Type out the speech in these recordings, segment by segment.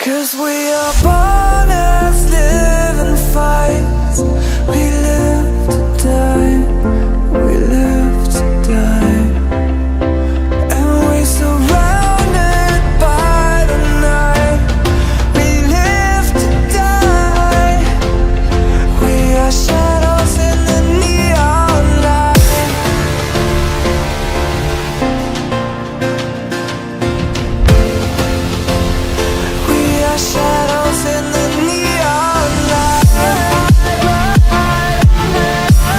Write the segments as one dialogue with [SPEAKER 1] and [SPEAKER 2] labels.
[SPEAKER 1] 'Cause we are born as living fights. We live to die, we live to die. And we're surrounded by the night. We live to die. We are shadows in the neon light. We are shadows in the neon light. We are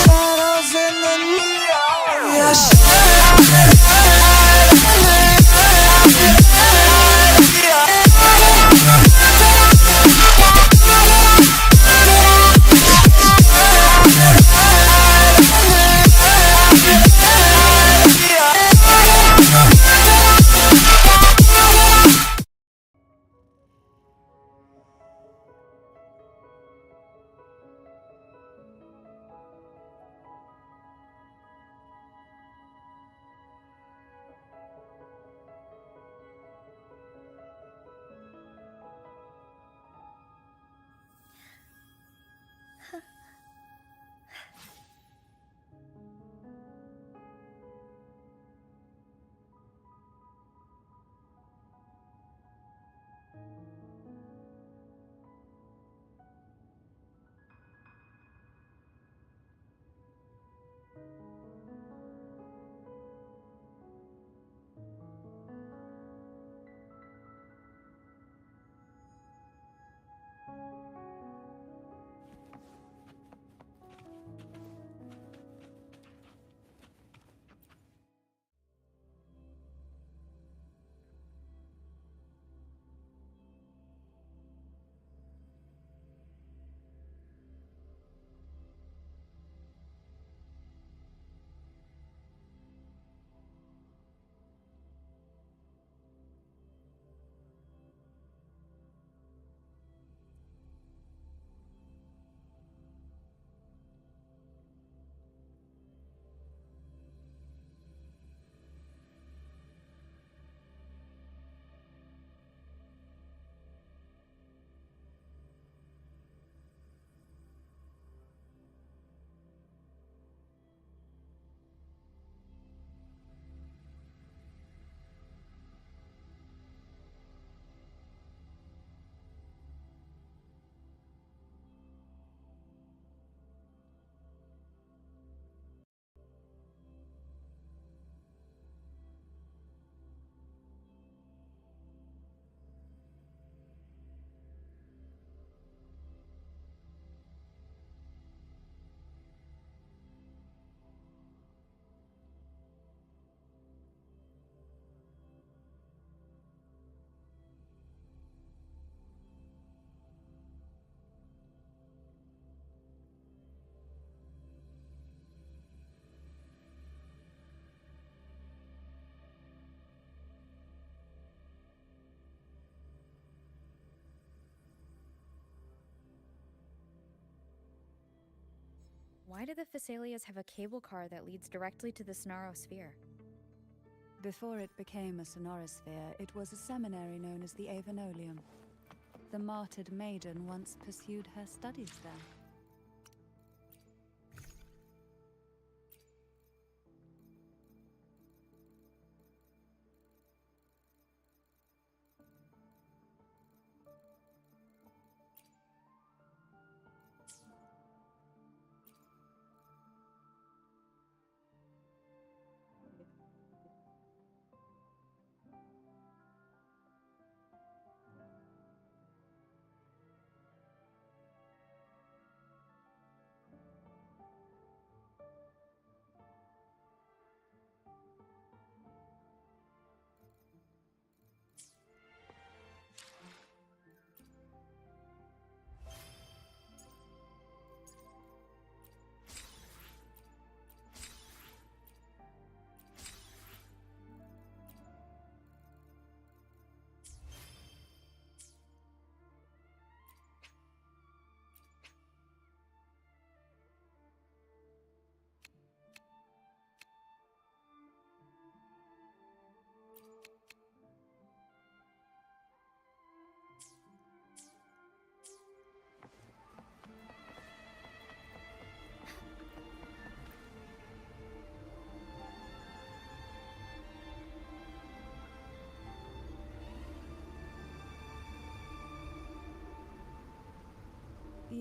[SPEAKER 1] shadows in the neon. We are
[SPEAKER 2] Why do the Phasalias have a cable car that leads directly to the Sonarosphere?
[SPEAKER 3] Before it became a sonorosphere, it was a seminary known as the Avenolium. The martyred maiden once pursued her studies there.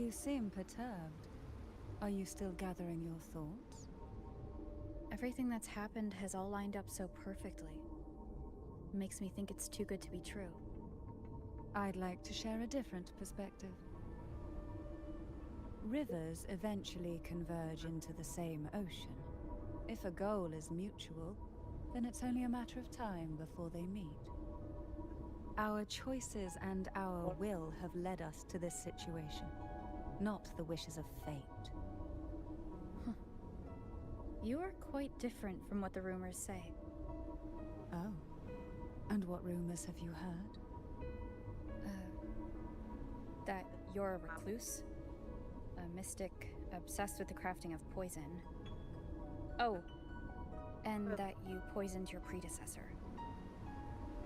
[SPEAKER 3] You seem perturbed. Are you still gathering your thoughts?
[SPEAKER 2] Everything that's happened has all lined up so perfectly. Makes me think it's too good to be true.
[SPEAKER 3] I'd like to share a different perspective. Rivers eventually converge into the same ocean. If a goal is mutual, then it's only a matter of time before they meet. Our choices and our will have led us to this situation, not the wishes of fate.
[SPEAKER 2] You are quite different from what the rumors say.
[SPEAKER 3] Oh. And what rumors have you heard?
[SPEAKER 2] That you're a recluse, a mystic obsessed with the crafting of poison. Oh, and that you poisoned your predecessor.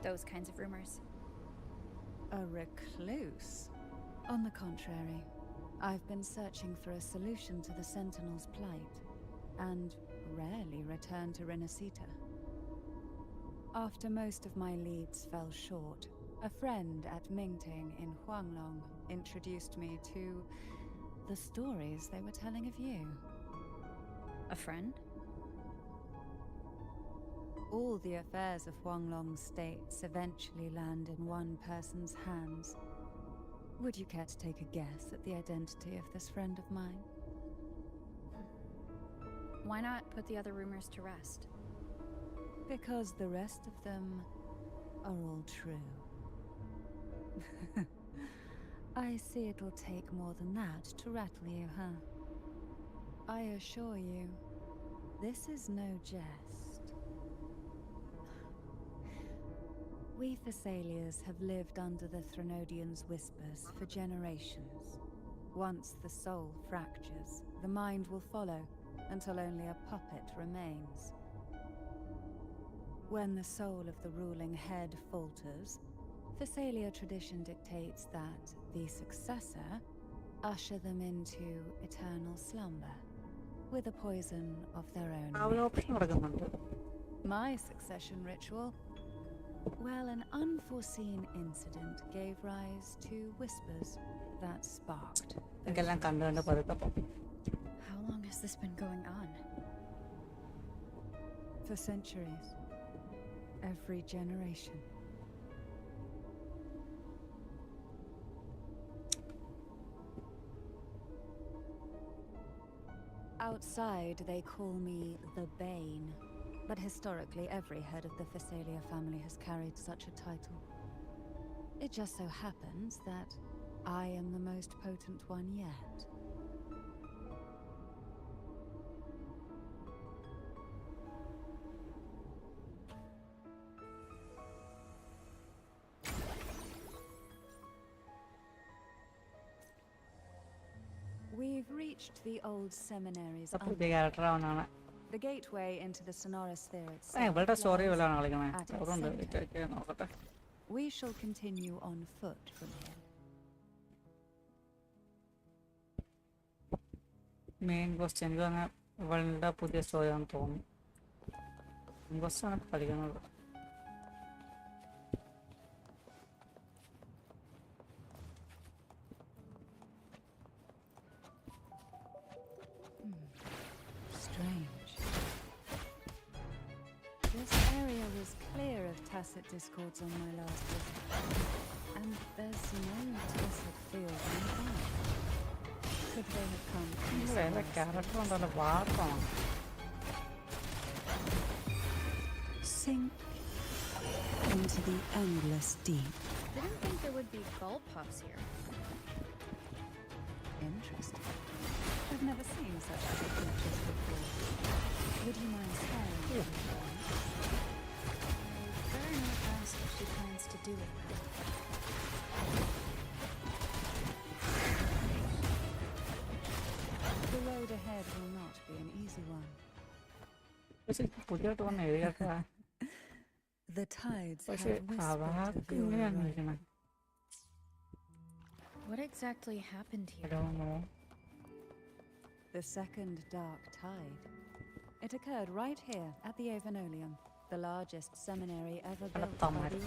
[SPEAKER 2] Those kinds of rumors.
[SPEAKER 3] A recluse? On the contrary, I've been searching for a solution to the Sentinel's plight, and rarely return to Renacita. After most of my leads fell short, a friend at Mingting in Huanglong introduced me to the stories they were telling of you.
[SPEAKER 2] A friend?
[SPEAKER 3] All the affairs of Huanglong's states eventually land in one person's hands. Would you care to take a guess at the identity of this friend of mine?
[SPEAKER 2] Why not put the other rumors to rest?
[SPEAKER 3] Because the rest of them are all true. I see it'll take more than that to rattle you, huh? I assure you, this is no jest. We Thessalians have lived under the Threnodians' whispers for generations. Once the soul fractures, the mind will follow, until only a puppet remains. When the soul of the ruling head falters, Thessalia tradition dictates that the successor usher them into eternal slumber, with a poison of their own. My succession ritual? Well, an unforeseen incident gave rise to whispers that sparked.
[SPEAKER 2] How long has this been going on?
[SPEAKER 3] For centuries. Every generation. Outside, they call me the Bane, but historically every head of the Thessalia family has carried such a title. It just so happens that I am the most potent one yet. We've reached the old seminary's the gateway into the Sonorosphere itself. At its center. We shall continue on foot from here.
[SPEAKER 4] Main question is ഇവളുടെ പുതിയ സ്റ്റോറിയാണെന്ന് തോന്നുന്നു. ബസ്സാണ് കളിക്കുന്നത്.
[SPEAKER 3] Strange. This area was clear of tacit discords on my last visit, and there's no tacit field nearby. Could they have come from somewhere
[SPEAKER 4] character ഉണ്ടല്ലോ വാർത്തമാണ്.
[SPEAKER 3] Sink into the endless deep.
[SPEAKER 2] Didn't think there would be gull pups here.
[SPEAKER 3] Interesting. I've never seen such big creatures before. Would you mind sharing?
[SPEAKER 2] Better not ask what she plans to do with them.
[SPEAKER 3] The road ahead will not be an easy one.
[SPEAKER 4] പക്ഷെ പുതിയതായിട്ട് വന്ന ഏരിയൊക്കെ
[SPEAKER 3] The tides
[SPEAKER 4] പക്ഷെ
[SPEAKER 3] have whispered
[SPEAKER 4] അവർക്ക്
[SPEAKER 3] of your
[SPEAKER 4] ഇങ്ങനെയാണ്
[SPEAKER 3] arrival.
[SPEAKER 4] ഇരിക്കുന്നത്.
[SPEAKER 2] What exactly happened
[SPEAKER 4] I
[SPEAKER 2] here?
[SPEAKER 4] don't know.
[SPEAKER 3] The second dark tide. It occurred right here at the Avenolium, the largest seminary ever built by the Order.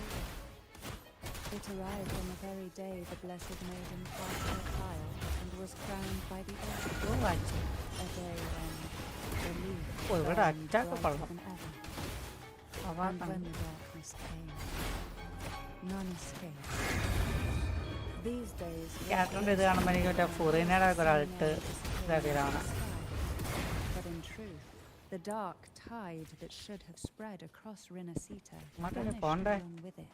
[SPEAKER 3] It arrived on the very day the Blessed Maiden cast her trial and was crowned by the earth,
[SPEAKER 4] ഓ വായിച്ചു
[SPEAKER 3] a day when belief
[SPEAKER 4] ഓ ഇവിടെ
[SPEAKER 3] burned
[SPEAKER 4] attack
[SPEAKER 3] brighter
[SPEAKER 4] കൊള്ളാം
[SPEAKER 3] than ever.
[SPEAKER 4] Awam
[SPEAKER 3] And when the darkness came, none escaped. These days,
[SPEAKER 4] ക്യാരക്ടറിൻ്റെ ഇത് കാണുമ്പോൾ എനിക്ക് മറ്റേ ഫുറീനയുടെ ഒരാളിട്ട് ഇതാക്കിയതാണ്.
[SPEAKER 3] but in truth, the dark tide that should have spread across Rinasita
[SPEAKER 4] Mata ni
[SPEAKER 3] vanished
[SPEAKER 4] ponda.
[SPEAKER 3] along with it.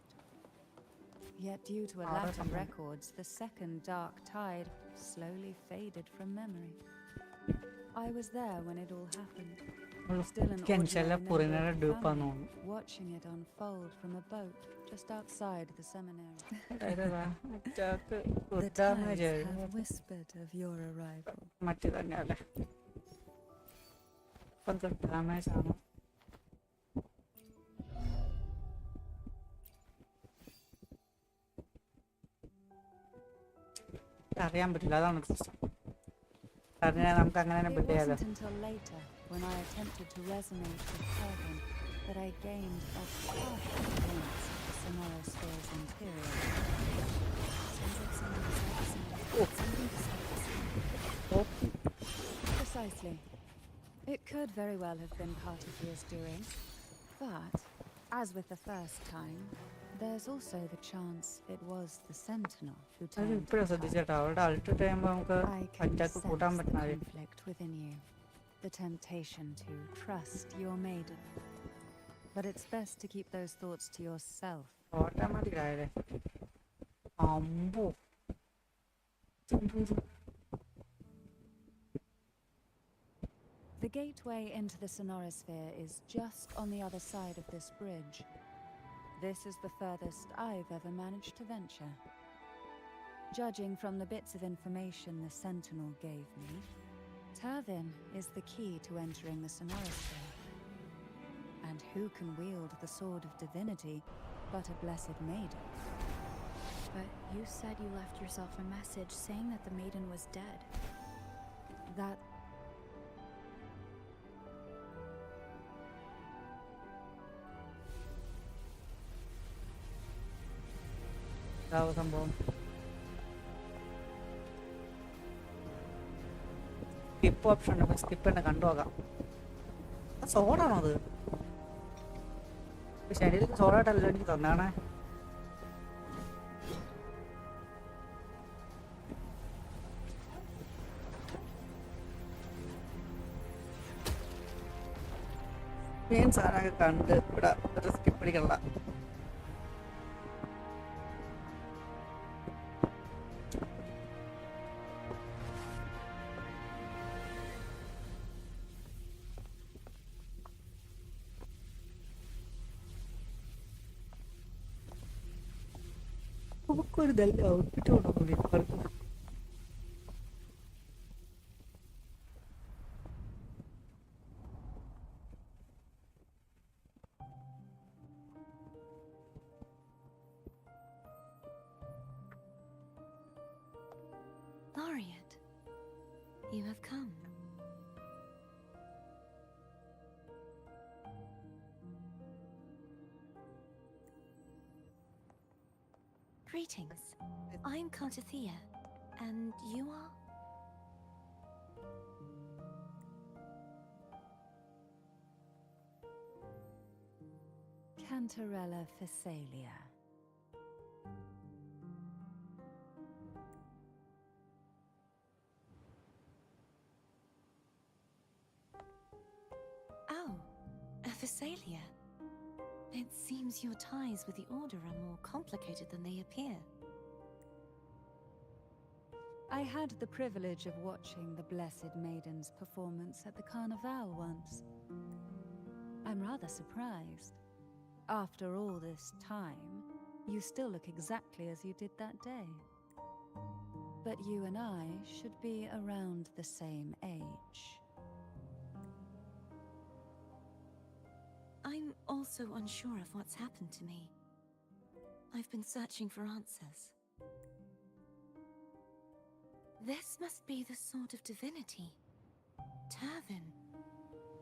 [SPEAKER 3] Yet due to a
[SPEAKER 4] Ahora
[SPEAKER 3] lack of
[SPEAKER 4] también.
[SPEAKER 3] records, the second dark tide slowly faded from memory. I was there when it all happened, still an
[SPEAKER 4] കെൻഷല്ല
[SPEAKER 3] ordinary
[SPEAKER 4] ഫുറീനയുടെ
[SPEAKER 3] member of the
[SPEAKER 4] ഡ്യൂപ്പാന്ന്
[SPEAKER 3] family,
[SPEAKER 4] തോന്നുന്നു.
[SPEAKER 3] watching it unfold from a boat just outside the seminary.
[SPEAKER 4] Attack
[SPEAKER 3] The tides have whispered of your arrival.
[SPEAKER 4] മറ്റേ തന്നെയല്ലേ ഇപ്പം damage ആണ്. അറിയാൻ പറ്റില്ല, അതാണ് പ്രശ്നം. അറിഞ്ഞാൽ നമുക്ക് അങ്ങനെ തന്നെ
[SPEAKER 3] It
[SPEAKER 4] ബിൽഡ് ചെയ്യാലോ.
[SPEAKER 3] wasn't until later, when I attempted to resonate with Kevin, that I gained a partial glimpse of the Sonorosphere's interior.
[SPEAKER 2] Sounds like somebody decided something.
[SPEAKER 3] Precisely. It could very well have been part of his doing, but, as with the first time, there's also the chance it was the Sentinel who
[SPEAKER 4] അത്
[SPEAKER 3] turned
[SPEAKER 4] ഇപ്പോഴും ശ്രദ്ധിച്ചേട്ടോ, അവരുടെ അൾട്ട് time നമുക്ക്
[SPEAKER 3] I can
[SPEAKER 4] attack
[SPEAKER 3] sense
[SPEAKER 4] കൂട്ടാൻ
[SPEAKER 3] the
[SPEAKER 4] പറ്റുന്ന
[SPEAKER 3] conflict within you, the temptation to trust your maiden. But it's best to keep those thoughts to yourself.
[SPEAKER 4] Automatic ആയല്ലേ. അമ്പോ
[SPEAKER 3] The gateway into the Sonorosphere is just on the other side of this bridge. This is the furthest I've ever managed to venture. Judging from the bits of information the Sentinel gave me, Tavin is the key to entering the Sonorosphere. And who can wield the sword of divinity but a blessed maiden?
[SPEAKER 2] But you said you left yourself a message saying that the maiden was dead.
[SPEAKER 3] That
[SPEAKER 4] ഇതാവും സംഭവം. Skip option ഉണ്ട്, skip തന്നെ കണ്ടുപോകാം. സോഡാണോ അത്? ശരീരത്തിൽ സോഡായിട്ടല്ലോ എനിക്ക് തന്നാണേ. ഞാൻ സാധനമൊക്കെ കണ്ട് ഇവിടെ സ്കിപ്പ് അടിക്കണ്ട. നമുക്കൊരു നല്ല ഔട്ട്ഫിറ്റ് കൊണ്ടുപോകുന്നു ഇപ്പുറത്ത്.
[SPEAKER 5] Laureate, you have come. Greetings. I'm Cartathea, and you are?
[SPEAKER 3] Cantarella Phasalia.
[SPEAKER 5] Oh, a Phasalia. It seems your ties with the Order are more complicated than they appear.
[SPEAKER 3] I had the privilege of watching the Blessed Maiden's performance at the Carnival once. I'm rather surprised. After all this time, you still look exactly as you did that day. But you and I should be around the same age.
[SPEAKER 5] I'm also unsure of what's happened to me. I've been searching for answers. This must be the Sword of Divinity. Tavin,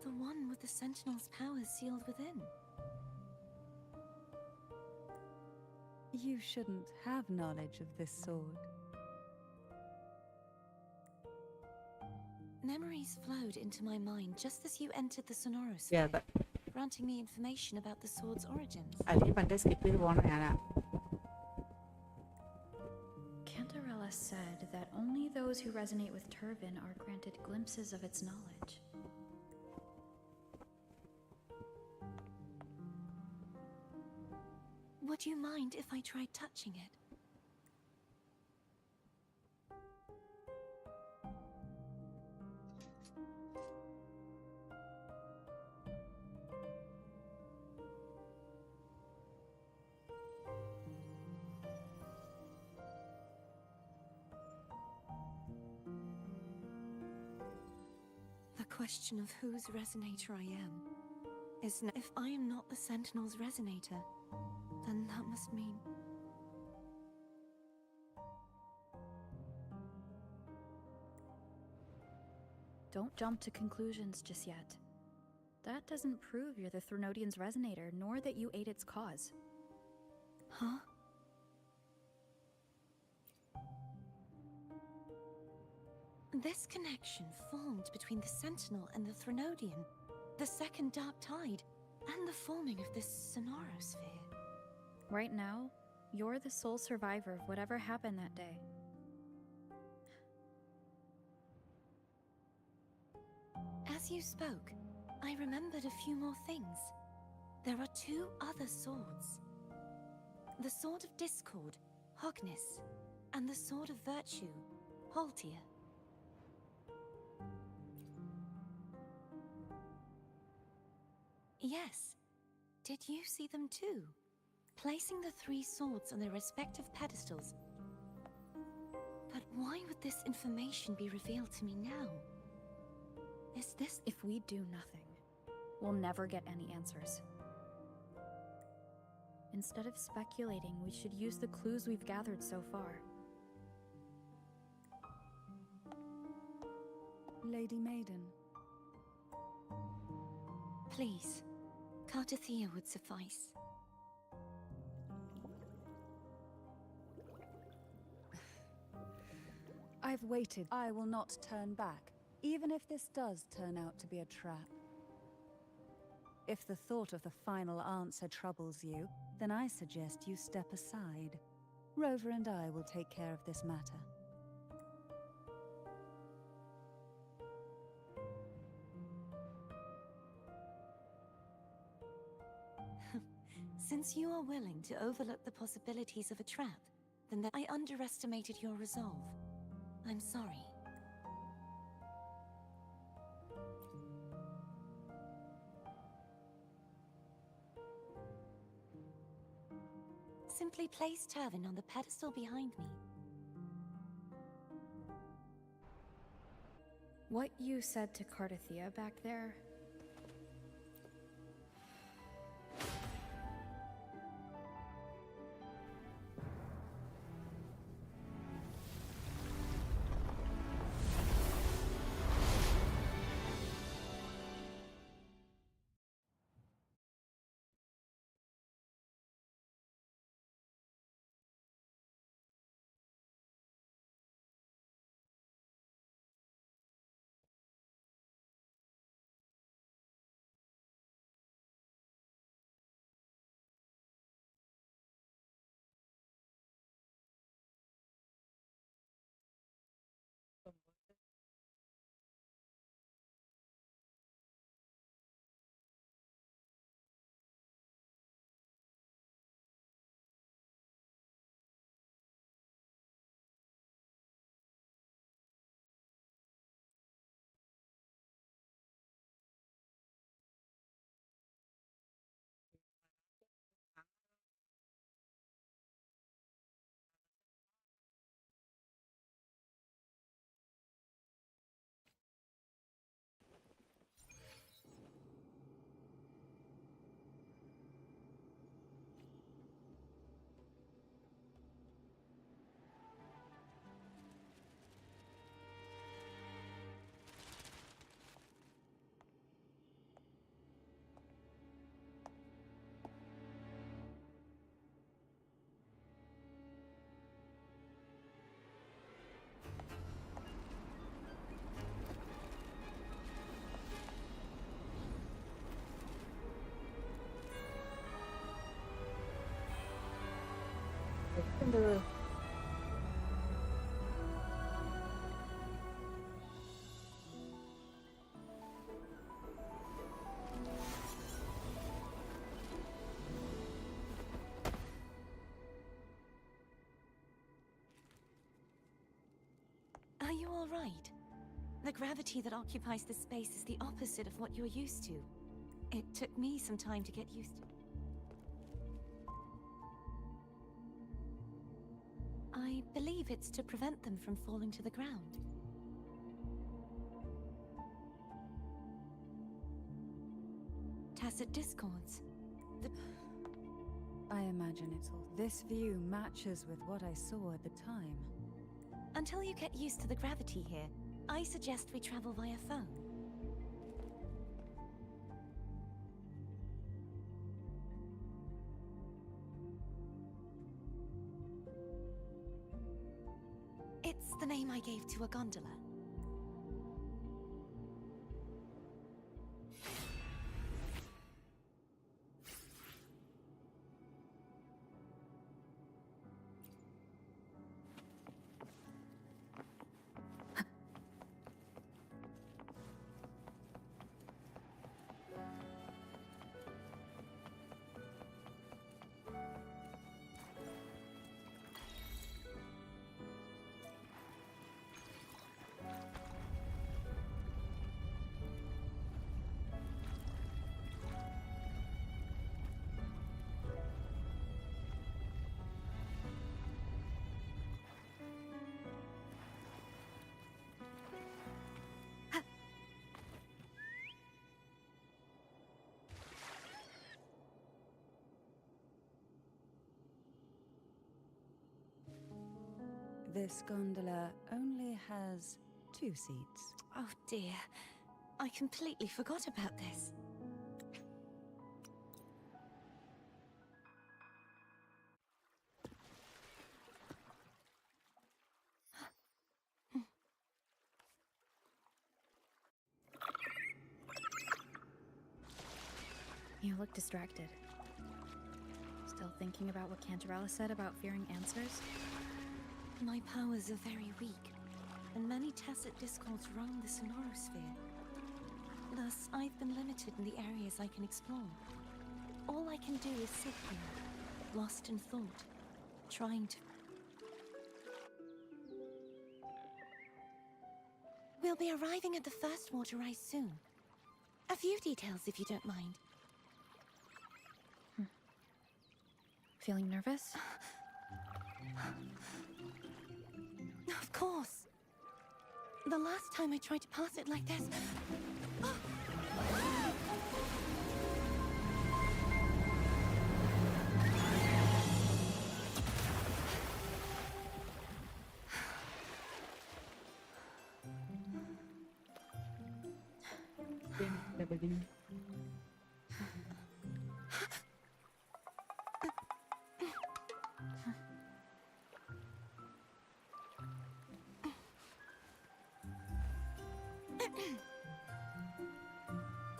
[SPEAKER 5] the one with the Sentinel's powers sealed within.
[SPEAKER 3] You shouldn't have knowledge of this sword.
[SPEAKER 5] Memories flowed into my mind just as you entered the Sonorosphere,
[SPEAKER 4] Yeah, but
[SPEAKER 5] granting me information about the sword's origins.
[SPEAKER 4] അല്ലെങ്കിൽ പണ്ടേ skip ചെയ്ത് പോകണം ഞാനാ.
[SPEAKER 2] Cantarella said that only those who resonate with Turvin are granted glimpses of its knowledge.
[SPEAKER 5] Would you mind if I tried touching it? The question of whose resonator I am is if I am not the Sentinel's resonator, then that must mean...
[SPEAKER 2] Don't jump to conclusions just yet. That doesn't prove you're the Threnodian's resonator, nor that you ate its cause.
[SPEAKER 5] Huh? This connection formed between the Sentinel and the Threnodian, the second Dark Tide, and the forming of this Sonorosphere.
[SPEAKER 2] Right now, you're the sole survivor of whatever happened that day.
[SPEAKER 5] As you spoke, I remembered a few more things. There are 2 other swords. The Sword of Discord, Hogness, and the Sword of Virtue, Haltier. Yes. Did you see them too? Placing the 3 swords on their respective pedestals. But why would this information be revealed to me now? Is this...
[SPEAKER 2] If we do nothing, we'll never get any answers. Instead of speculating, we should use the clues we've gathered so far.
[SPEAKER 3] Lady Maiden.
[SPEAKER 5] Please, Cartathea would suffice.
[SPEAKER 3] I've waited. I will not turn back, even if this does turn out to be a trap. If the thought of the final answer troubles you, then I suggest you step aside. Rover and I will take care of this matter.
[SPEAKER 5] Since you are willing to overlook the possibilities of a trap, then I underestimated your resolve. I'm sorry. Simply place Turvin on the pedestal behind me.
[SPEAKER 2] What you said to Cartathea back there,
[SPEAKER 4] இந்த
[SPEAKER 5] Are you all right? The gravity that occupies this space is the opposite of what you're used to. It took me some time to get used to. I believe it's to prevent them from falling to the ground. Tacit discords.
[SPEAKER 3] I imagine it's all. This view matches with what I saw at the time.
[SPEAKER 5] Until you get used to the gravity here, I suggest we travel via phone. It's the name I gave to a gondola.
[SPEAKER 3] This gondola only has 2 seats.
[SPEAKER 5] Oh dear, I completely forgot about this.
[SPEAKER 2] You look distracted. Still thinking about what Cantarella said about fearing answers?
[SPEAKER 5] My powers are very weak, and many tacit discords roam the sonorosphere. Thus, I've been limited in the areas I can explore. All I can do is sit here, lost in thought, trying to... We'll be arriving at the first water rise soon. A few details, if you don't mind.
[SPEAKER 2] Feeling nervous?
[SPEAKER 5] Of course. The last time I tried to pass it like this...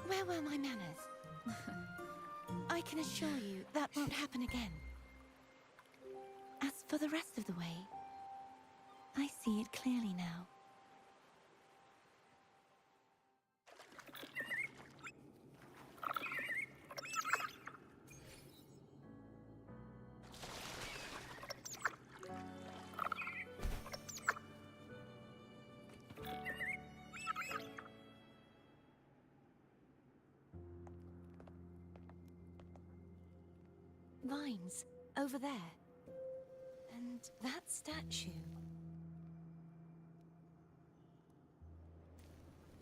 [SPEAKER 5] Where were my manners? I can assure you that won't happen again. As for the rest of the way, I see it clearly now. Vines, over there. And that statue.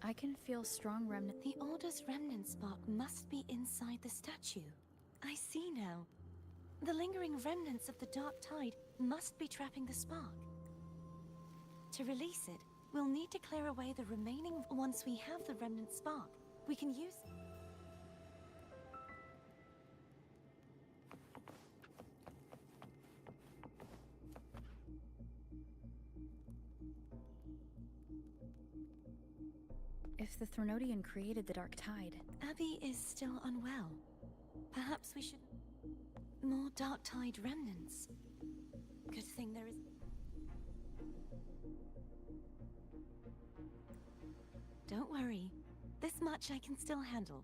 [SPEAKER 2] I can feel strong remnant.
[SPEAKER 5] The Order's remnant spark must be inside the statue. I see now. The lingering remnants of the Dark Tide must be trapping the spark. To release it, we'll need to clear away the remaining... Once we have the remnant spark, we can use...
[SPEAKER 2] If the Threnodian created the Dark Tide...
[SPEAKER 5] Abby is still unwell. Perhaps we should... More Dark Tide remnants. Good thing there is. Don't worry. This much I can still handle.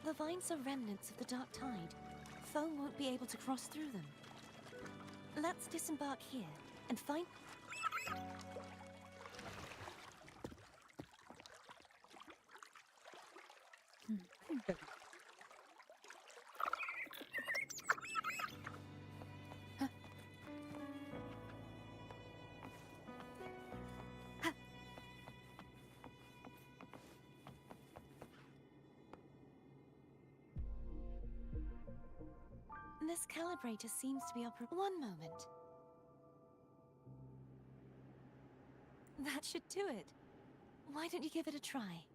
[SPEAKER 5] The vines are remnants of the dark tide. Foam won't be able to cross through them. Let's disembark here and find... This calibrator seems to be operating. One moment. That should do it. Why don't you give it a try?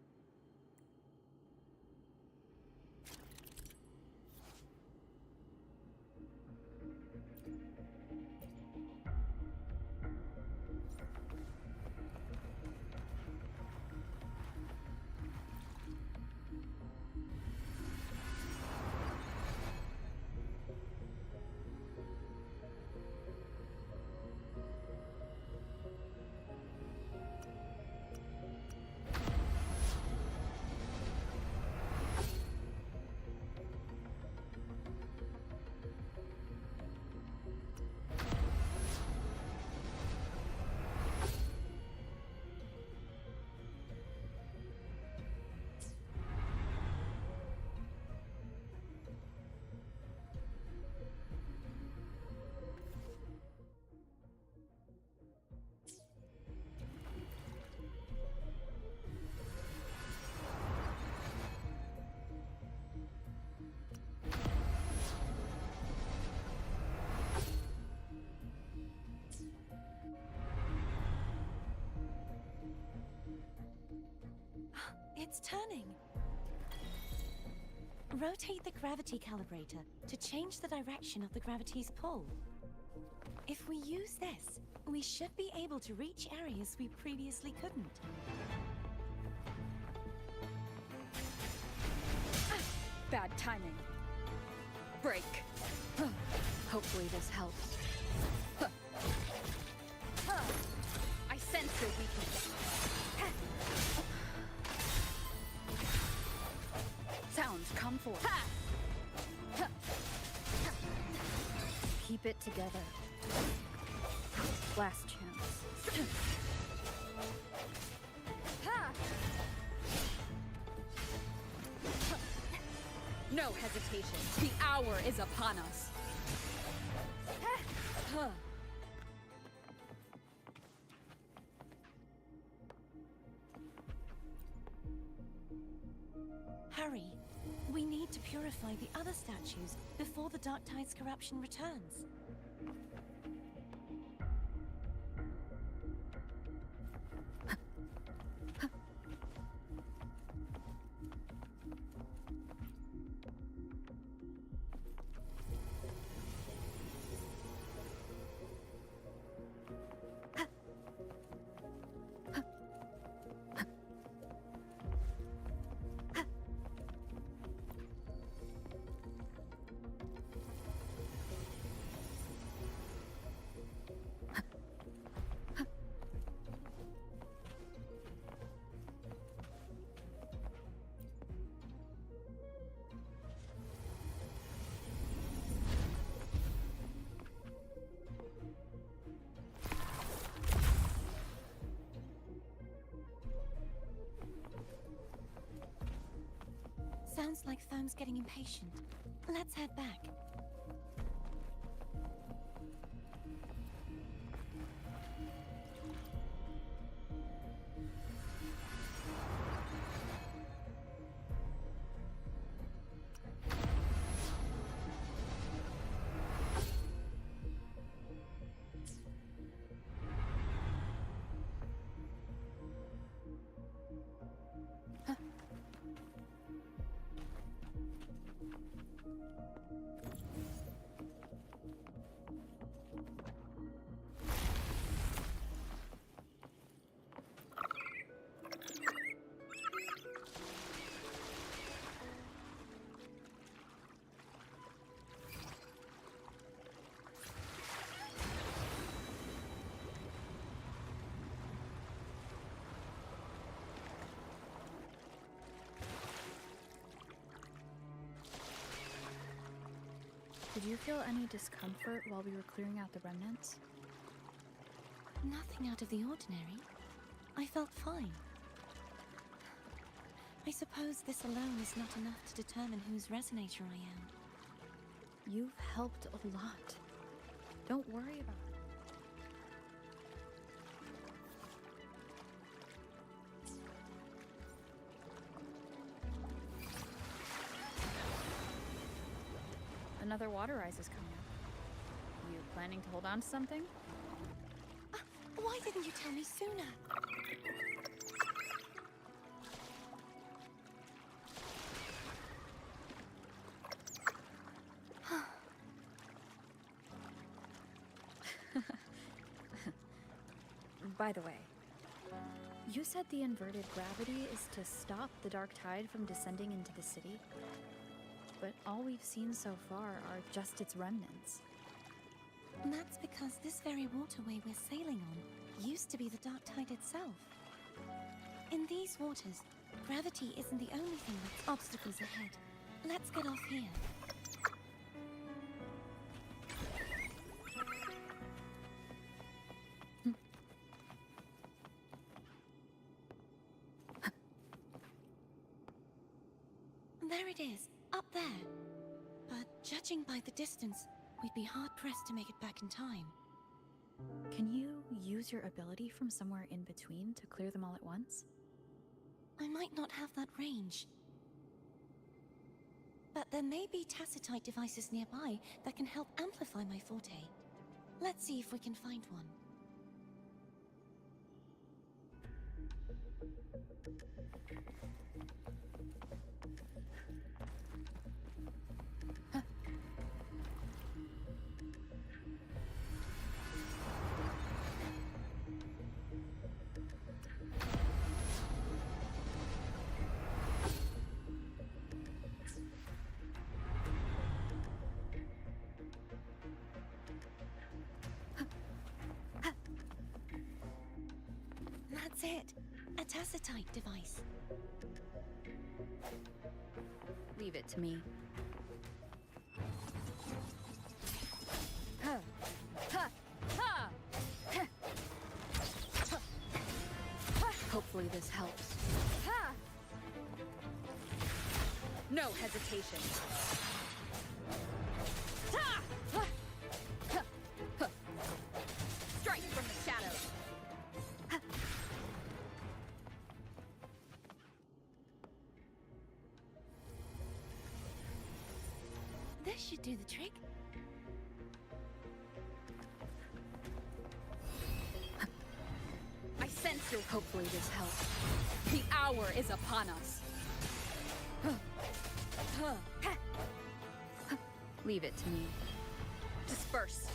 [SPEAKER 5] It's turning. Rotate the gravity calibrator to change the direction of the gravity's pull. If we use this, we should be able to reach areas we previously couldn't.
[SPEAKER 2] Bad timing. Break. Hopefully this helps. I sense your weakness. Sounds come forth. Keep it together. Last chance. No hesitation. The hour is upon us.
[SPEAKER 5] Hurry. We need to purify the other statues before the Dark Tide's corruption returns. Sounds like Foam's getting impatient. Let's head back.
[SPEAKER 2] Did you feel any discomfort while we were clearing out the remnants?
[SPEAKER 5] Nothing out of the ordinary. I felt fine. I suppose this alone is not enough to determine whose resonator I am.
[SPEAKER 2] You've helped a lot. Don't worry about it. Another water rise is coming up. You planning to hold on to something?
[SPEAKER 5] Why didn't you tell me sooner?
[SPEAKER 2] By the way, you said the inverted gravity is to stop the dark tide from descending into the city, but all we've seen so far are just its remnants.
[SPEAKER 5] That's because this very waterway we're sailing on used to be the dark tide itself. In these waters, gravity isn't the only thing that's obstacles ahead. Let's get off here. There it is, up there. But judging by the distance, we'd be hard-pressed to make it back in time.
[SPEAKER 2] Can you use your ability from somewhere in between to clear them all at once?
[SPEAKER 5] I might not have that range. But there may be tacitite devices nearby that can help amplify my forte. Let's see if we can find one. That's it. A tacitite device.
[SPEAKER 2] Leave it to me. Hopefully this helps. No hesitation. Strike from the shadows.
[SPEAKER 5] This should do the trick.
[SPEAKER 2] I sense your. Hopefully this helps. The hour is upon us. Leave it to me. Disperse.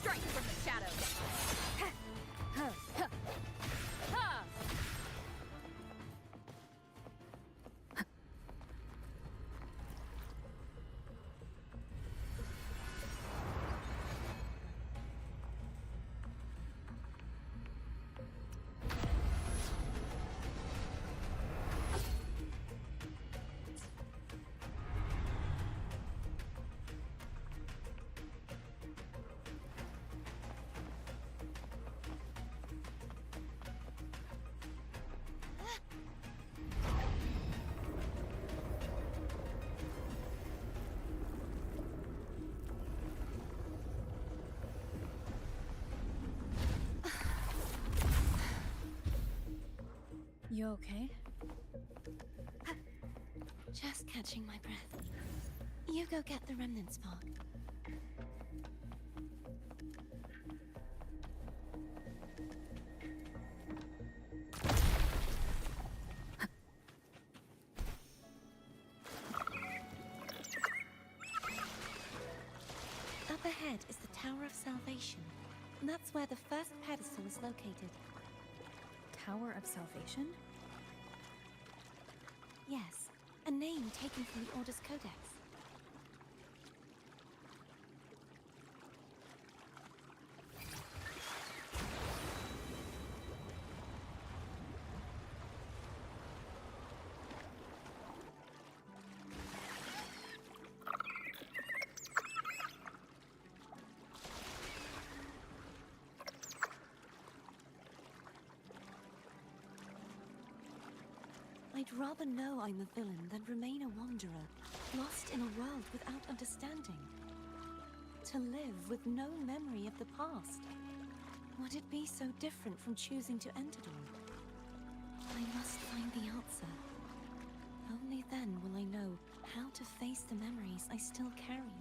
[SPEAKER 2] Strike from the shadows. You okay?
[SPEAKER 5] Just catching my breath. You go get the remnant spark. Up ahead is the Tower of Salvation. That's where the first pedestal is located.
[SPEAKER 2] Tower of Salvation?
[SPEAKER 5] Yes, a name taken from the Order's Codex. I'd rather know I'm a villain than remain a wanderer, lost in a world without understanding. To live with no memory of the past. Would it be so different from choosing to enter it? I must find the answer. Only then will I know how to face the memories I still carry.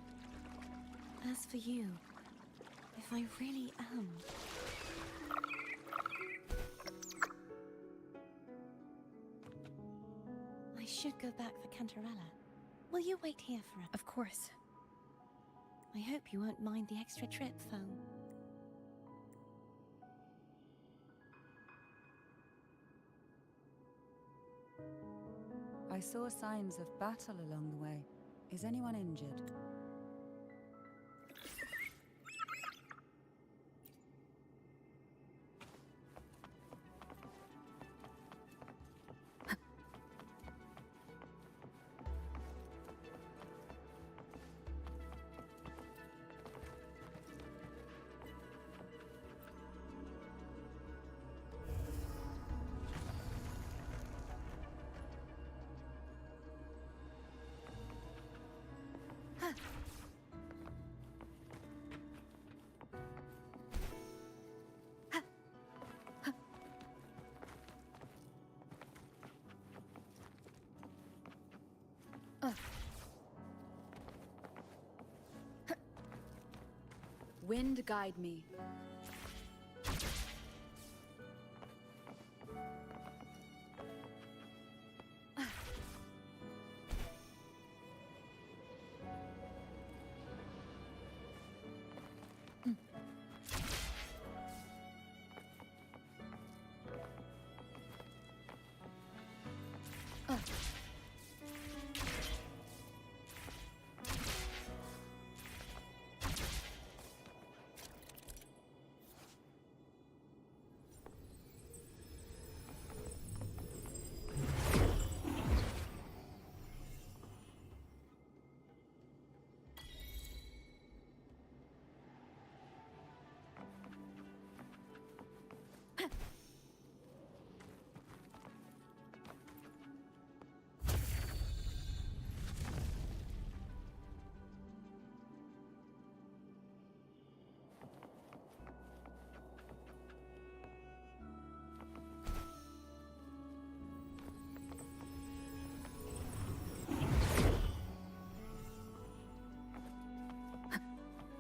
[SPEAKER 5] As for you, if I really am... I should go back for Cantarella. Will you wait here for us?
[SPEAKER 2] Of course.
[SPEAKER 5] I hope you won't mind the extra trip, Foam.
[SPEAKER 3] I saw signs of battle along the way. Is anyone injured?
[SPEAKER 2] Wind guide me.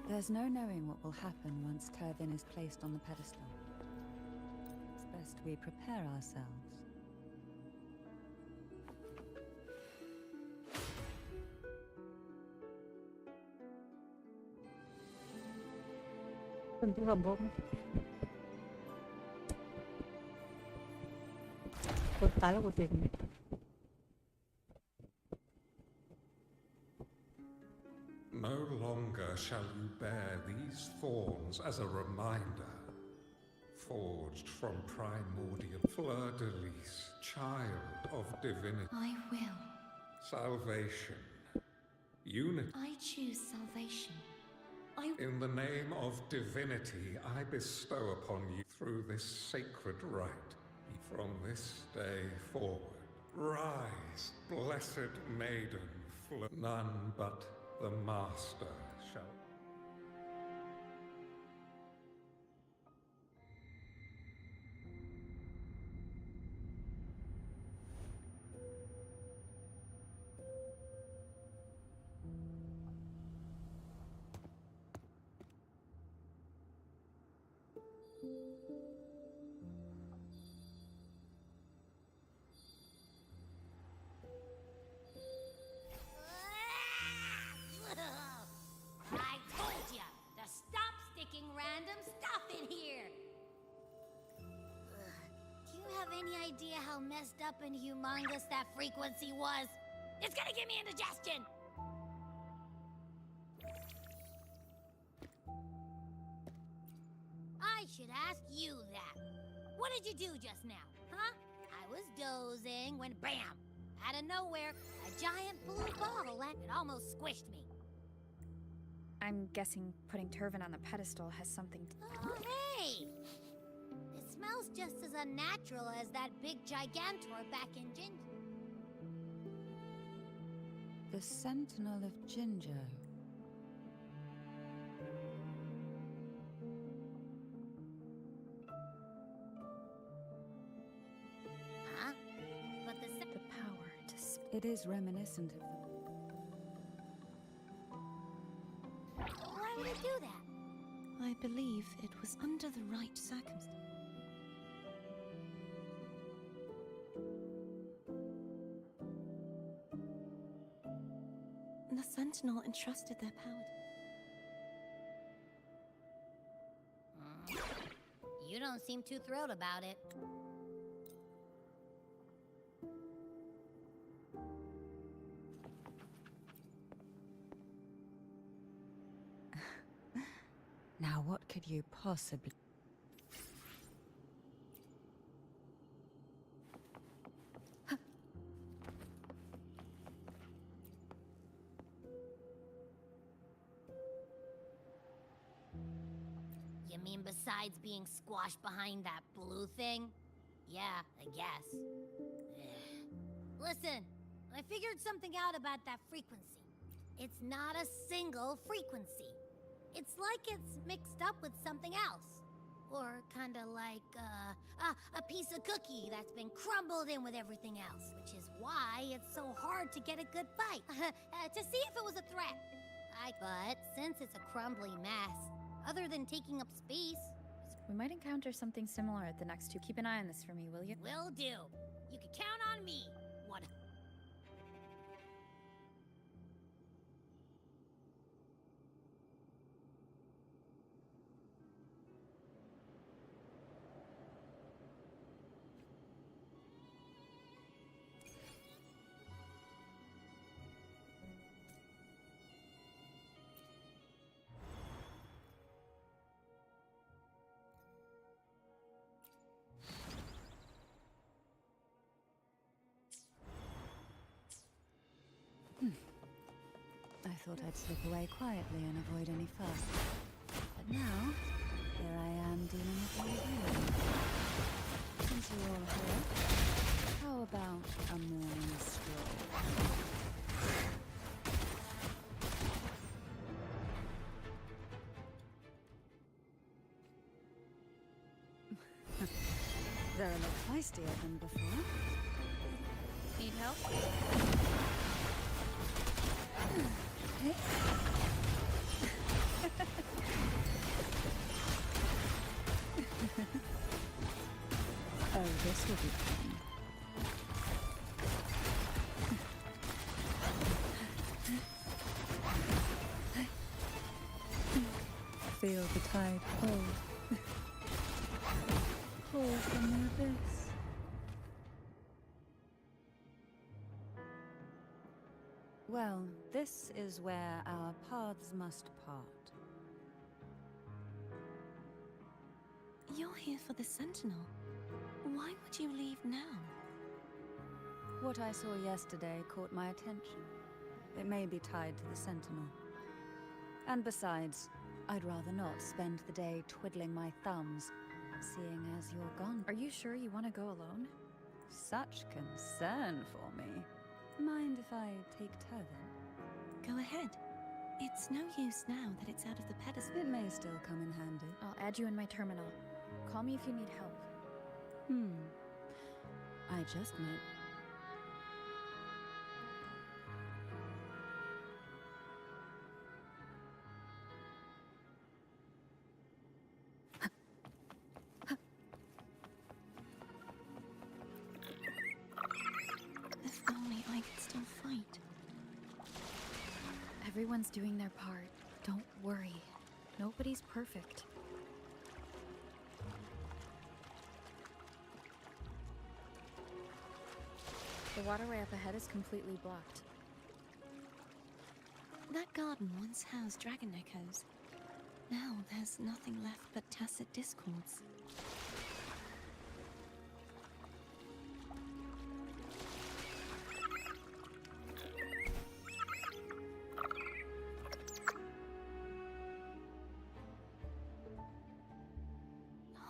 [SPEAKER 2] There's no knowing what will happen once Turvin is placed on the pedestal. It's best we prepare ourselves.
[SPEAKER 4] Tentu സംഭവം തല കുത്തിയേക്കുന്നു.
[SPEAKER 6] No longer shall you bear these thorns as a reminder. Forged from primordial fleur-de-lis, child of divinity.
[SPEAKER 5] I will.
[SPEAKER 6] Salvation. Unity.
[SPEAKER 5] I choose salvation.
[SPEAKER 6] In the name of divinity, I bestow upon you through this sacred rite. From this day forward, rise, blessed maiden. None but the Master shall.
[SPEAKER 7] idea how messed up and humongous that frequency was. It's gonna give me indigestion! I should ask you that. What did you do just now, huh? I was dozing when bam! Out of nowhere, a giant blue ball landed. It almost squished me.
[SPEAKER 2] I'm guessing putting Turvin on the pedestal has something to...
[SPEAKER 7] Oh, hey! It smells just as unnatural as that big gigantor back in Ginger.
[SPEAKER 3] The Sentinel of Ginger.
[SPEAKER 7] Huh? But
[SPEAKER 2] the power to
[SPEAKER 3] It is reminiscent of them.
[SPEAKER 7] why would it do that?
[SPEAKER 5] I believe it was under the right circumstances. The Sentinel entrusted their power to...
[SPEAKER 7] You don't seem too thrilled about it.
[SPEAKER 3] Now, what could you possibly...
[SPEAKER 7] You mean besides being squashed behind that blue thing? Yeah, I guess. Listen, I figured something out about that frequency. It's not a single frequency. It's like it's mixed up with something else. Or kinda like, a piece of cookie that's been crumbled in with everything else. Which is why it's so hard to get a good bite. To see if it was a threat. But since it's a crumbly mess, other than taking up space...
[SPEAKER 2] We might encounter something similar at the next two. Keep an eye on this for me, will you?
[SPEAKER 7] Will do. You can count on me. What?
[SPEAKER 3] I thought I'd slip away quietly and avoid any fuss. But now, here I am dealing with all of you. Since you're all here, how about a morning stroll? They're a lot feistier than before.
[SPEAKER 2] Need help?
[SPEAKER 3] Hey. Oh, this will be fun. Feel the tide pull. Pull from the abyss. Well, this is where our paths must part.
[SPEAKER 5] You're here for the Sentinel. Why would you leave now?
[SPEAKER 3] What I saw yesterday caught my attention. It may be tied to the Sentinel. And besides, I'd rather not spend the day twiddling my thumbs, seeing as you're gone.
[SPEAKER 2] Are you sure you want to go alone?
[SPEAKER 3] Such concern for me. Mind if I take Turvin?
[SPEAKER 5] Go ahead. It's no use now that it's out of the pedestal.
[SPEAKER 3] It may still come in handy.
[SPEAKER 2] I'll add you in my terminal. Call me if you need help.
[SPEAKER 3] I just might.
[SPEAKER 5] If only I could still fight.
[SPEAKER 2] Everyone's doing their part. Don't worry. Nobody's perfect. The waterway up ahead is completely blocked.
[SPEAKER 5] That garden once housed dragon echoes. Now there's nothing left but tacit discords.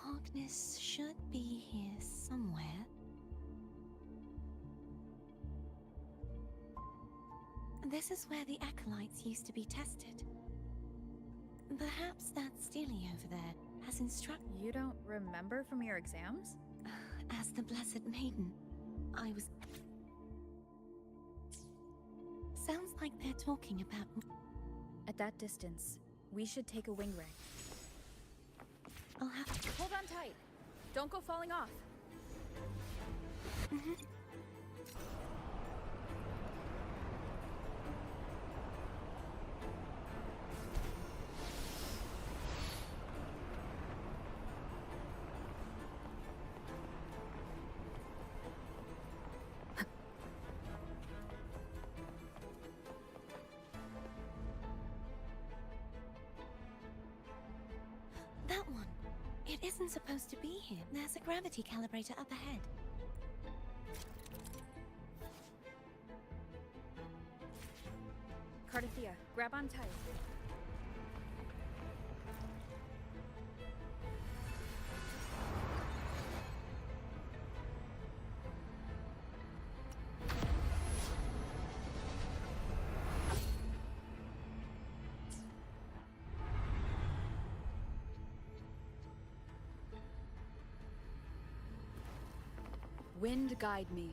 [SPEAKER 5] Hogness should be here somewhere. This is where the acolytes used to be tested. Perhaps that Steely over there has instructed.
[SPEAKER 2] You don't remember from your exams?
[SPEAKER 5] As the Blessed Maiden, I was. Sounds like they're talking about.
[SPEAKER 2] At that distance, we should take a wing ray.
[SPEAKER 5] I'll have to.
[SPEAKER 2] Hold on tight. Don't go falling off.
[SPEAKER 5] That one. It isn't supposed to be here. There's a gravity calibrator up ahead.
[SPEAKER 2] Cardathea, grab on tight.
[SPEAKER 3] Wind guide me.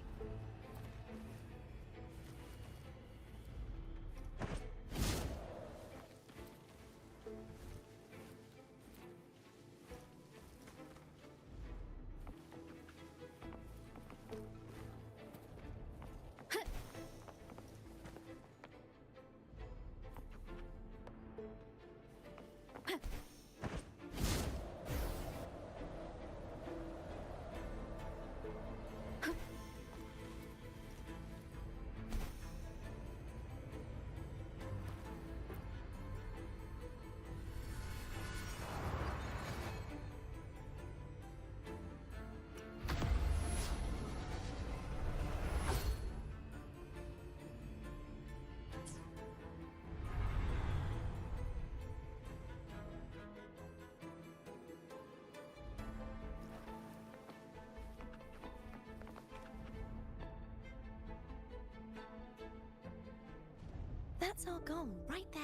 [SPEAKER 5] That's our goal, right there.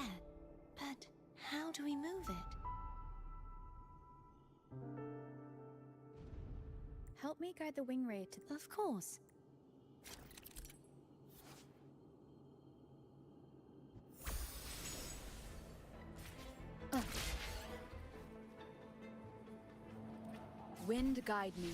[SPEAKER 5] But how do we move it?
[SPEAKER 2] Help me guide the wing ray to.
[SPEAKER 5] Of course.
[SPEAKER 3] Wind guide me.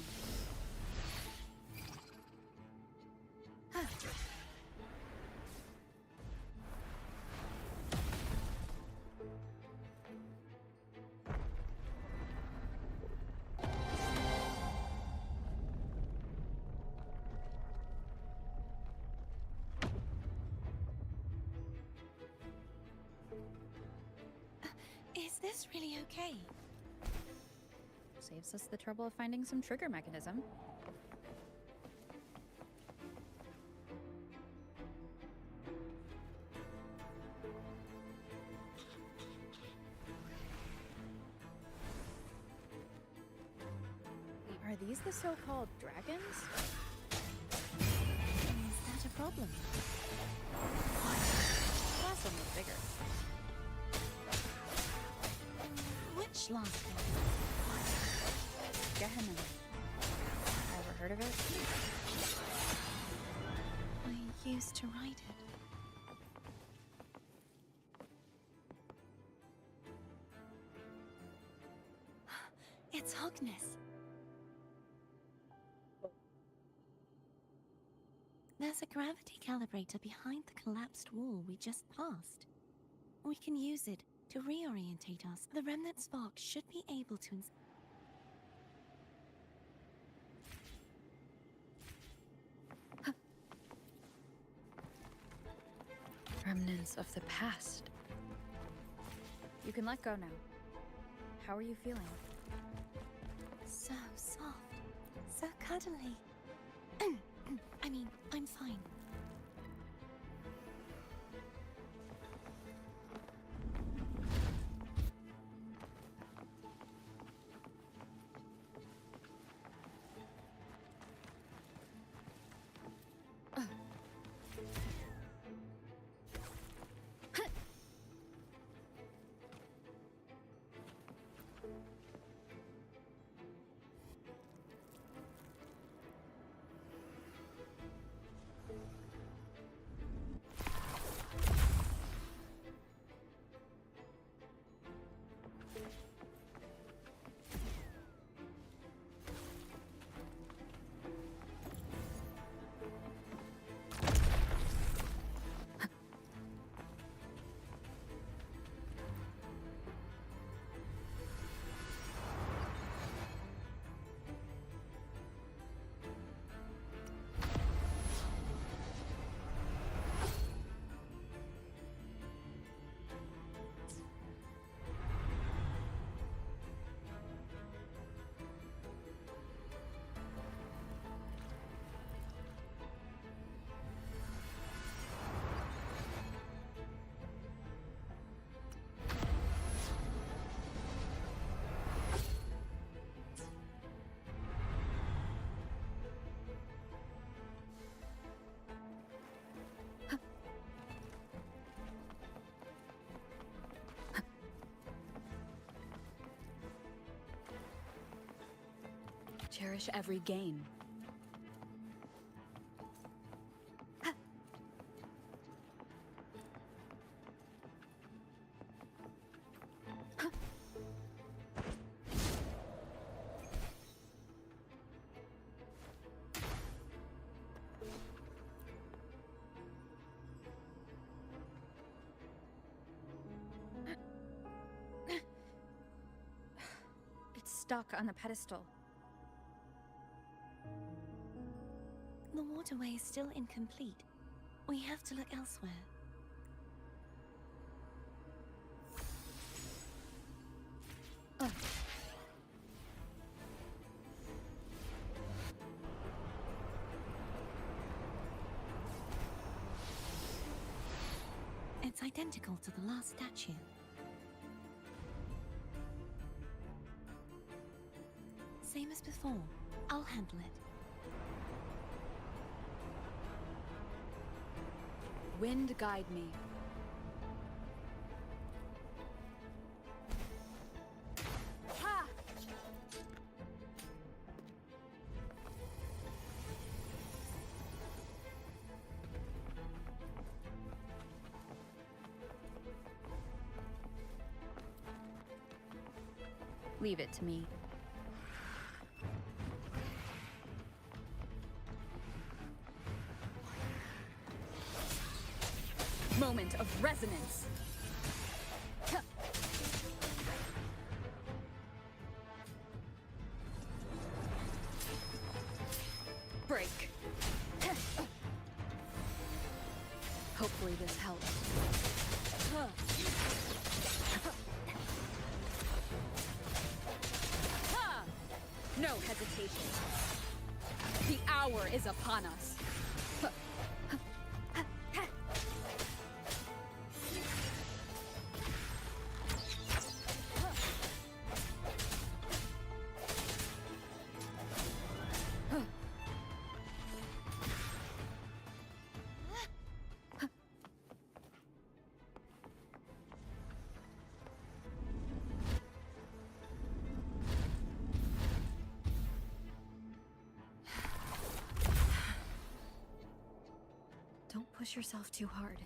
[SPEAKER 5] Is this really okay?
[SPEAKER 2] Saves us the trouble of finding some trigger mechanism. Are these the so-called dragons?
[SPEAKER 5] Is that a problem?
[SPEAKER 2] Last one was bigger.
[SPEAKER 5] Which last one?
[SPEAKER 2] Gehenna. Ever heard of it?
[SPEAKER 5] I used to write it. It's Hogness. There's a gravity calibrator behind the collapsed wall we just passed. We can use it to reorientate us. The remnant spark should be able to.
[SPEAKER 2] Remnants of the past. You can let go now. How are you feeling?
[SPEAKER 5] So soft. So cuddly. I mean, I'm fine.
[SPEAKER 2] Cherish every gain. It's stuck on the pedestal.
[SPEAKER 5] The waterway is still incomplete. We have to look elsewhere. It's identical to the last statue. Same as before. I'll handle it.
[SPEAKER 2] Wind guide me. Ha! Leave it to me. Moment of resonance. Break. Hopefully this helps. No hesitation. The hour is upon us. Don't push yourself too hard.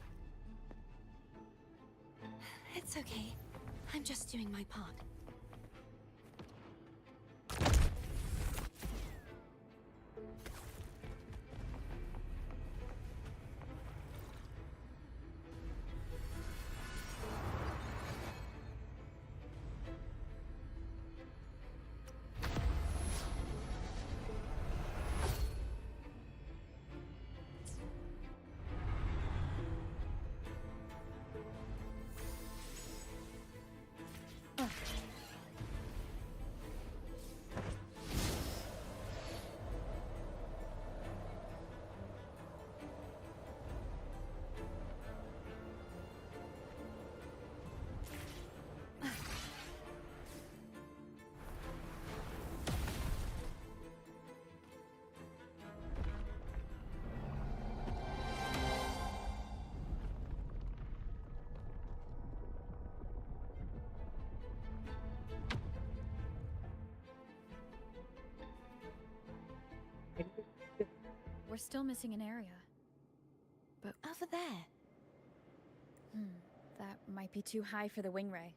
[SPEAKER 5] It's okay. I'm just doing my part.
[SPEAKER 2] still missing an area. But
[SPEAKER 5] Over there.
[SPEAKER 2] that might be too high for the wing ray.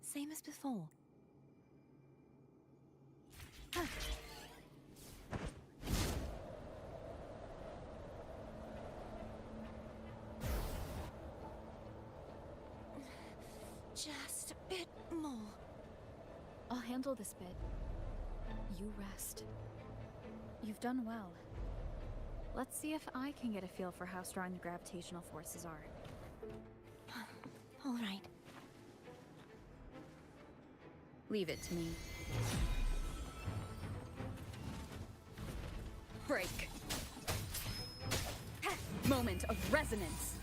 [SPEAKER 5] Same as before. Just a bit more.
[SPEAKER 2] I'll handle this bit. You rest. You've done well. Let's see if I can get a feel for how strong the gravitational forces are.
[SPEAKER 5] All right.
[SPEAKER 2] Leave it to me. Break. Moment of resonance.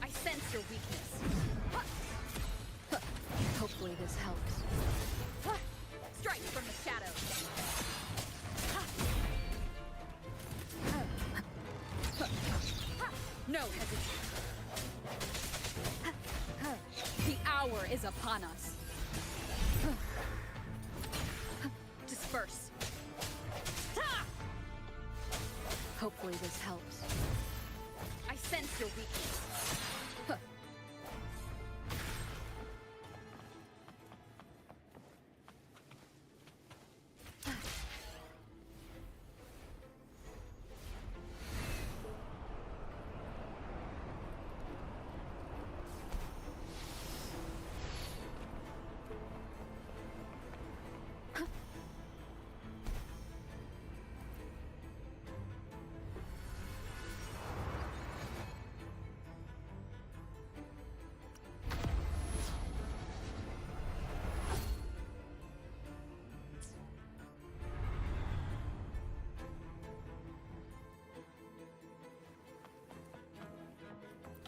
[SPEAKER 2] I sense your weakness. Hopefully this helps. Strike from the shadows. No hesitation. The hour is upon us. Disperse. Hopefully this helps. I sense your weakness.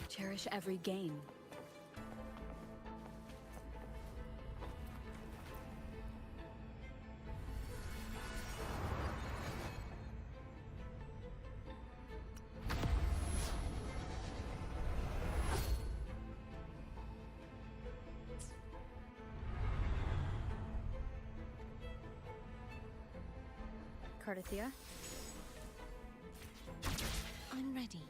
[SPEAKER 2] Cherish every gain. Cardathia?
[SPEAKER 5] I'm ready.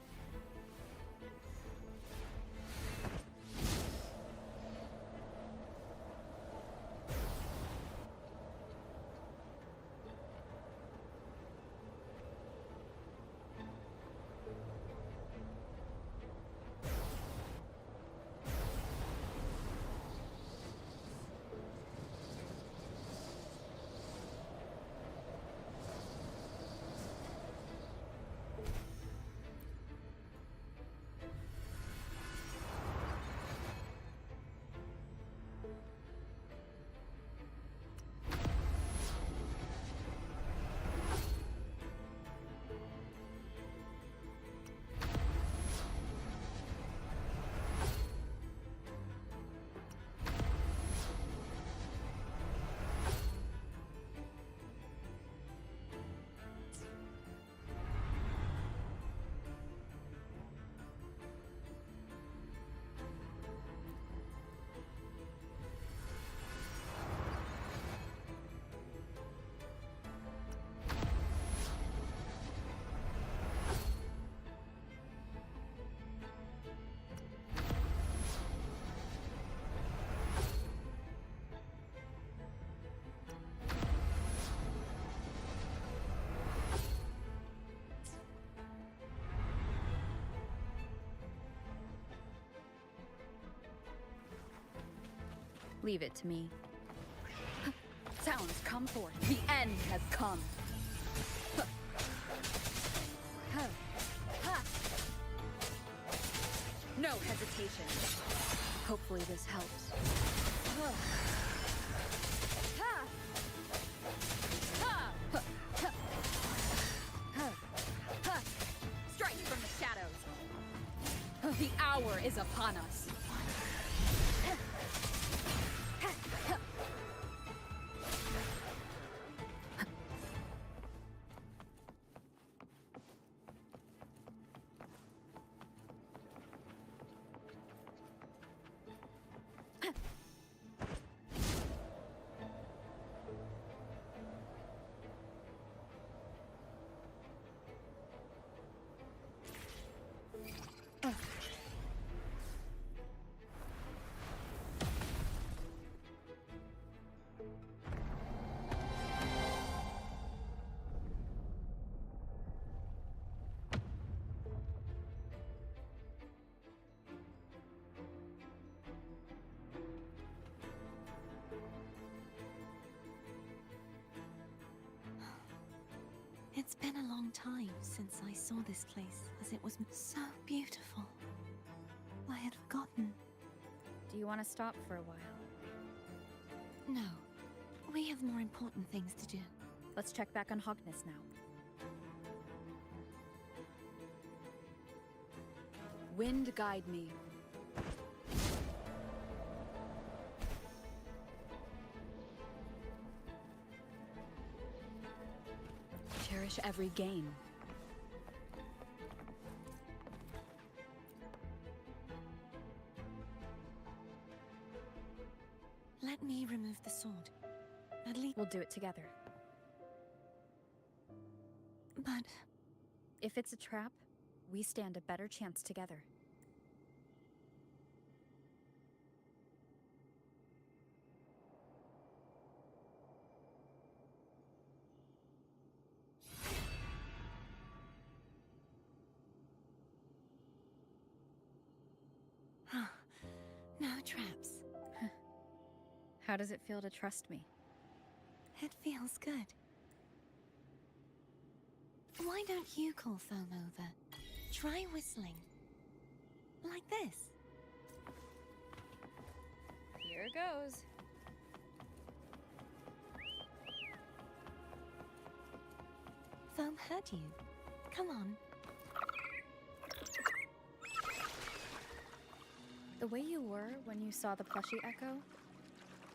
[SPEAKER 2] Leave it to me. Sounds come forth. The end has come. No hesitation. Hopefully this helps. Strike from the shadows. The hour is upon us.
[SPEAKER 5] It's been a long time since I saw this place, as it was so beautiful. I had forgotten.
[SPEAKER 2] Do you want to stop for a while?
[SPEAKER 5] No. We have more important things to do.
[SPEAKER 2] Let's check back on Hogness now.
[SPEAKER 3] Wind guide me. Cherish every gain.
[SPEAKER 5] Let me remove the sword. At least.
[SPEAKER 2] We'll do it together.
[SPEAKER 5] But
[SPEAKER 2] If it's a trap, we stand a better chance together.
[SPEAKER 5] no traps.
[SPEAKER 2] How does it feel to trust me?
[SPEAKER 5] It feels good. Why don't you call Foam over? Try whistling. Like this.
[SPEAKER 2] Here goes.
[SPEAKER 5] Foam heard you. Come on.
[SPEAKER 2] The way you were when you saw the plushie echo,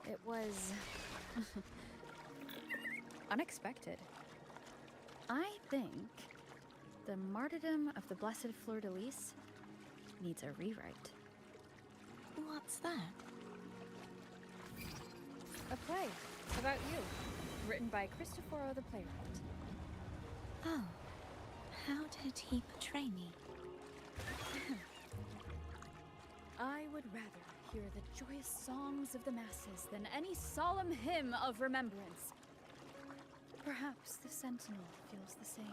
[SPEAKER 2] it was unexpected. I think the martyrdom of the Blessed Fleur-de-Lis needs a rewrite.
[SPEAKER 5] What's that?
[SPEAKER 2] A play about you, written by Cristoforo the playwright.
[SPEAKER 5] Oh. How did he portray me?
[SPEAKER 2] I would rather hear the joyous songs of the masses than any solemn hymn of remembrance. Perhaps the Sentinel feels the same.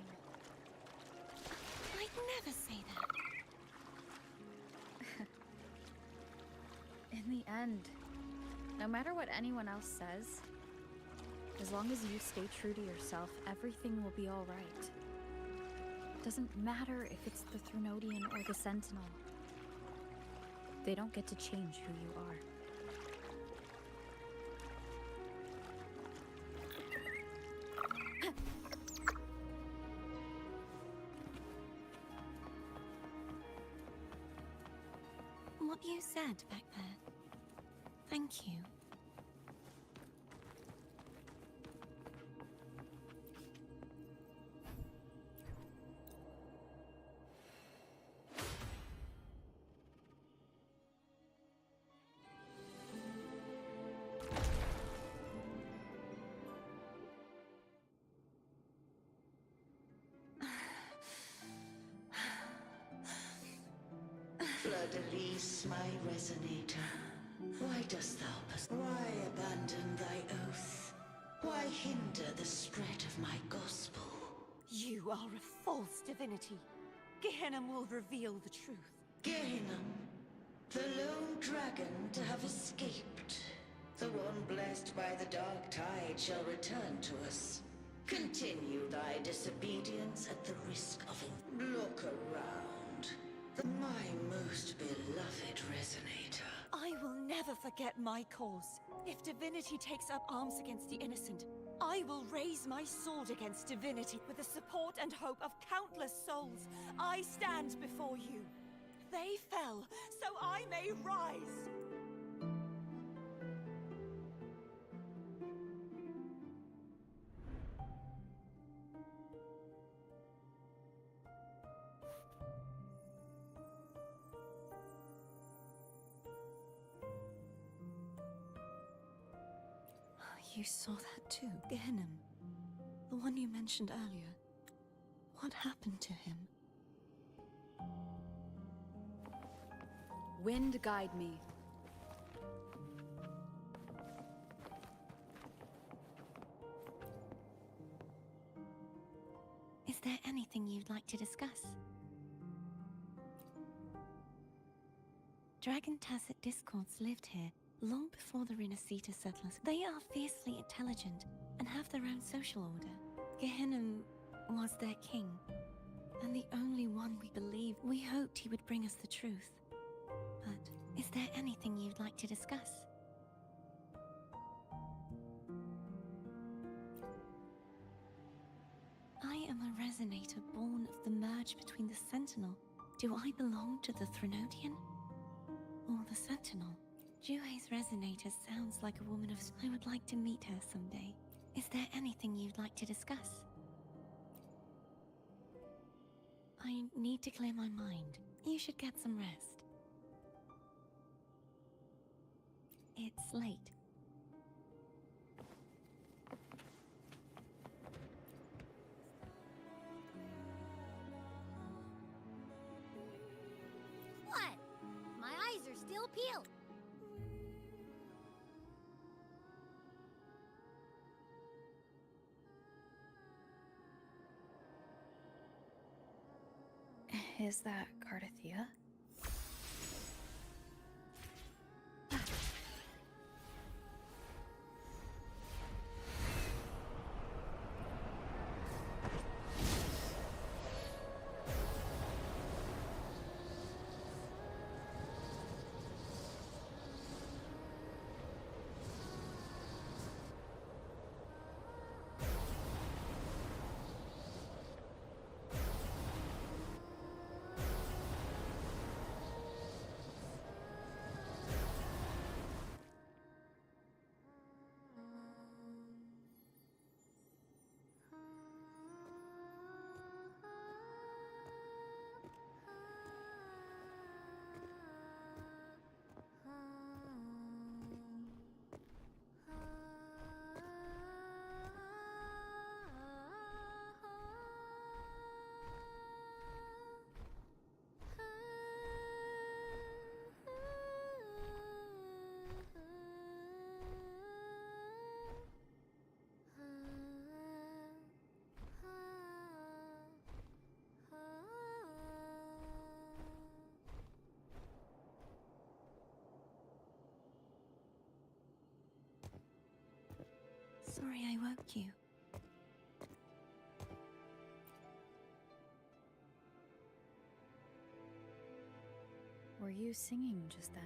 [SPEAKER 5] I'd never say that.
[SPEAKER 2] In the end, no matter what anyone else says, as long as you stay true to yourself, everything will be all right. Doesn't matter if it's the Threnodian or the Sentinel. They don't get to change who you are.
[SPEAKER 5] What you said back there. Thank you.
[SPEAKER 8] Fleur-de-Lis, my resonator. Why dost thou why abandon thy oath? Why hinder the spread of my gospel?
[SPEAKER 9] You are a false divinity. Gehenna will reveal the truth.
[SPEAKER 8] Gehenna, the lone dragon to have escaped. The one blessed by the dark tide shall return to us. Continue thy disobedience at the risk of it. Look around. My most beloved resonator.
[SPEAKER 9] I will never forget my cause. If divinity takes up arms against the innocent, I will raise my sword against divinity with the support and hope of countless souls. I stand before you. They fell, so I may rise.
[SPEAKER 5] You saw that too, Gehenna. The one you mentioned earlier. What happened to him?
[SPEAKER 3] Wind guide me.
[SPEAKER 5] Is there anything you'd like to discuss? Dragon Tacet discords lived here long before the Renacita settlers. They are fiercely intelligent and have their own social order. Gehenna was their king, and the only one we believed. We hoped he would bring us the truth. But is there anything you'd like to discuss? I am a resonator born of the merge between the Sentinel. Do I belong to the Threnodian? Or the Sentinel? Juhe's resonator sounds like a woman of... I would like to meet her someday. Is there anything you'd like to discuss? I need to clear my mind. You should get some rest. It's late.
[SPEAKER 7] What? My eyes are still peeled.
[SPEAKER 2] Is that Cardathia?
[SPEAKER 5] Sorry I woke you.
[SPEAKER 2] Were you singing just then?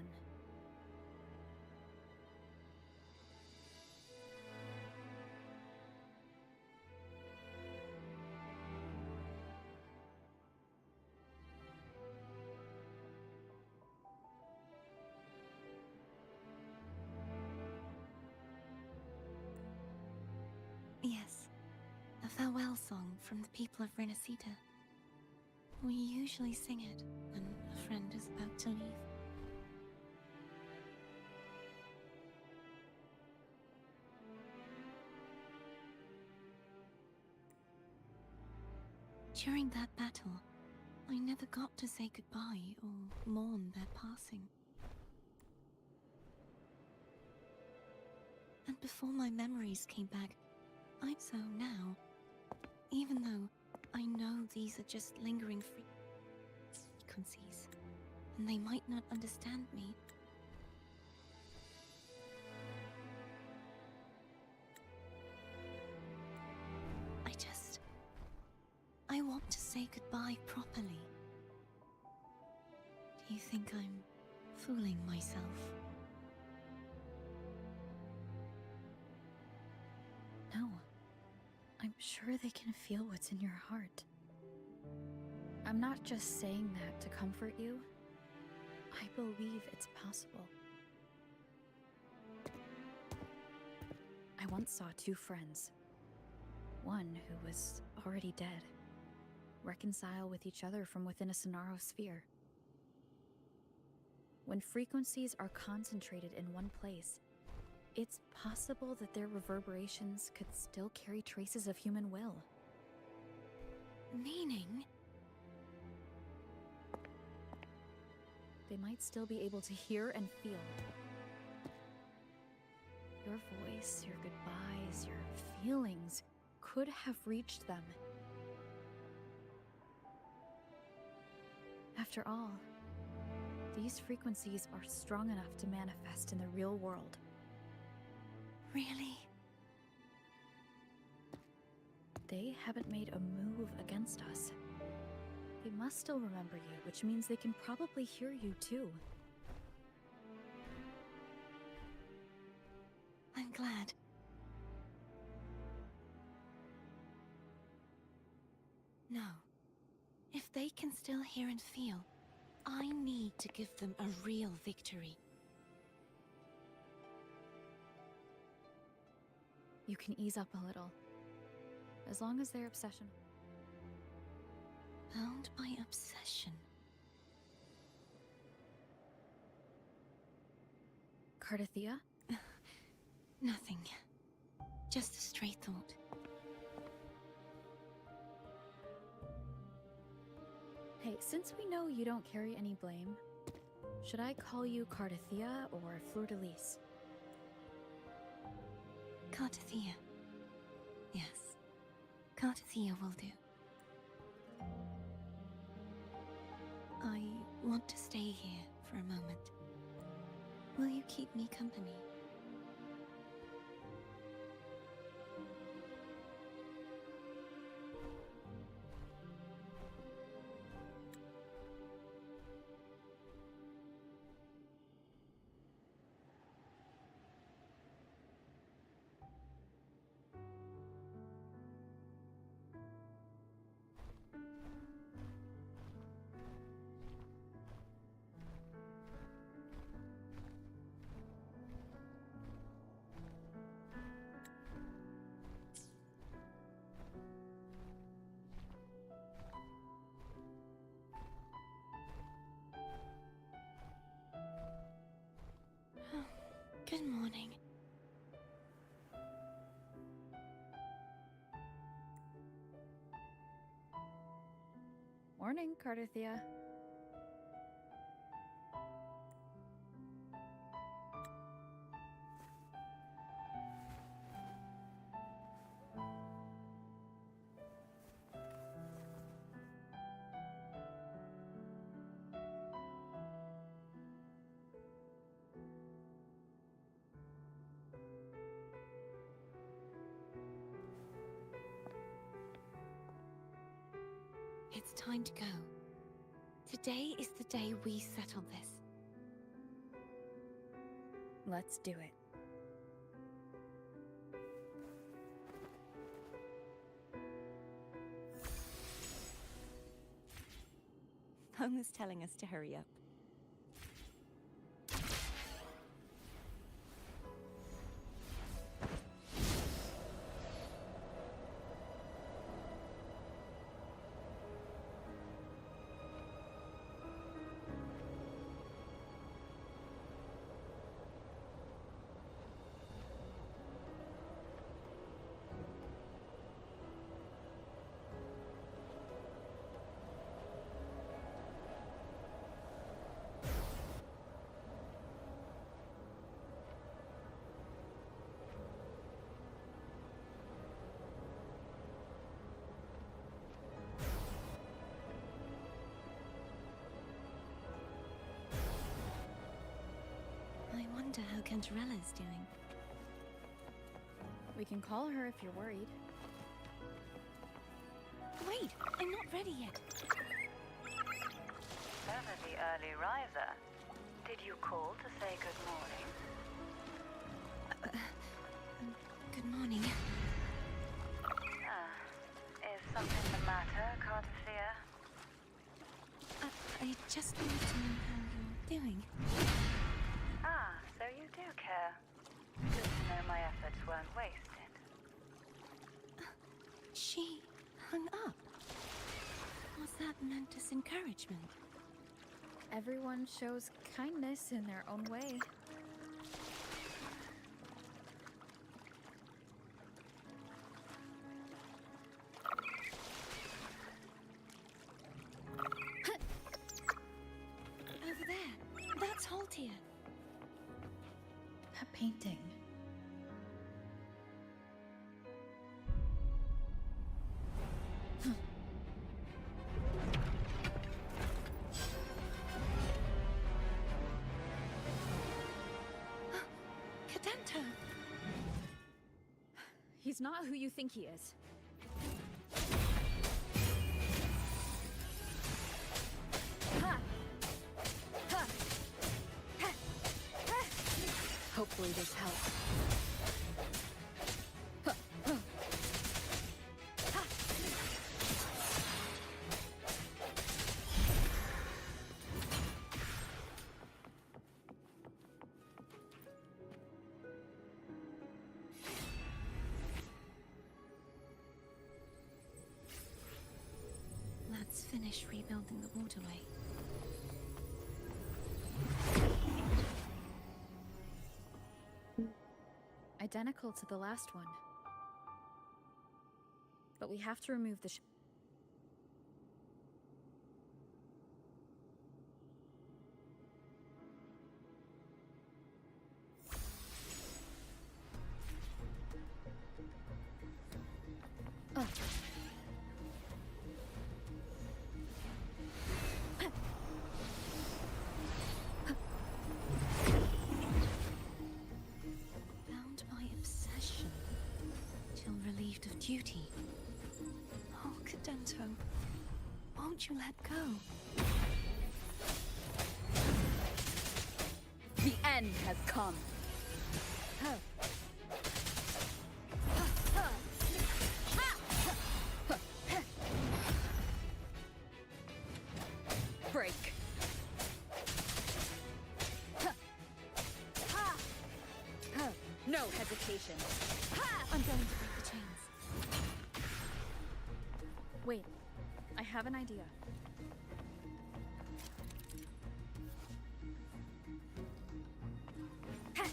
[SPEAKER 5] Yes, a farewell song from the people of Renacita. We usually sing it when a friend is about to leave. During that battle, I never got to say goodbye or mourn their passing. And before my memories came back, so now, even though I know these are just lingering frequencies, and they might not understand me, I want to say goodbye properly. Do you think I'm fooling myself?
[SPEAKER 2] No. I'm sure they can feel what's in your heart. I'm not just saying that to comfort you. I believe it's possible. I once saw two friends. One who was already dead. Reconcile with each other from within a Sonaro sphere. When frequencies are concentrated in one place, it's possible that their reverberations could still carry traces of human will.
[SPEAKER 5] Meaning?
[SPEAKER 2] They might still be able to hear and feel. Your voice, your goodbyes, your feelings could have reached them. After all, these frequencies are strong enough to manifest in the real world.
[SPEAKER 5] Really?
[SPEAKER 2] They haven't made a move against us. They must still remember you, which means they can probably hear you too.
[SPEAKER 5] I'm glad. No. If they can still hear and feel, I need to give them a real victory.
[SPEAKER 2] You can ease up a little. As long as their obsession...
[SPEAKER 5] Bound by obsession.
[SPEAKER 2] Cardathia?
[SPEAKER 5] Nothing. Just a stray thought.
[SPEAKER 2] Hey, since we know you don't carry any blame, should I call you Cardathia or Fleur-de-Lis?
[SPEAKER 5] Cardathia. Yes. Cardathia will do. I want to stay here for a moment. Will you keep me company? Good morning.
[SPEAKER 2] Morning, Cardathia.
[SPEAKER 5] It's time to go. Today is the day we settle this.
[SPEAKER 2] Let's do it.
[SPEAKER 9] Home is telling us to hurry up.
[SPEAKER 5] I wonder how Cantarella's doing.
[SPEAKER 2] We can call her if you're worried.
[SPEAKER 5] Wait, I'm not ready yet.
[SPEAKER 10] Ever the early riser. Did you call to say good morning?
[SPEAKER 5] Good morning.
[SPEAKER 10] Is something the matter, Cardathia?
[SPEAKER 5] I just wanted to know how you're doing.
[SPEAKER 10] So you do care. Good to know my efforts weren't wasted.
[SPEAKER 5] She hung up. Was that meant as encouragement?
[SPEAKER 2] Everyone shows kindness in their own way.
[SPEAKER 5] Over there. That's Haltia.
[SPEAKER 2] That painting.
[SPEAKER 5] Cadento!
[SPEAKER 2] He's not who you think he is. Hopefully this helps.
[SPEAKER 5] Let's finish rebuilding the waterway.
[SPEAKER 2] Identical to the last one. But we have to remove the
[SPEAKER 5] Bound by obsession, till relieved of duty. Oh, Cadento, won't you let go?
[SPEAKER 2] The end has come. Break. No hesitation.
[SPEAKER 5] I'm going to break the chains.
[SPEAKER 2] Wait, I have an idea.
[SPEAKER 5] That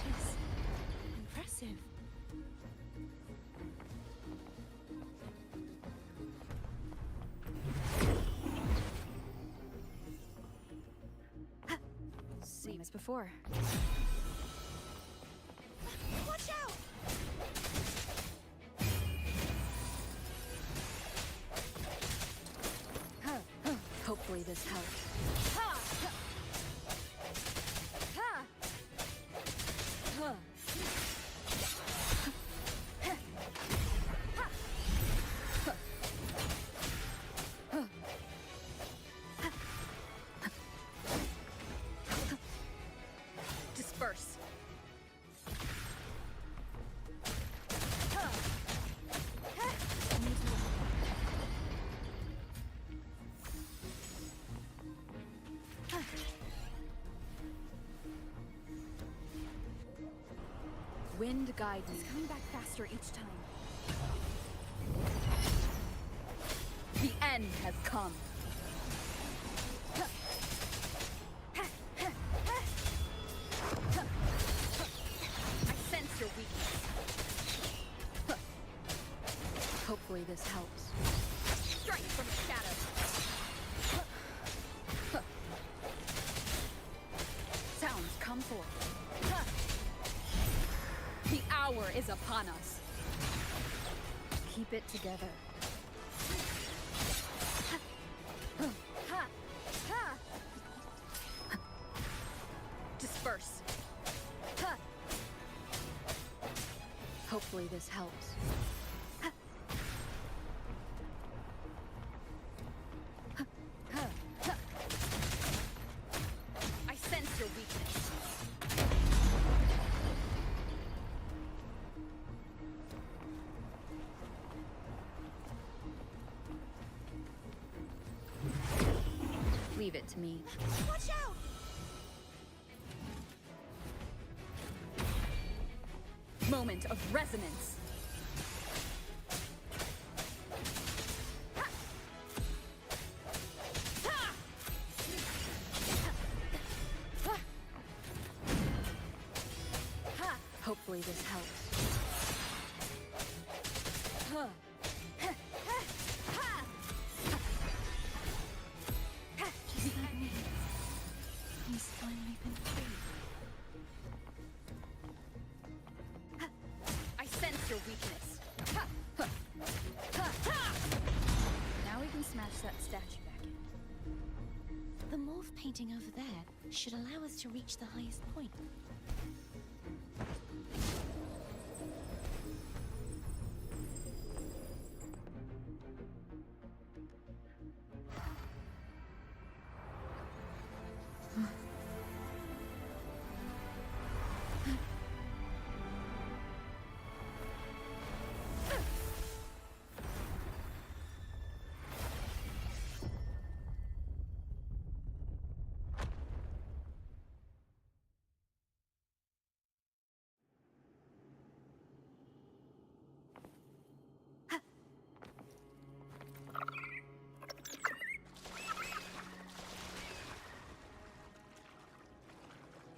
[SPEAKER 5] is impressive.
[SPEAKER 2] Same as before.
[SPEAKER 9] Watch out!
[SPEAKER 2] Hopefully this helps. Disperse. Wind guide me.
[SPEAKER 5] It's coming back faster each time.
[SPEAKER 2] The end has come. I sense your weakness. Hopefully this helps. Strike from the shadows. Sounds come forth. The hour is upon us. Keep it together. Disperse. Hopefully this helps. I sense your weakness. Leave it to me.
[SPEAKER 9] Watch out!
[SPEAKER 2] Moment of resonance. Hopefully this helps.
[SPEAKER 5] Does that mean he's finally been freed?
[SPEAKER 2] I sense your weakness. Now we can smash that statue back in.
[SPEAKER 5] The morph painting over there should allow us to reach the highest point.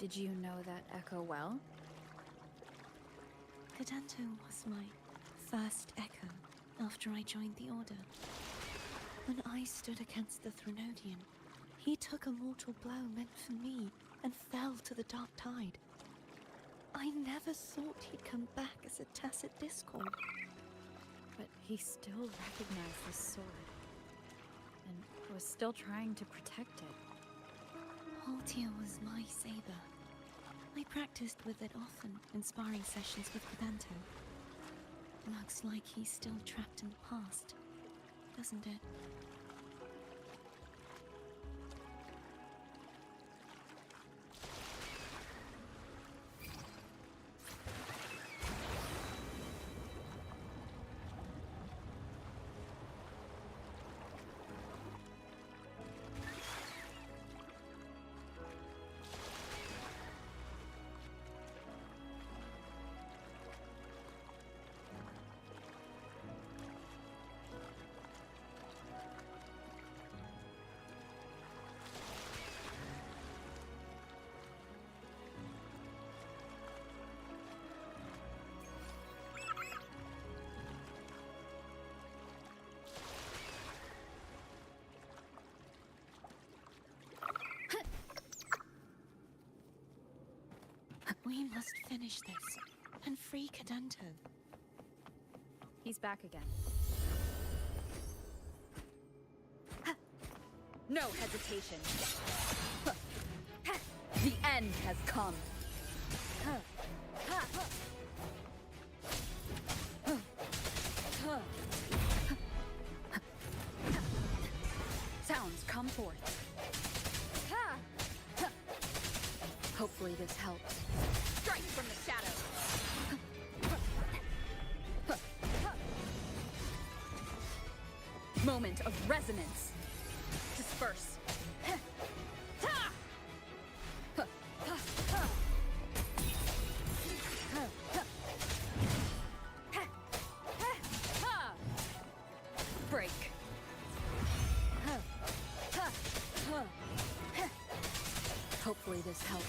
[SPEAKER 2] Did you know that echo well?
[SPEAKER 5] Cadento was my first echo after I joined the Order. When I stood against the Threnodian, he took a mortal blow meant for me and fell to the Dark Tide. I never thought he'd come back as a tacit discord.
[SPEAKER 2] But he still recognized this sword, and was still trying to protect it.
[SPEAKER 5] Haltia was my saber. I practiced with it often in sparring sessions with Cadento. Looks like he's still trapped in the past, doesn't it? We must finish this and free Cadento.
[SPEAKER 2] He's back again. No hesitation. The end has come. Sounds come forth. Hopefully this helps. Strike from the shadows. Moment of resonance. Disperse. Break. Hopefully this helps.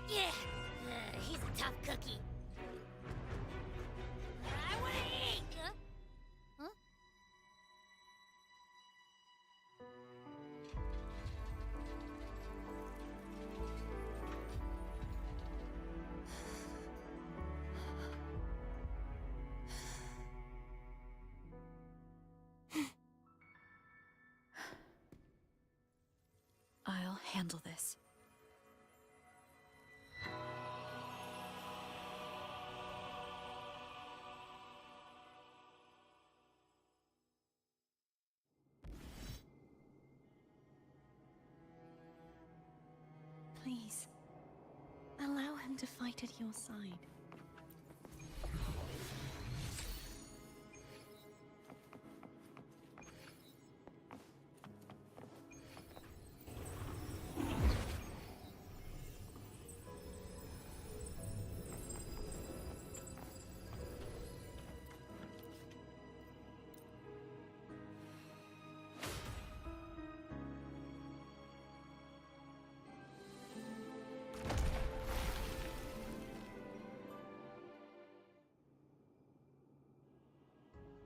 [SPEAKER 7] Yeah, he's a tough cookie. I want to eat. Huh?
[SPEAKER 2] I'll handle this.
[SPEAKER 5] Please, allow him to fight at your side.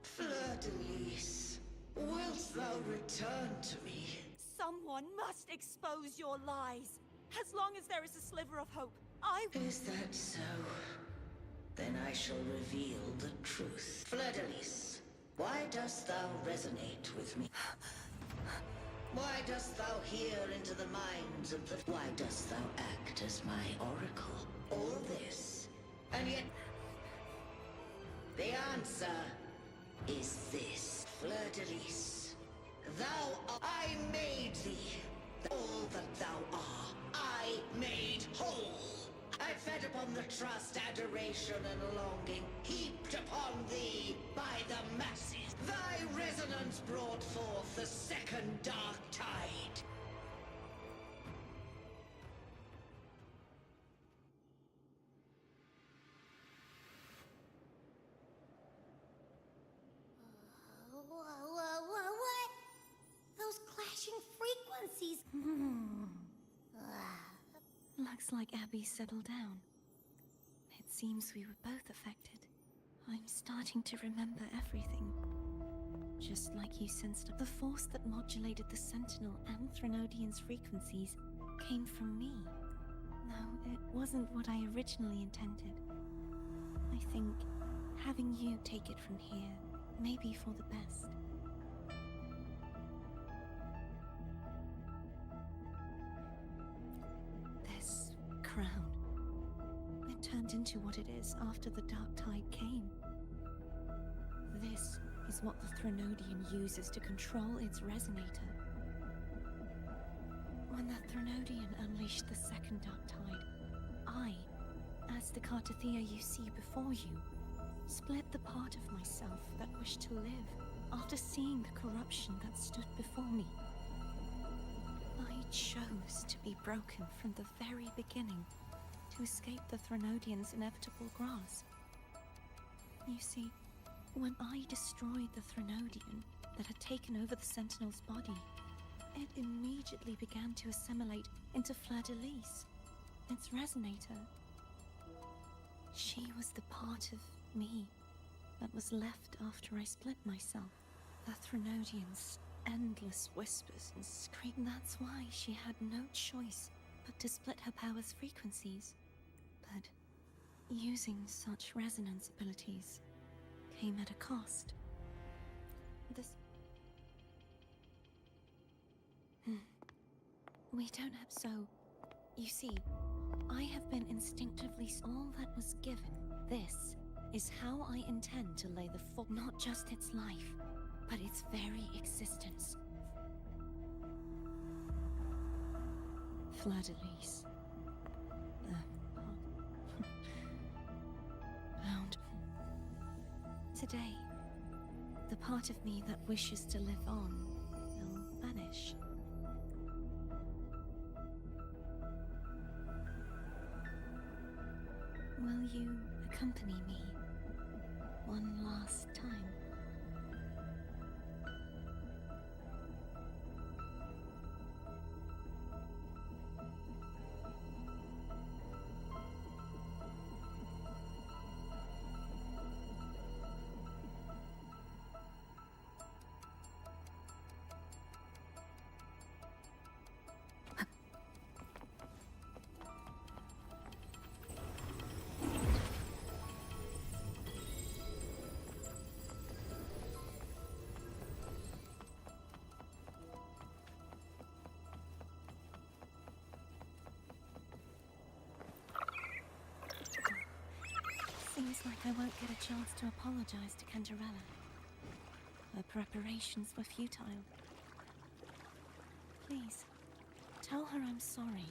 [SPEAKER 8] Fleur-de-Lis, wilt thou return to me?
[SPEAKER 9] Someone must expose your lies. As long as there is a sliver of hope, I will.
[SPEAKER 8] Is that so? Then I shall reveal the truth. Fleur-de-Lis, why dost thou resonate with me? Why dost thou hear into the minds of the... Why dost thou act as my oracle? All this, and yet... The answer is this. Fleur-de-Lis, I made thee. All that thou art, I made whole. I fed upon the trust, adoration, and longing heaped upon thee by the masses. Thy resonance brought forth the second dark tide.
[SPEAKER 5] Looks like Abby settled down. It seems we were both affected. I'm starting to remember everything. Just like you sensed, the force that modulated the Sentinel and Threnodian's frequencies came from me. No, it wasn't what I originally intended. I think having you take it from here may be for the best. This crown, it turned into what it is after the Dark Tide came. This is what the Threnodian uses to control its resonator. When the Threnodian unleashed the second Dark Tide, I, as the Cartathea you see before you, split the part of myself that wished to live after seeing the corruption that stood before me. I chose to be broken from the very beginning to escape the Threnodian's inevitable grasp. You see, when I destroyed the Threnodian that had taken over the Sentinel's body, it immediately began to assimilate into Fleur-de-Lis, its resonator. She was the part of me that was left after I split myself. The Threnodian's endless whispers and screams. That's why she had no choice but to split her power's frequencies. But using such resonance abilities came at a cost. We don't have so... You see, I have been instinctively all that was given. This is how I intend to lay the not just its life, but its very existence. Fleur-de-Lis. Bound. Today, the part of me that wishes to live on will vanish. Will you accompany me one last time? Seems like I won't get a chance to apologize to Cantarella. Her preparations were futile. Please, tell her I'm sorry.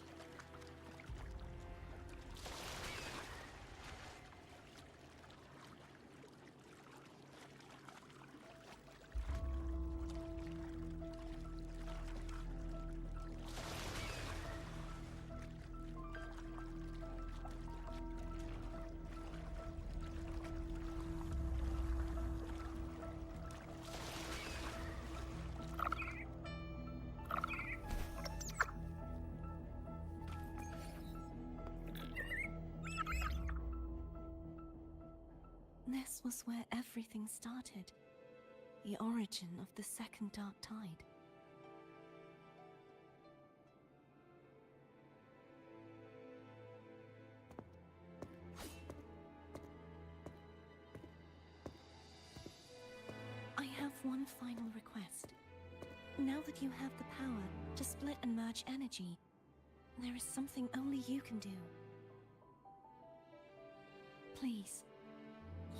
[SPEAKER 5] This was where everything started. The origin of the second Dark Tide. I have one final request. Now that you have the power to split and merge energy, there is something only you can do. Please,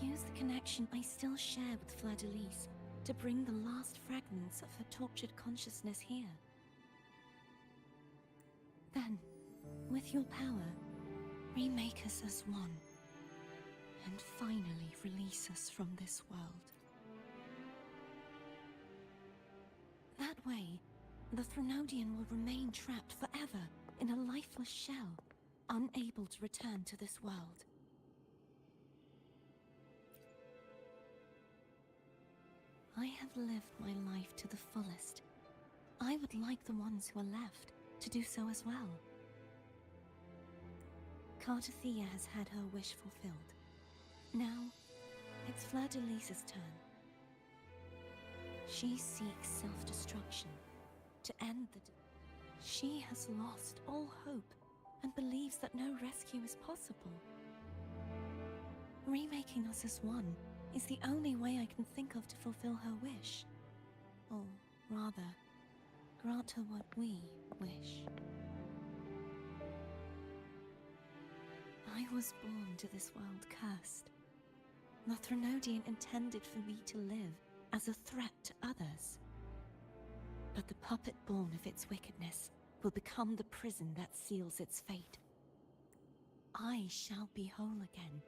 [SPEAKER 5] use the connection I still share with Fleur-de-Lis to bring the last fragments of her tortured consciousness here. Then, with your power, remake us as one, and finally release us from this world. That way, the Threnodian will remain trapped forever in a lifeless shell, unable to return to this world. I have lived my life to the fullest. I would like the ones who are left to do so as well. Cartathea has had her wish fulfilled. Now, it's Fleur-de-Lis's turn. She seeks self-destruction to end the... She has lost all hope and believes that no rescue is possible. Remaking us as one is the only way I can think of to fulfill her wish. Or rather, grant her what we wish. I was born to this world cursed. The Threnodian intended for me to live as a threat to others. But the puppet born of its wickedness will become the prison that seals its fate. I shall be whole again,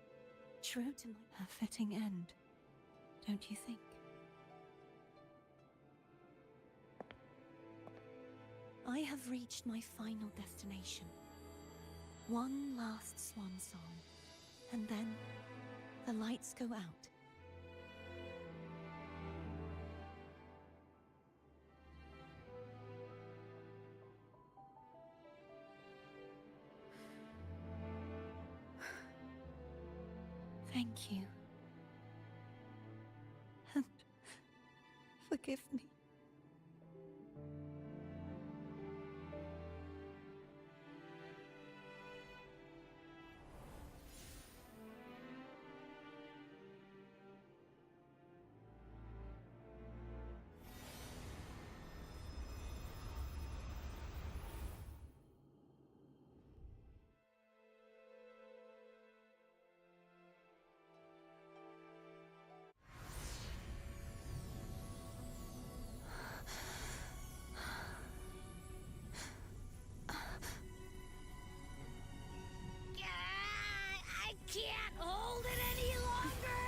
[SPEAKER 5] true to my fitting end, don't you think? I have reached my final destination. One last swan song, and then the lights go out. Thank you. And forgive me.
[SPEAKER 7] I can't hold it any longer!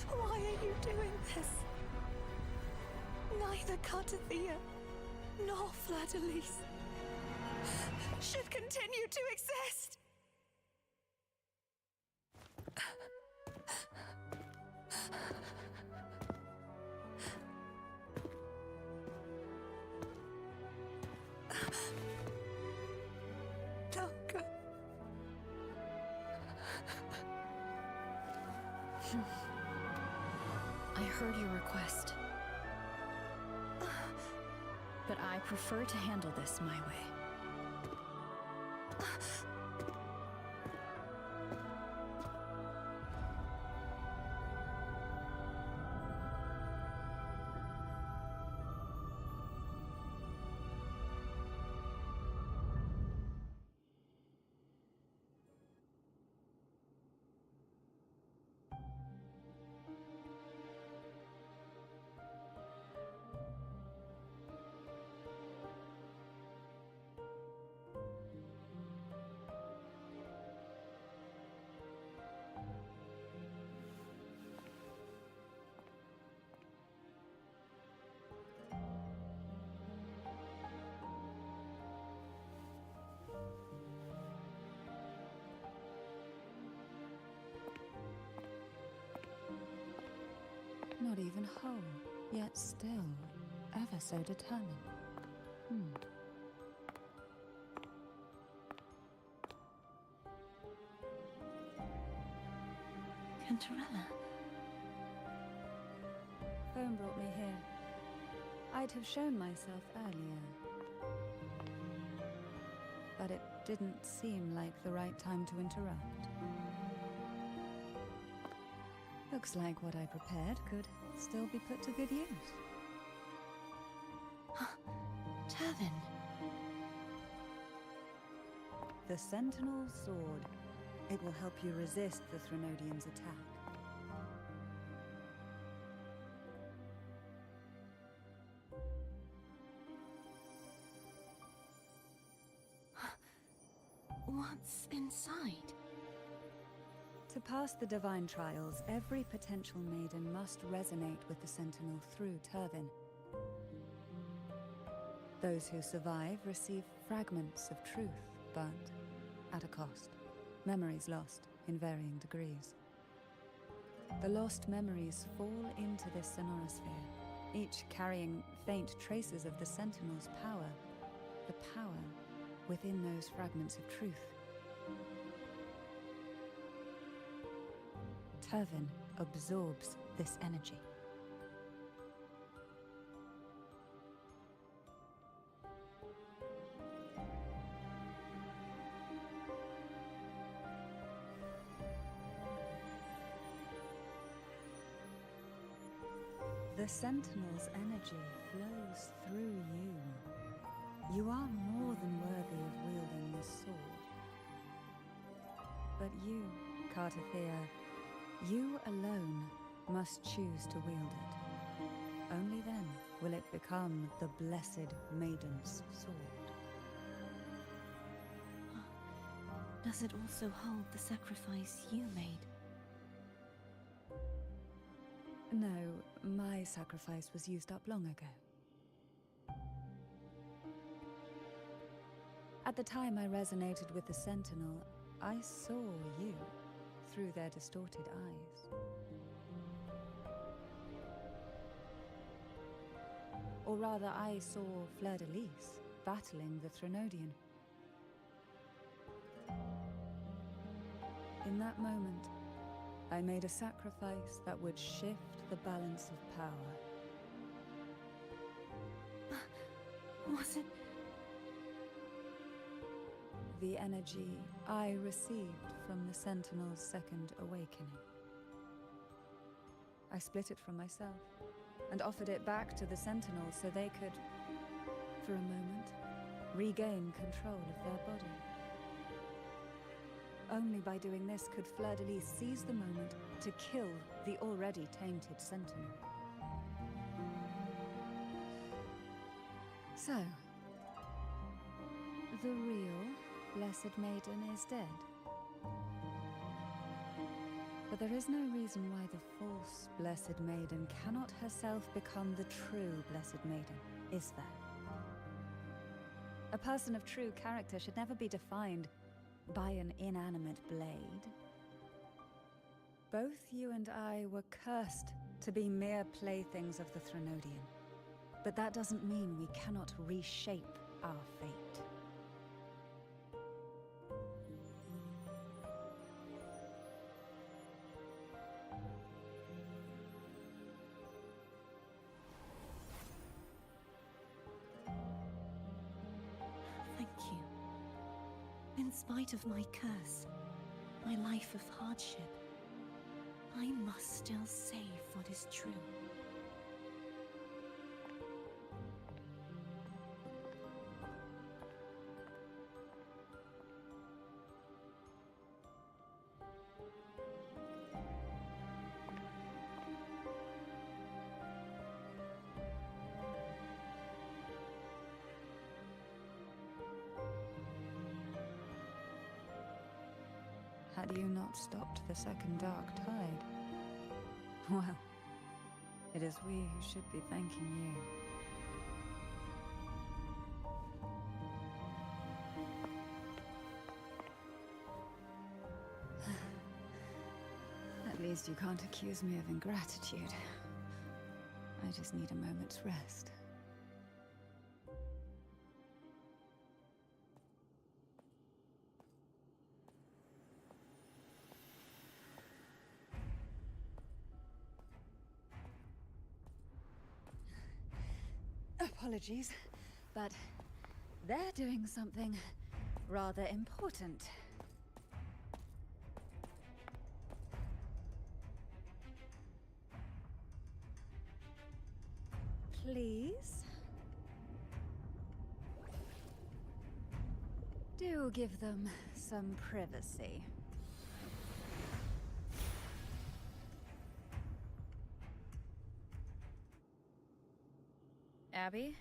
[SPEAKER 9] Why are you doing this? Neither Cartathea nor Fleur-de-Lis should continue to exist. Don't go.
[SPEAKER 2] I heard your request. But I prefer to handle this my way.
[SPEAKER 3] Not even whole, yet still ever so determined.
[SPEAKER 5] Cantarella.
[SPEAKER 3] Phone brought me here. I'd have shown myself earlier. But it didn't seem like the right time to interrupt. Looks like what I prepared could still be put to good use.
[SPEAKER 5] Turvin.
[SPEAKER 3] The Sentinel Sword. It will help you resist the Threnodian's attack.
[SPEAKER 5] What's inside?
[SPEAKER 3] To pass the divine trials, every potential maiden must resonate with the Sentinel through Turvin. Those who survive receive fragments of truth, but at a cost. Memories lost, in varying degrees. The lost memories fall into this sonorosphere, each carrying faint traces of the Sentinel's power, the power within those fragments of truth. Turvin absorbs this energy. The Sentinel's energy flows through you. You are more than worthy of wielding this sword. But you, Cartathea, you alone must choose to wield it. Only then will it become the Blessed Maiden's sword.
[SPEAKER 5] Does it also hold the sacrifice you made?
[SPEAKER 3] No, my sacrifice was used up long ago. At the time I resonated with the Sentinel, I saw you through their distorted eyes. Or rather, I saw Fleur-de-Lis battling the Threnodian. In that moment, I made a sacrifice that would shift the balance of power.
[SPEAKER 5] Was it?
[SPEAKER 3] The energy I received from the Sentinel's second awakening. I split it from myself and offered it back to the Sentinels so they could, for a moment, regain control of their body. Only by doing this could Fleur-de-Lis seize the moment to kill the already tainted Sentinel. So, the real Blessed Maiden is dead. But there is no reason why the false Blessed Maiden cannot herself become the true Blessed Maiden, is there? A person of true character should never be defined by an inanimate blade. Both you and I were cursed to be mere playthings of the Threnodian. But that doesn't mean we cannot reshape our fate.
[SPEAKER 5] Thank you. In spite of my curse, my life of hardship, I must still save what is true.
[SPEAKER 3] Had you not stopped the second dark tide? Well, it is we who should be thanking you. At least you can't accuse me of ingratitude. I just need a moment's rest. Apologies, but they're doing something rather important. Please? Do give them some privacy.
[SPEAKER 2] Abby?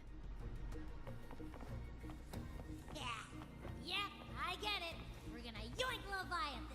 [SPEAKER 7] Yeah, yep, I get it. We're gonna yoink Leviathan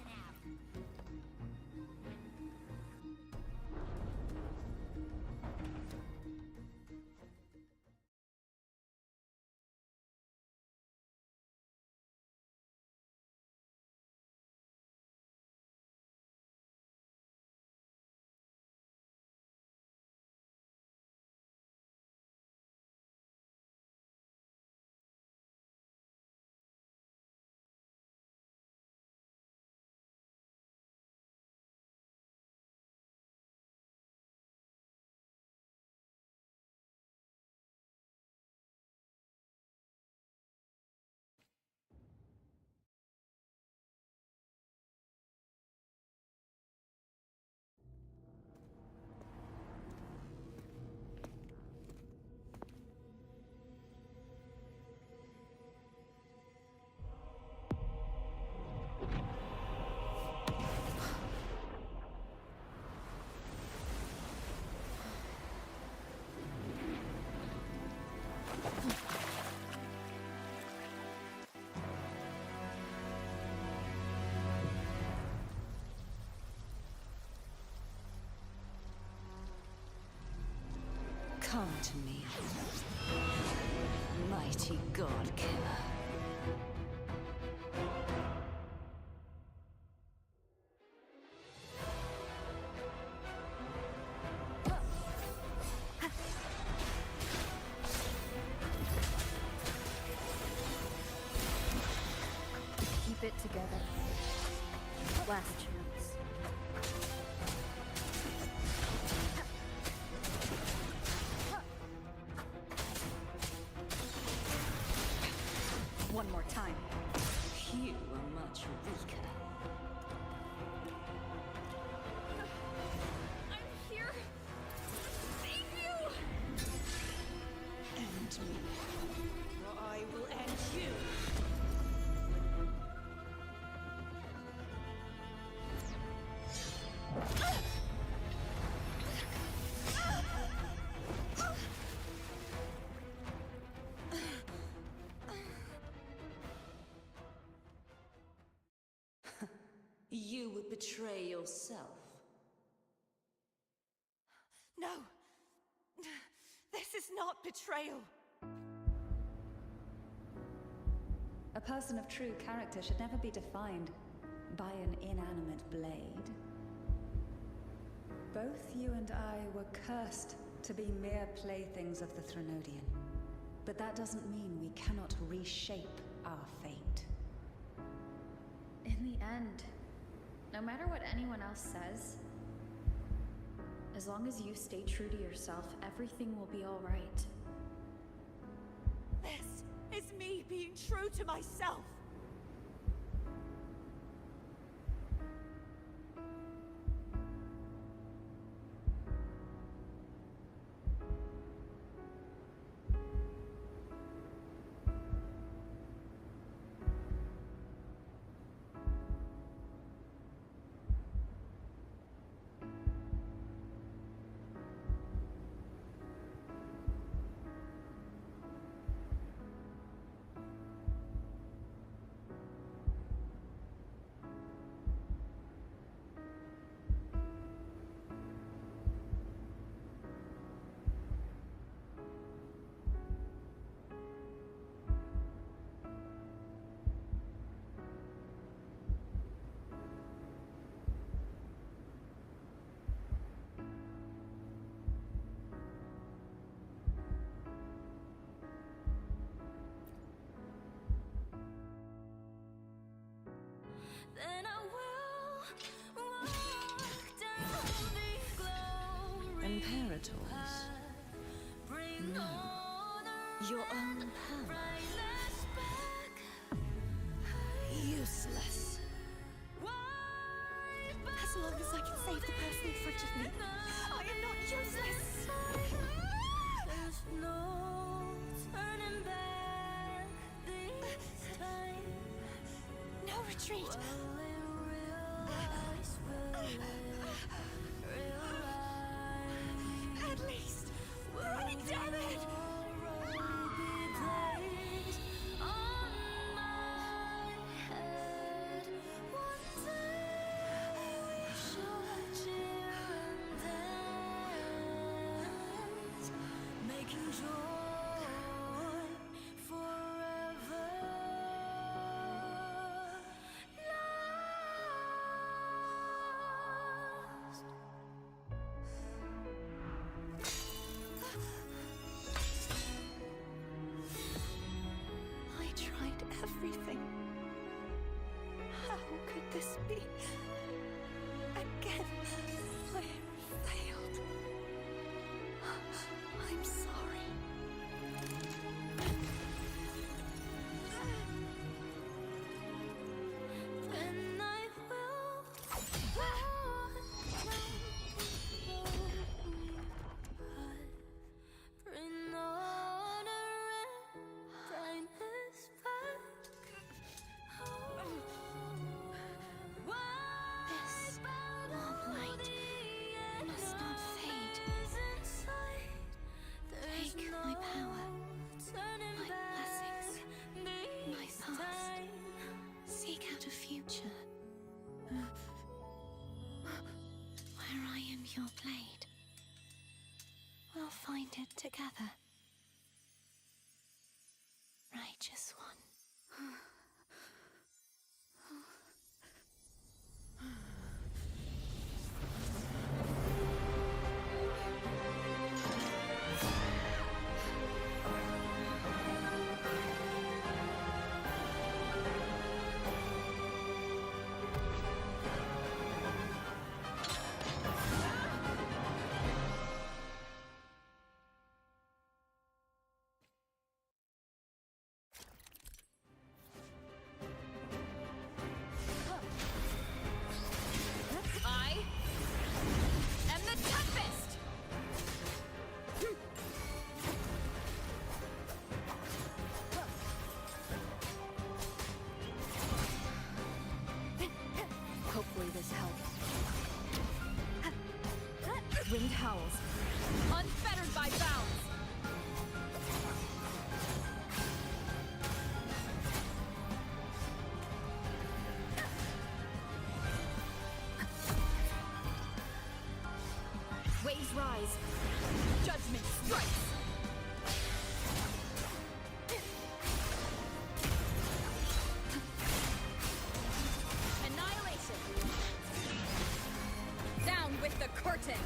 [SPEAKER 8] Come to me, mighty god killer.
[SPEAKER 2] Keep it together. Last chance. One more time.
[SPEAKER 8] You are much weaker.
[SPEAKER 9] I'm here to save you!
[SPEAKER 8] End me.
[SPEAKER 9] Or I will end you!
[SPEAKER 8] You would betray yourself.
[SPEAKER 9] No! This is not betrayal!
[SPEAKER 3] A person of true character should never be defined by an inanimate blade. Both you and I were cursed to be mere playthings of the Threnodian. But that doesn't mean we cannot reshape our fate.
[SPEAKER 2] In the end, no matter what anyone else says, as long as you stay true to yourself, everything will be all right.
[SPEAKER 9] This is me being true to myself!
[SPEAKER 1] Then I will walk down the glory
[SPEAKER 8] Imperators.
[SPEAKER 1] bring honor
[SPEAKER 8] Your own
[SPEAKER 1] and
[SPEAKER 8] power.
[SPEAKER 1] brightness back.
[SPEAKER 8] Useless.
[SPEAKER 1] Why
[SPEAKER 9] As long as I can save the person in front of me, I am not useless!
[SPEAKER 1] there's no turning back this time.
[SPEAKER 9] No retreat!
[SPEAKER 1] Will they realize? Will they realize?
[SPEAKER 9] At least! Right, damn it!
[SPEAKER 1] Tomorrow be placed on my head. One day we shall cheer and dance, making joy forever last.
[SPEAKER 9] I tried everything. How could this be? Again, I failed. I'm sorry.
[SPEAKER 5] find it together. Righteous one.
[SPEAKER 2] I am the toughest! Hopefully this helps. Wind howls, unfettered by bounds. Waves rise. Judgment strikes. Annihilation. Down with the curtain.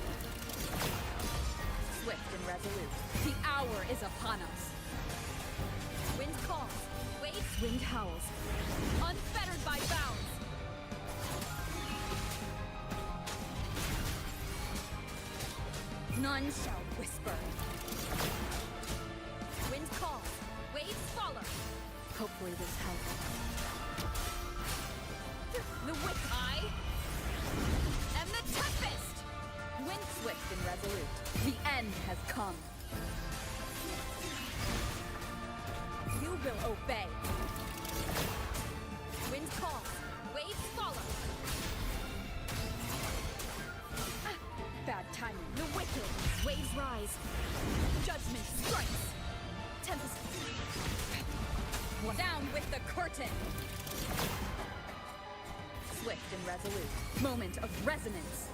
[SPEAKER 2] Swift and resolute. The hour is upon us. Wind calls. Waves. Wind howls. Unfettered by bounds. None shall whisper. Wind calls. Waves follow. Hopefully this helps. The wick. I am the toughest. Wind swift and resolute. The end has come. You will obey. Wind calls. Waves follow. Bad timing. The wicked. Waves rise. Judgment strikes. Tempest. Down with the curtain. Swift and resolute. Moment of resonance.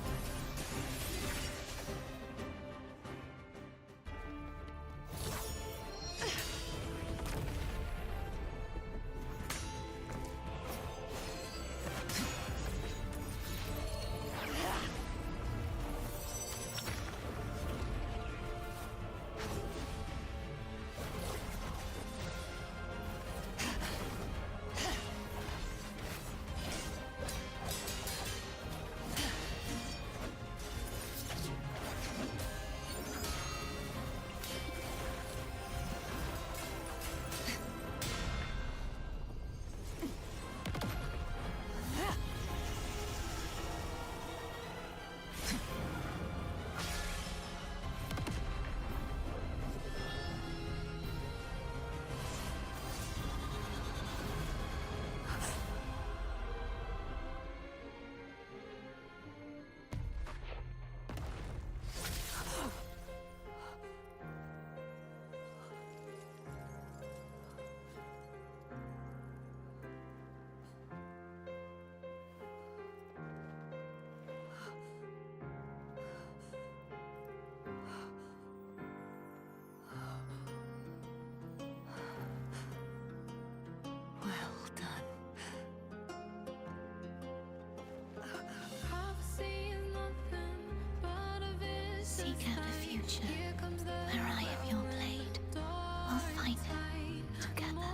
[SPEAKER 5] Seek out a future where I am your blade. We'll find it together.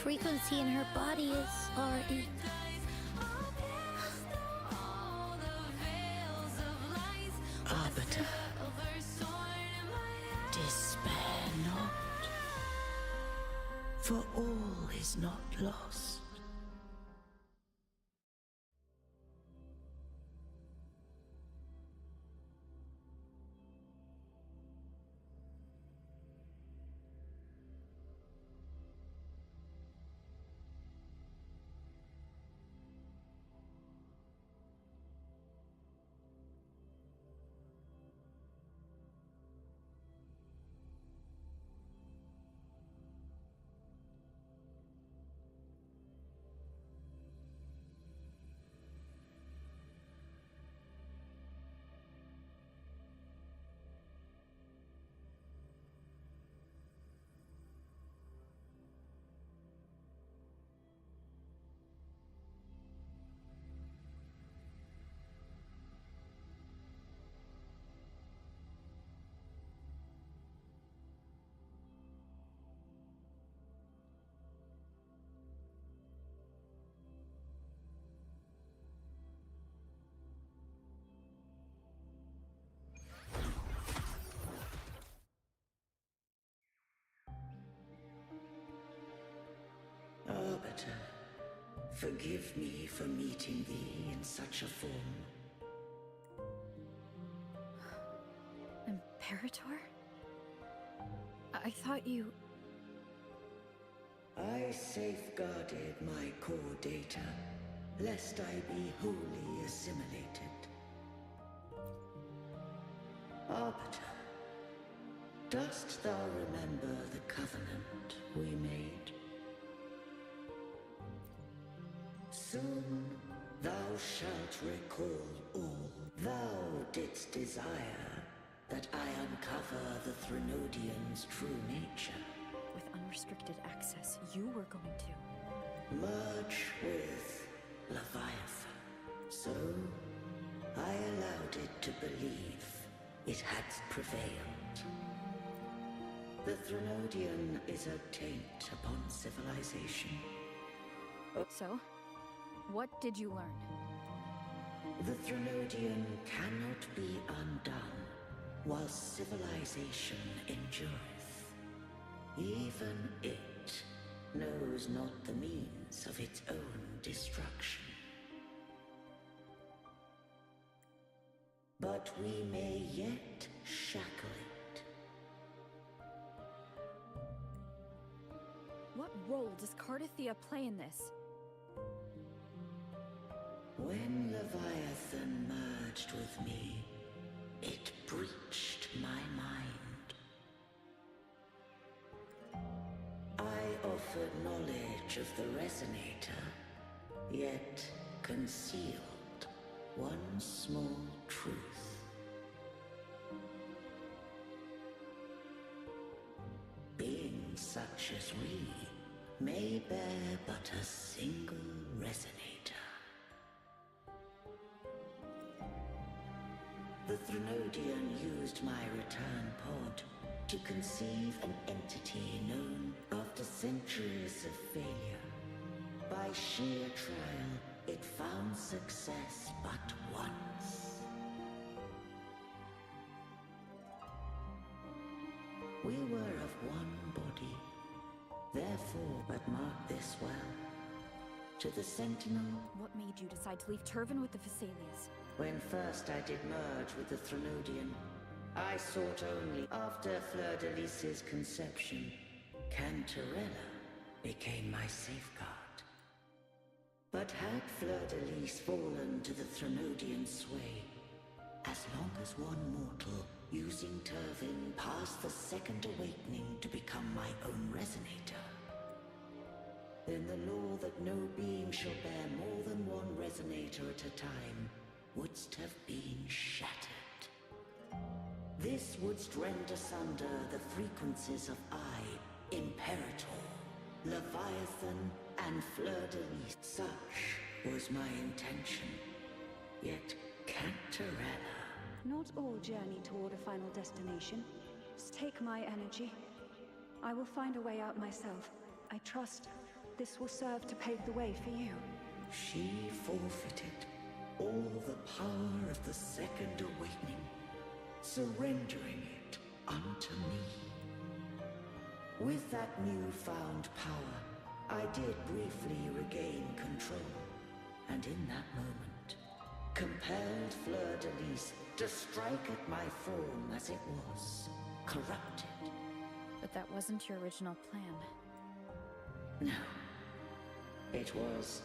[SPEAKER 7] Frequency in her body is already...
[SPEAKER 8] Arbiter, despair not. For all is not lost. Arbiter, forgive me for meeting thee in such a form.
[SPEAKER 2] Imperator? I thought you...
[SPEAKER 8] I safeguarded my core data, lest I be wholly assimilated. Arbiter, dost thou remember the covenant we made? Soon thou shalt recall all. Thou didst desire that I uncover the Threnodian's true nature.
[SPEAKER 2] With unrestricted access, you were going to...
[SPEAKER 8] Merge with Leviathan. So, I allowed it to believe it had prevailed. The Threnodian is a taint upon civilization.
[SPEAKER 2] So, what did you learn?
[SPEAKER 8] The Threnodian cannot be undone while civilization endureth. Even it knows not the means of its own destruction. But we may yet shackle it.
[SPEAKER 2] What role does Cardathia play in this?
[SPEAKER 8] When Leviathan merged with me, it breached my mind. I offered knowledge of the Resonator, yet concealed one small truth. Beings such as we may bear but a single Resonator. The Threnodian used my return pod to conceive an entity known after centuries of failure. By sheer trial, it found success but once. We were of one body. Therefore, but mark this well. To the Sentinel...
[SPEAKER 2] What made you decide to leave Turvan with the Phasaelias?
[SPEAKER 8] When first I did merge with the Threnodian, I sought only after Fleur-de-Lis's conception. Cantarella became my safeguard. But had Fleur-de-Lis fallen to the Threnodian sway, as long as one mortal using Turvan passed the second awakening to become my own Resonator, then the law that no being shall bear more than one Resonator at a time wouldst have been shattered. This wouldst rend asunder the frequencies of I, Imperator, Leviathan, and Fleur-de-Lis. Such was my intention. Yet Cantarella...
[SPEAKER 11] Not all journey toward a final destination. Just take my energy. I will find a way out myself. I trust this will serve to pave the way for you.
[SPEAKER 8] She forfeited all the power of the second awakening, surrendering it unto me. With that newfound power, I did briefly regain control. And in that moment, compelled Fleur-de-Lis to strike at my form as it was, corrupted.
[SPEAKER 2] But that wasn't your original plan.
[SPEAKER 8] No. It was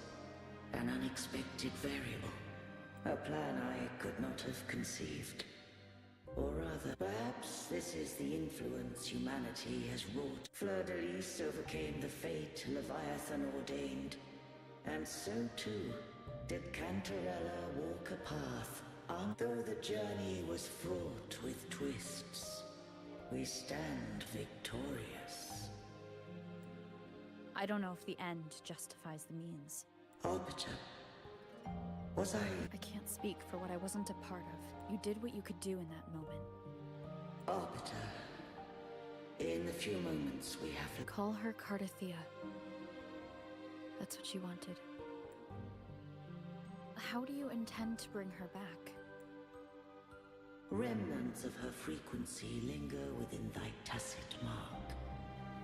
[SPEAKER 8] an unexpected variable. A plan I could not have conceived. Or rather, perhaps this is the influence humanity has wrought. Fleur-de-Lis overcame the fate Leviathan ordained. And so too did Cantarella walk a path. And though the journey was fraught with twists, we stand victorious.
[SPEAKER 2] I don't know if the end justifies the means.
[SPEAKER 8] Arbiter, was
[SPEAKER 2] I can't speak for what I wasn't a part of. You did what you could do in that moment.
[SPEAKER 8] Arbiter, in the few moments we have to
[SPEAKER 2] call her Cardathea. That's what she wanted. How do you intend to bring her back?
[SPEAKER 8] Remnants of her frequency linger within thy tacit mark.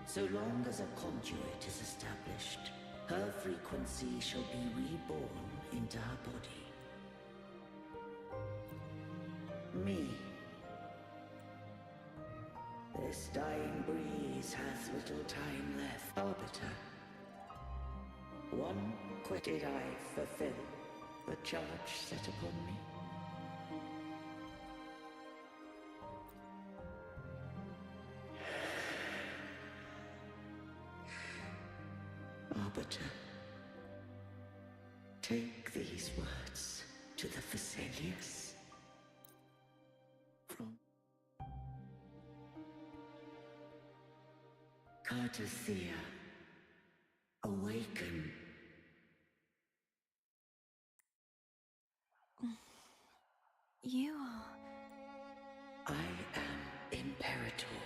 [SPEAKER 8] So long as a conduit is established, her frequency shall be reborn into her body. Me. This dying breeze hath little time left. Arbiter. One quick did I fulfill the charge set upon me? Arbiter, take these words to the Thessalius. From Cardathea, awaken.
[SPEAKER 5] You are...
[SPEAKER 8] I am Imperator,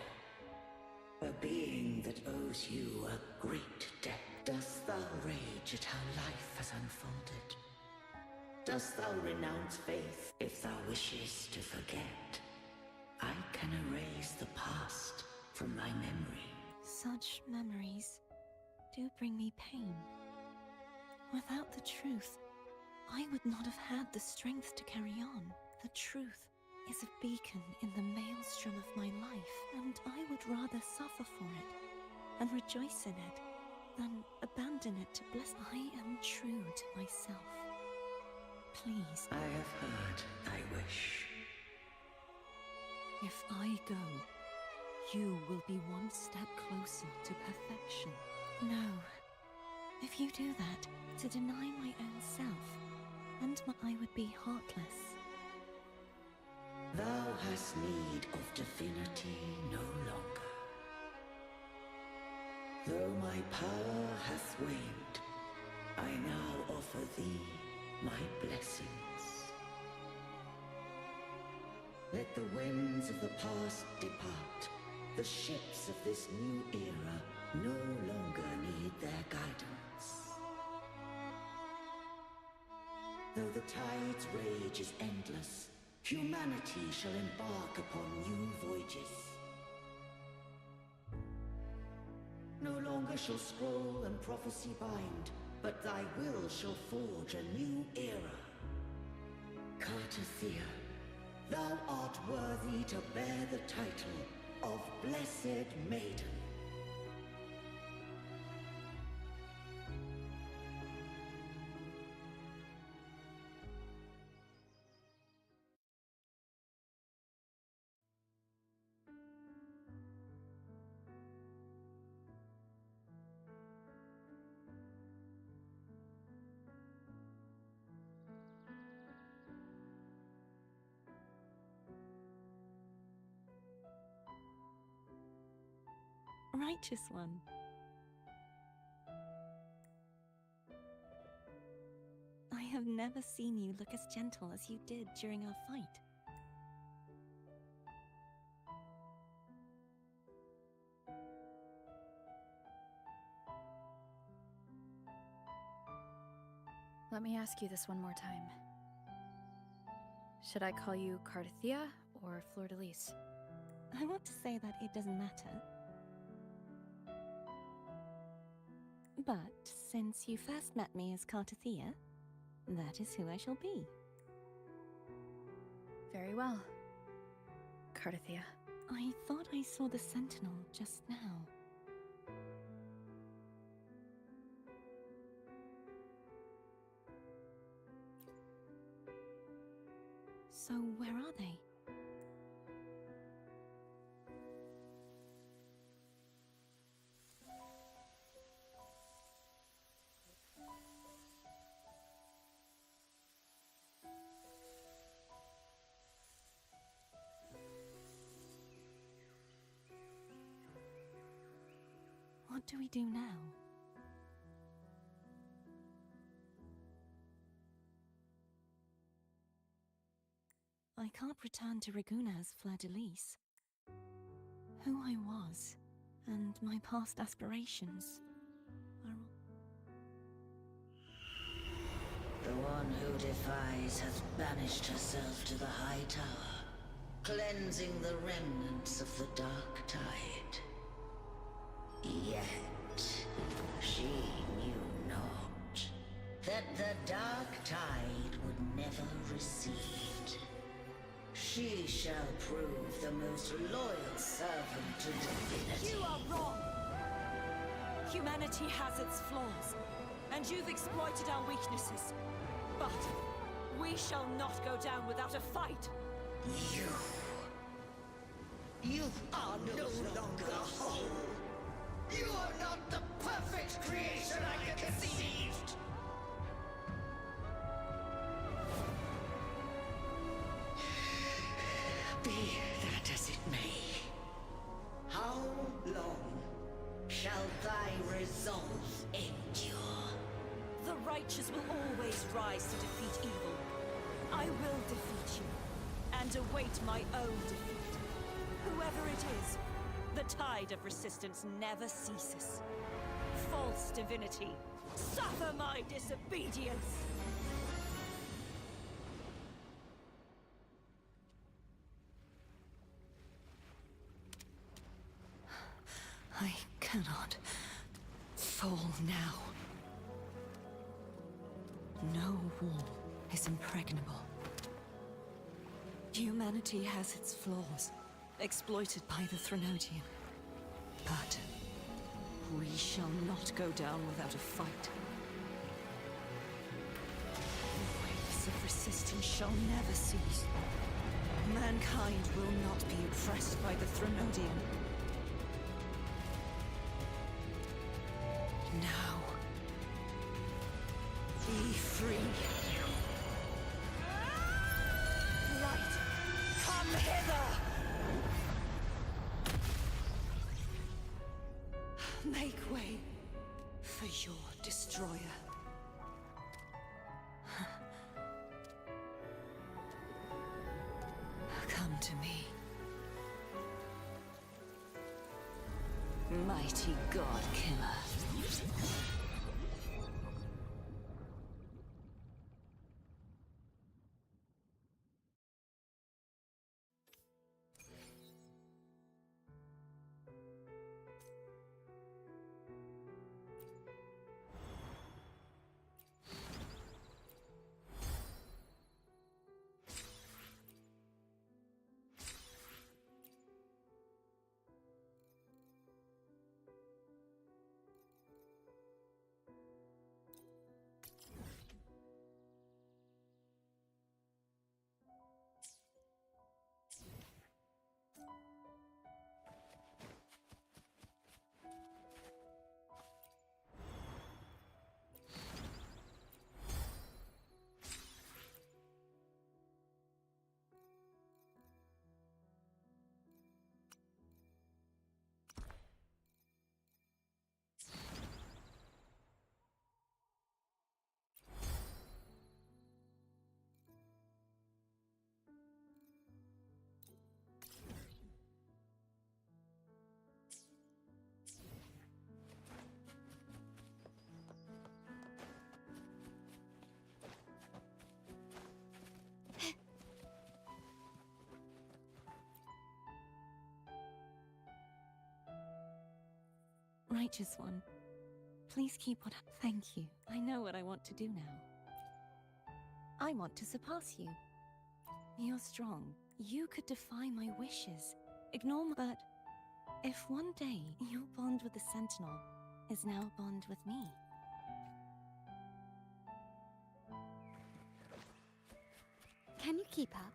[SPEAKER 8] a being that owes you a great debt. Dost thou rage at how life has unfolded? Dost thou renounce faith if thou wishes to forget? I can erase the past from thy memory.
[SPEAKER 5] Such memories do bring me pain. Without the truth, I would not have had the strength to carry on. The truth is a beacon in the maelstrom of my life, and I would rather suffer for it and rejoice in it than abandon it to bliss. I am true to myself. Please.
[SPEAKER 8] I have heard thy wish.
[SPEAKER 5] If I go, you will be one step closer to perfection. No. If you do that, to deny my own self, and I would be heartless.
[SPEAKER 8] Thou hast need of divinity no longer. Though my power hath waned, I now offer thee my blessings. Let the winds of the past depart. The ships of this new era no longer need their guidance. Though the tide's rage is endless, humanity shall embark upon new voyages. No longer shall scroll and prophecy bind, but thy will shall forge a new era. Cardathea, thou art worthy to bear the title of Blessed Maiden.
[SPEAKER 5] Righteous one. I have never seen you look as gentle as you did during our fight.
[SPEAKER 2] Let me ask you this one more time. Should I call you Cardathea or Fleur-de-Lis?
[SPEAKER 5] I want to say that it doesn't matter. But since you first met me as Cartathea, that is who I shall be.
[SPEAKER 2] Very well, Cartathea.
[SPEAKER 5] I thought I saw the sentinel just now. So where are they? What do we do now? I can't return to Reguna as Fleur-de-Lis. Who I was, and my past aspirations, are
[SPEAKER 8] The one who defies has banished herself to the High Tower, cleansing the remnants of the Dark Tide. Yet, she knew not that the Dark Tide would never recede. She shall prove the most loyal servant to divinity.
[SPEAKER 9] You are wrong! Humanity has its flaws, and you've exploited our weaknesses. But we shall not go down without a fight!
[SPEAKER 8] You are no longer whole! You are not the perfect creation I conceived! Be that as it may, how long shall thy resolve endure?
[SPEAKER 9] The righteous will always rise to defeat evil. I will defeat you, and await my own defeat. Whoever it is, the tide of resistance never ceases. False divinity, suffer my disobedience! I cannot fall now. No wall is impregnable. Humanity has its flaws, exploited by the Threnodian. But we shall not go down without a fight. The waves of resistance shall never cease. Mankind will not be oppressed by the Threnodian. Now, be free. Light, come hither! Make way for your destroyer. Come to me. Mighty God Killer.
[SPEAKER 5] Righteous One, Please keep what. Thank you. I know what I want to do now. I want to surpass you. You're strong. You could defy my wishes. Ignore my. But if one day your bond with the Sentinel is now a bond with me.
[SPEAKER 2] Can you keep up?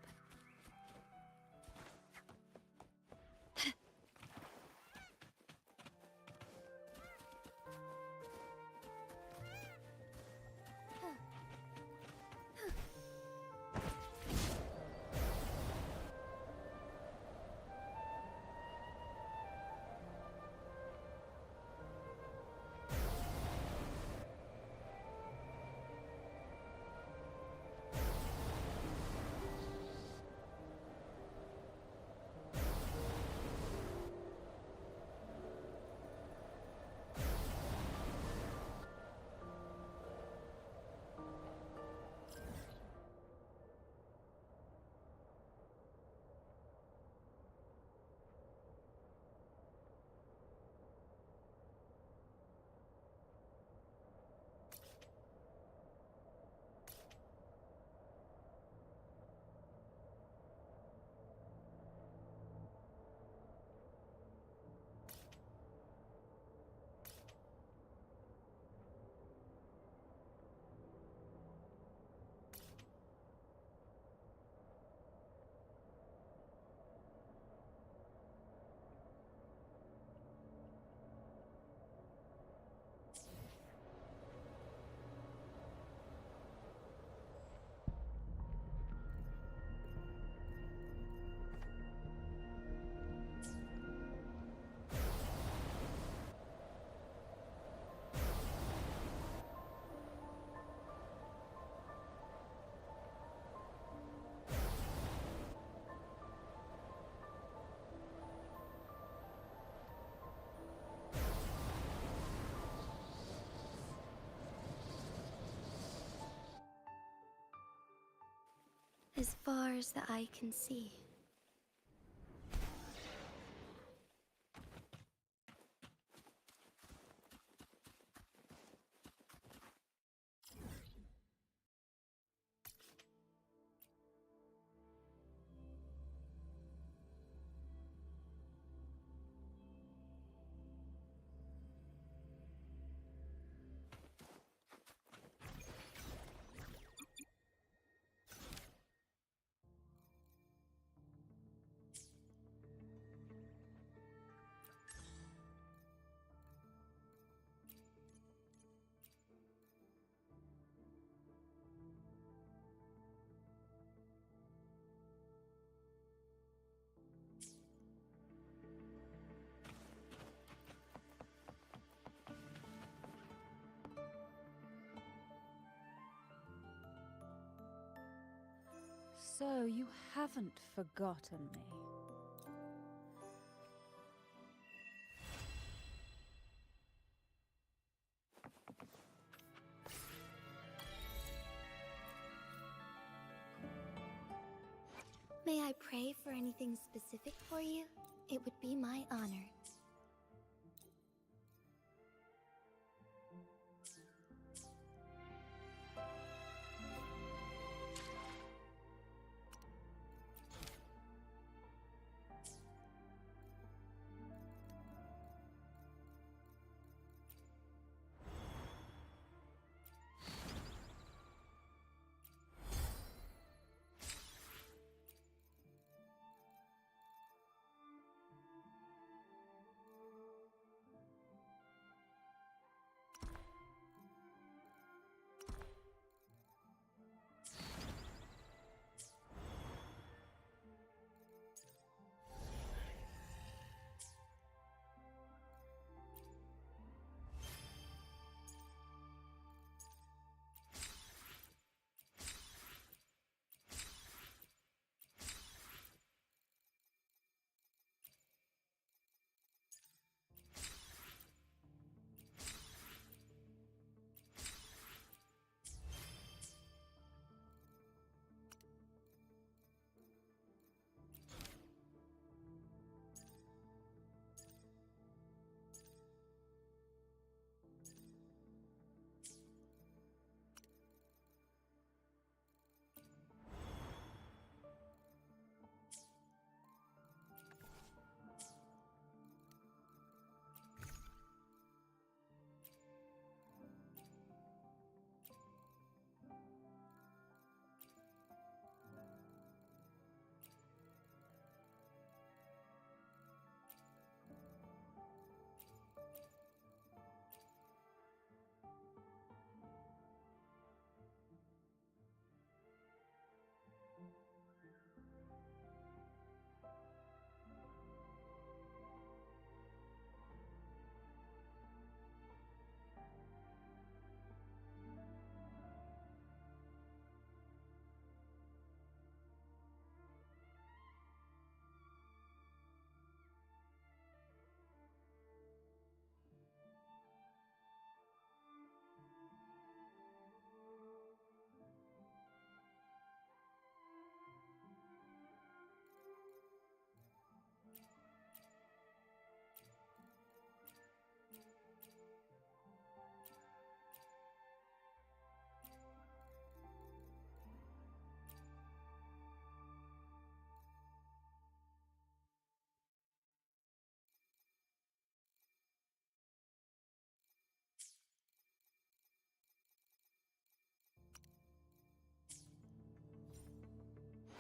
[SPEAKER 7] As far as the eye can see.
[SPEAKER 3] So you haven't forgotten me.
[SPEAKER 7] May I pray for anything specific for you? It would be my honor.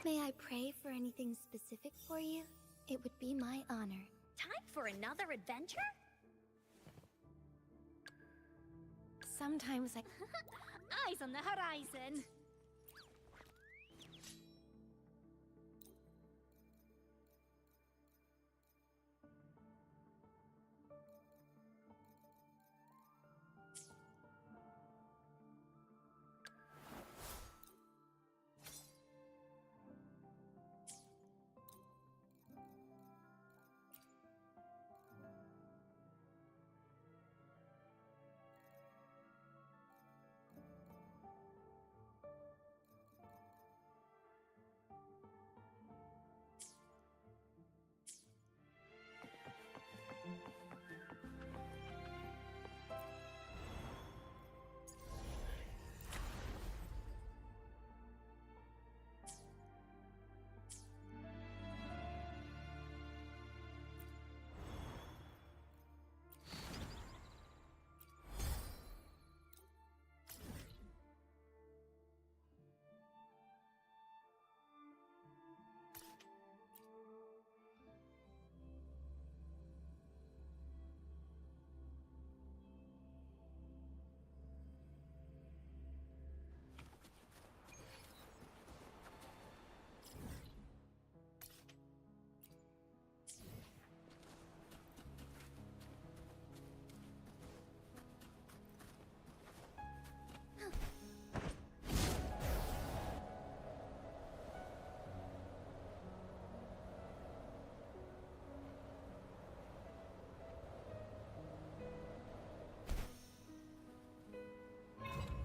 [SPEAKER 7] May I pray for anything specific for you? It would be my honor.
[SPEAKER 12] Time for another adventure?
[SPEAKER 7] Sometimes I...
[SPEAKER 12] Eyes on the horizon.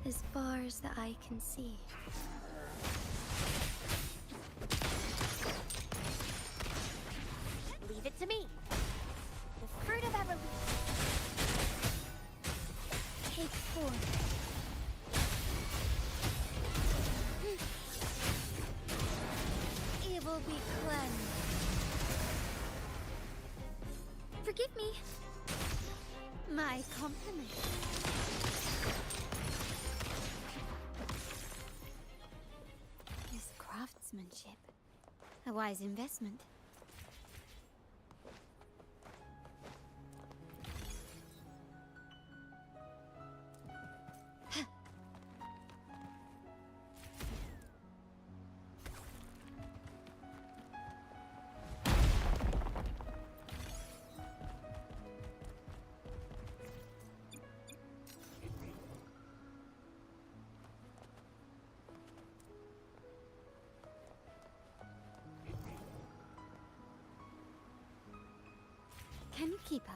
[SPEAKER 7] As far as the eye can see.
[SPEAKER 12] Leave it to me. The fruit of evolution.
[SPEAKER 7] Take form. Evil be cleansed. Forgive me. My compliments. This craftsmanship. A wise investment. Can you keep up?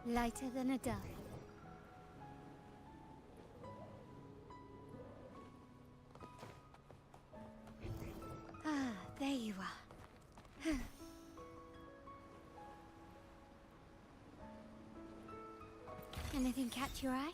[SPEAKER 7] Lighter than a dove. Ah, there you are. Anything catch your eye?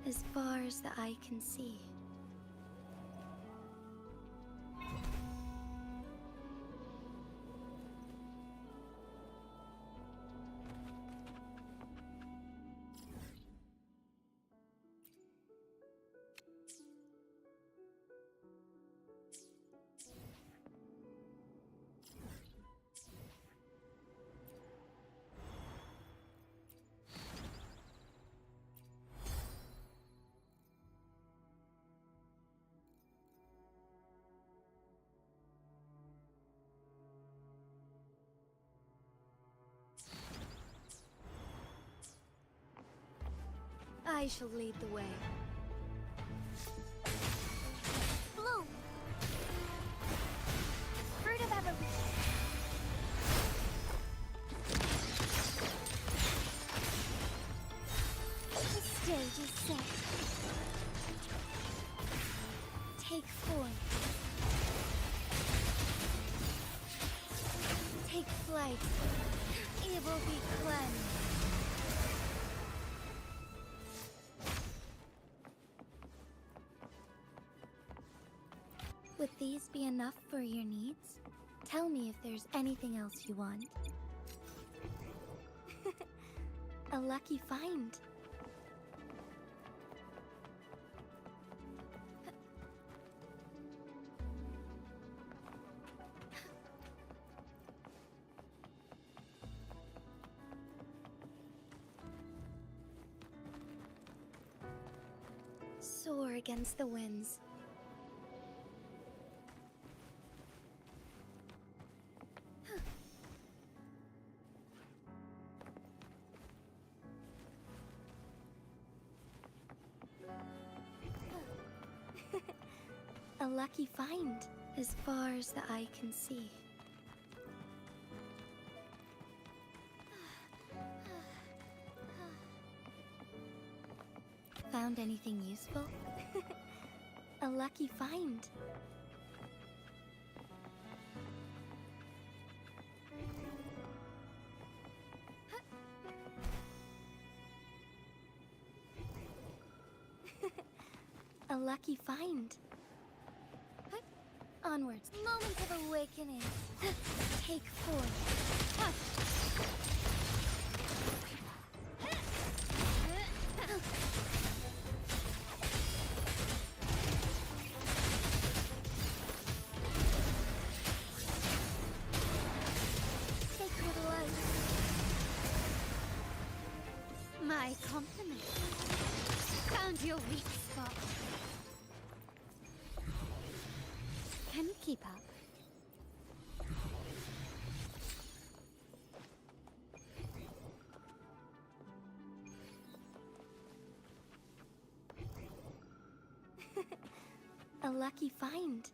[SPEAKER 5] as far as the eye can see. I shall lead the way.
[SPEAKER 12] Bloom! Fruit of evolution. The stage is set. Take form. Take flight. Evil be cleansed. Would these be enough for your needs? Tell me if there's anything else you want. A lucky find. Soar against the winds. A lucky find, as far as the eye can see. Found anything useful? A lucky find. A lucky find. Onwards. Moment of awakening. Take form. Sacred light. My compliment. Found your weak spot. Can you keep up? A lucky find.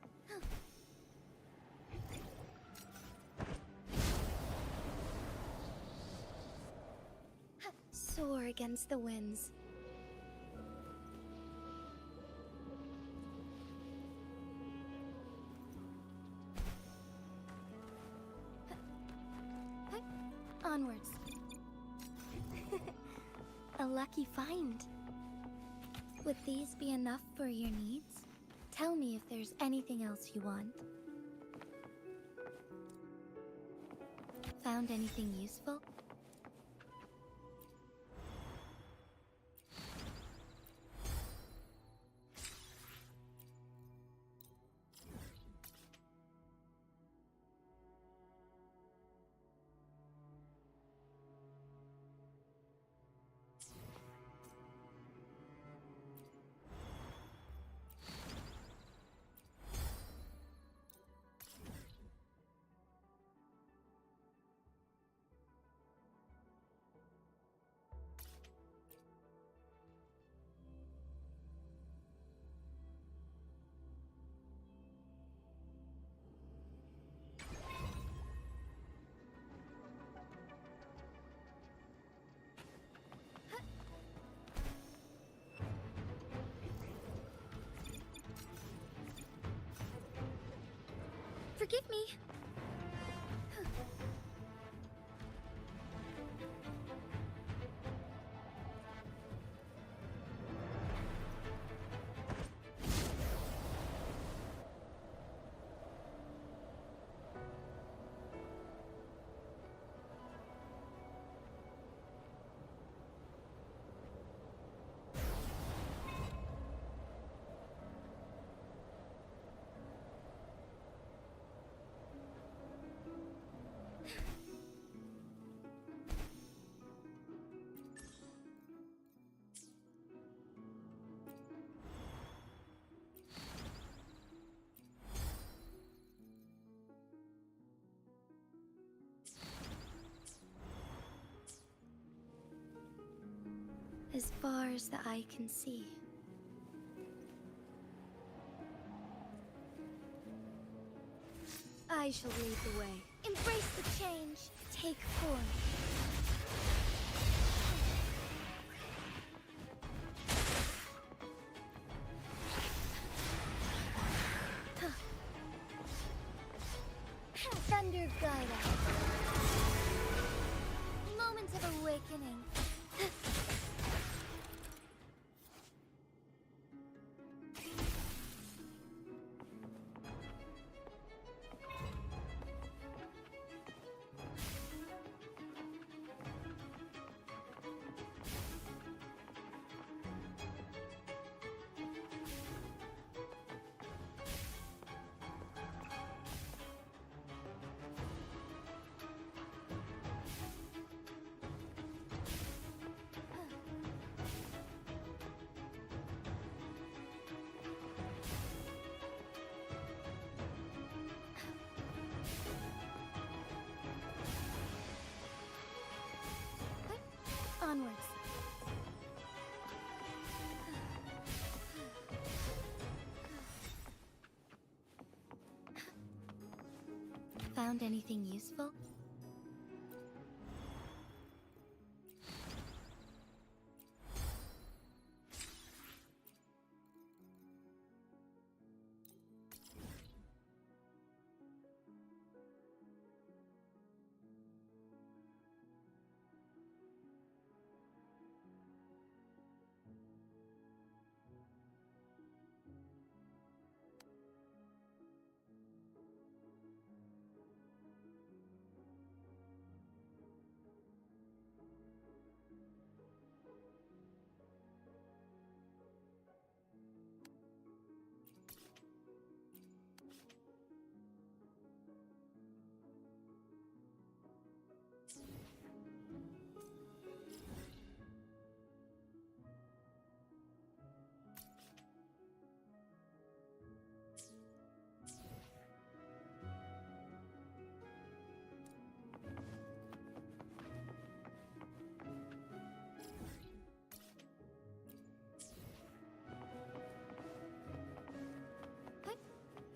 [SPEAKER 12] Soar against the winds. Onwards. A lucky find. Would these be enough for your needs? Tell me if there's anything else you want. Found anything useful? Forgive me. As far as the eye can see. I shall lead the way.
[SPEAKER 7] Embrace the change.
[SPEAKER 12] Take form.
[SPEAKER 7] Thunder guide us. Moment of awakening.
[SPEAKER 12] Onwards. Found anything useful?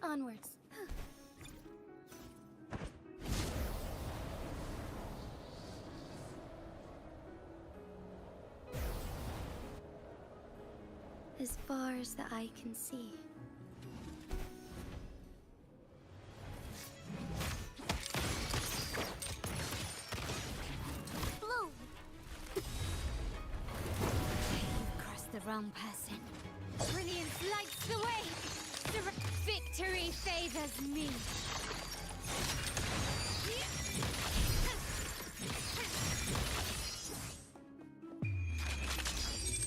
[SPEAKER 12] Onwards. As far as the eye can see.
[SPEAKER 7] Bloom!
[SPEAKER 12] You've crossed the wrong person. Brilliance lights the way! Victory favors me!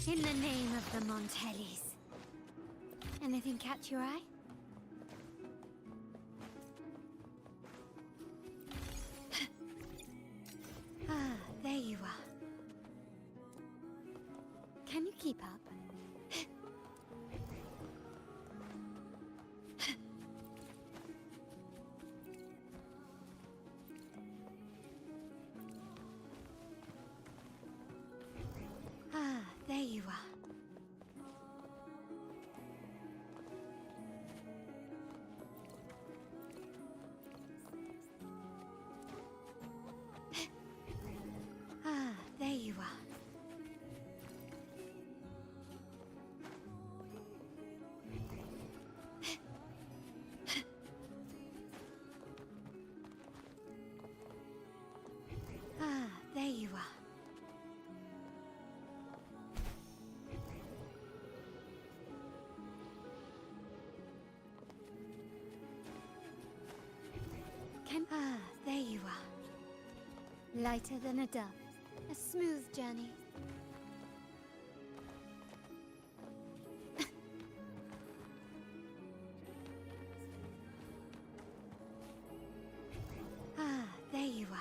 [SPEAKER 12] In the name of the Montellis. Anything catch your eye? Ah, there you are. Can you keep up? Ah, there you are. Ah, there you are. Ah, there you are. Ah, there you are. Lighter than a dove. A smooth journey. Ah, there you are.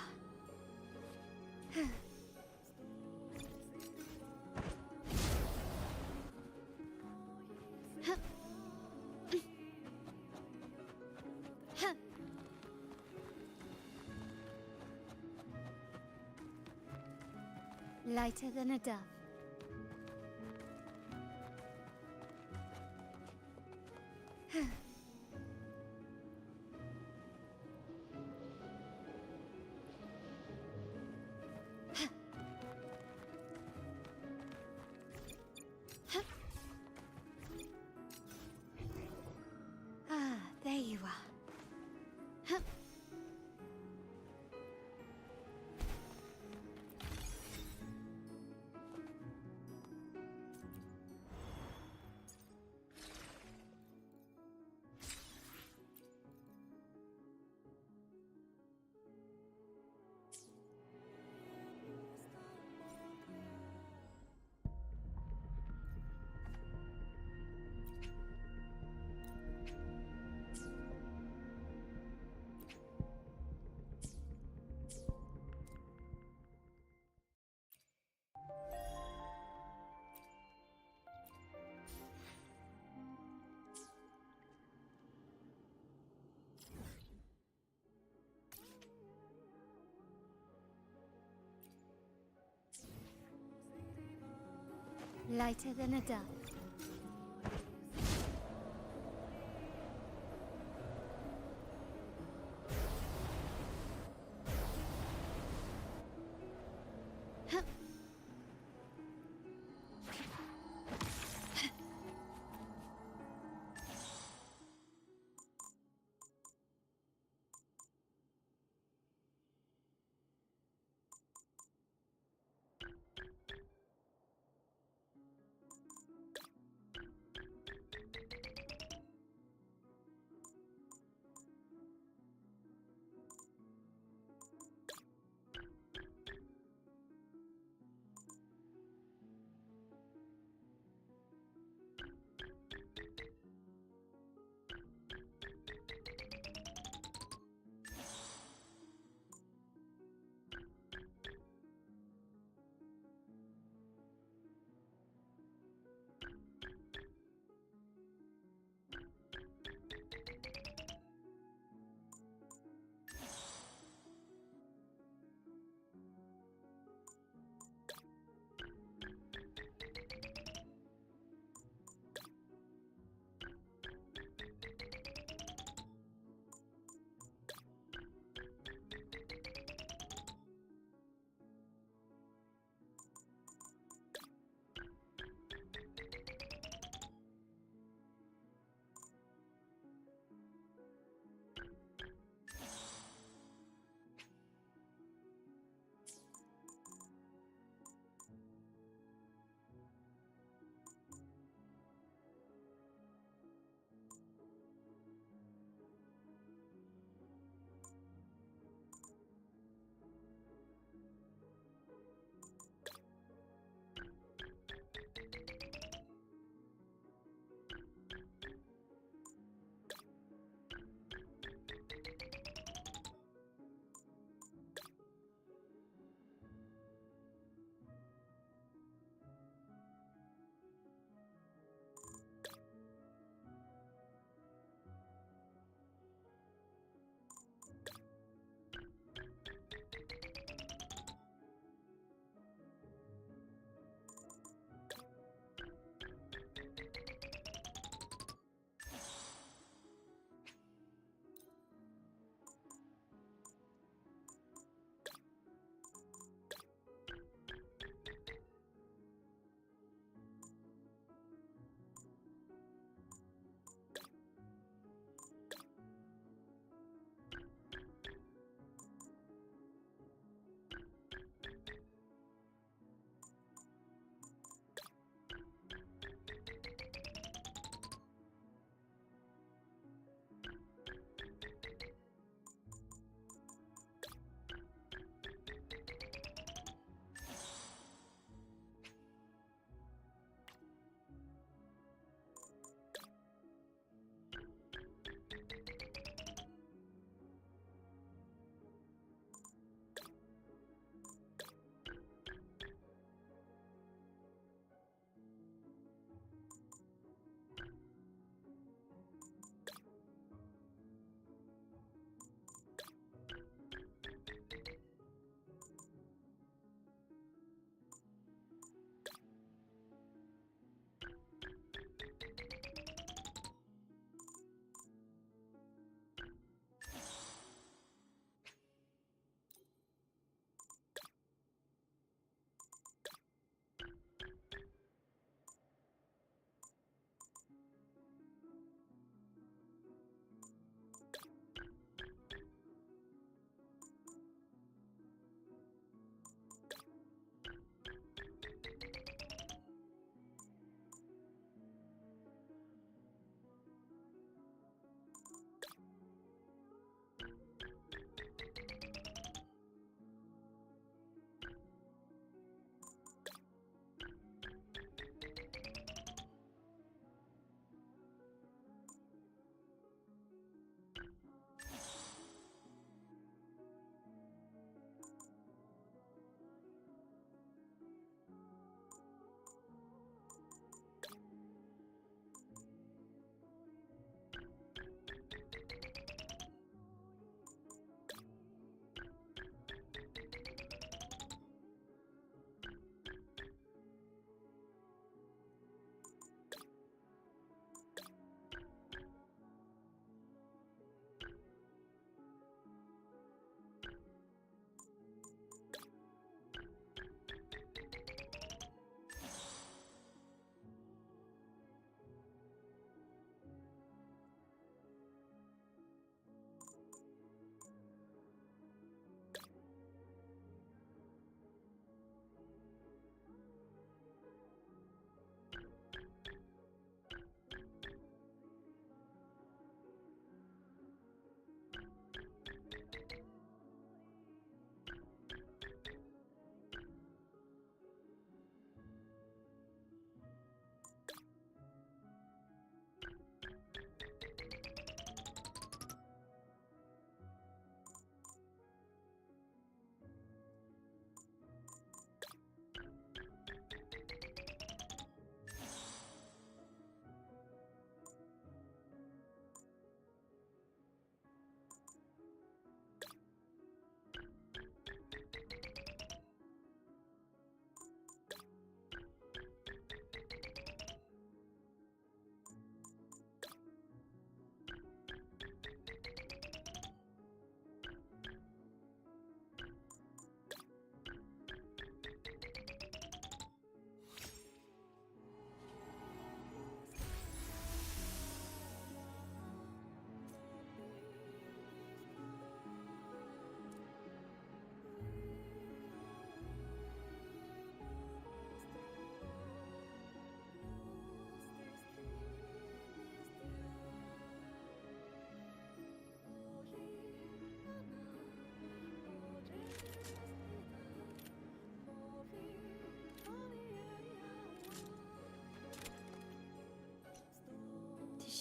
[SPEAKER 12] Lighter than a dove. Lighter than a dove.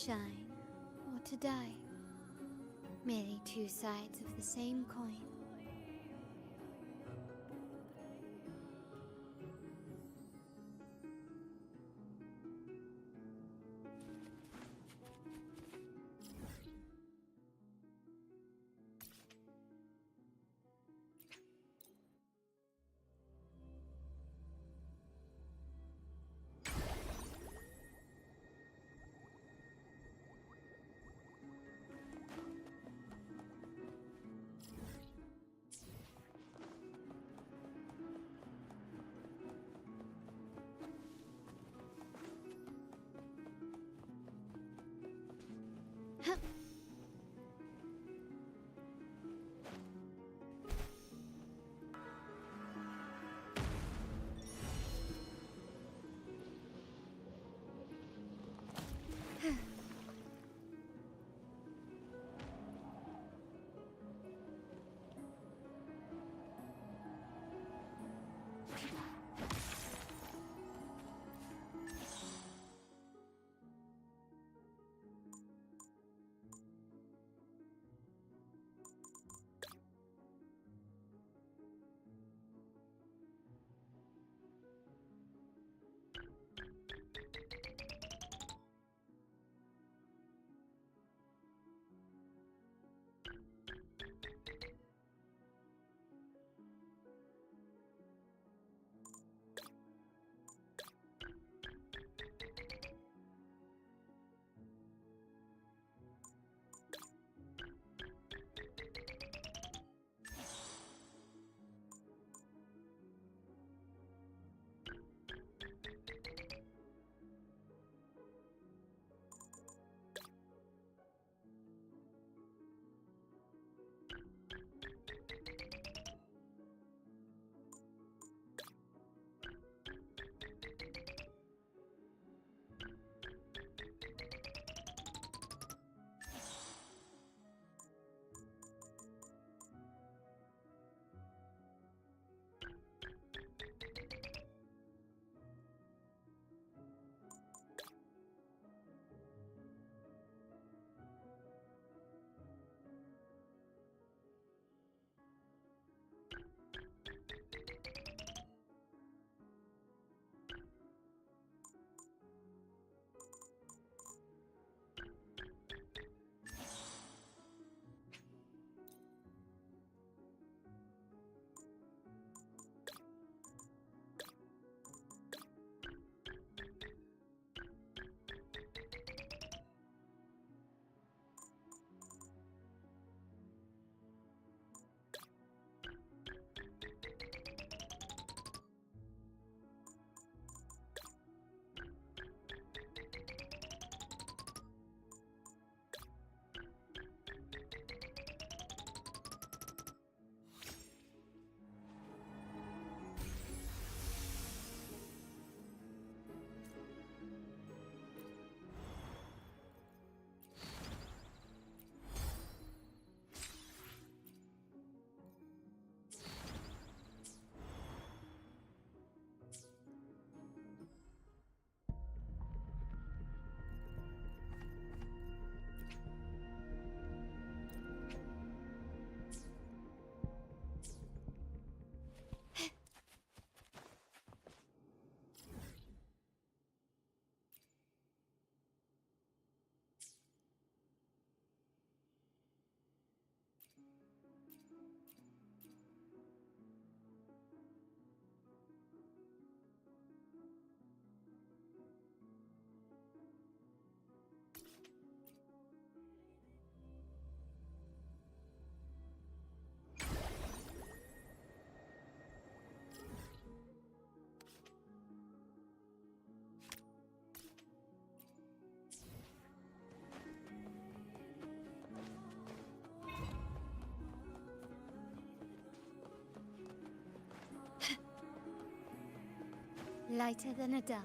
[SPEAKER 12] shine or to die. Merely two sides of the same coin. Lighter than a dove.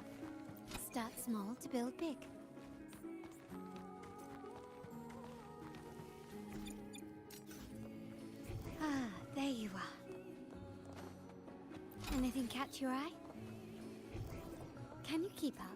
[SPEAKER 12] Start small to build big. Ah, there you are. Anything catch your eye? Can you keep up?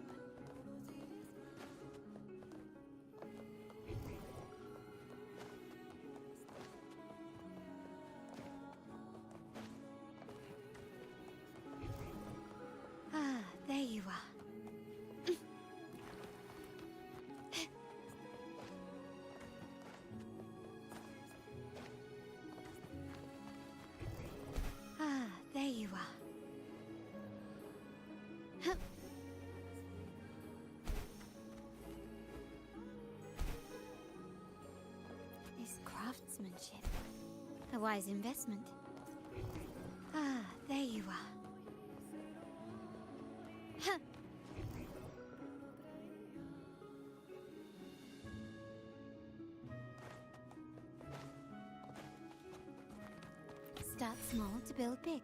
[SPEAKER 12] A wise investment. Ah, there you are. Huh. Start small to build big.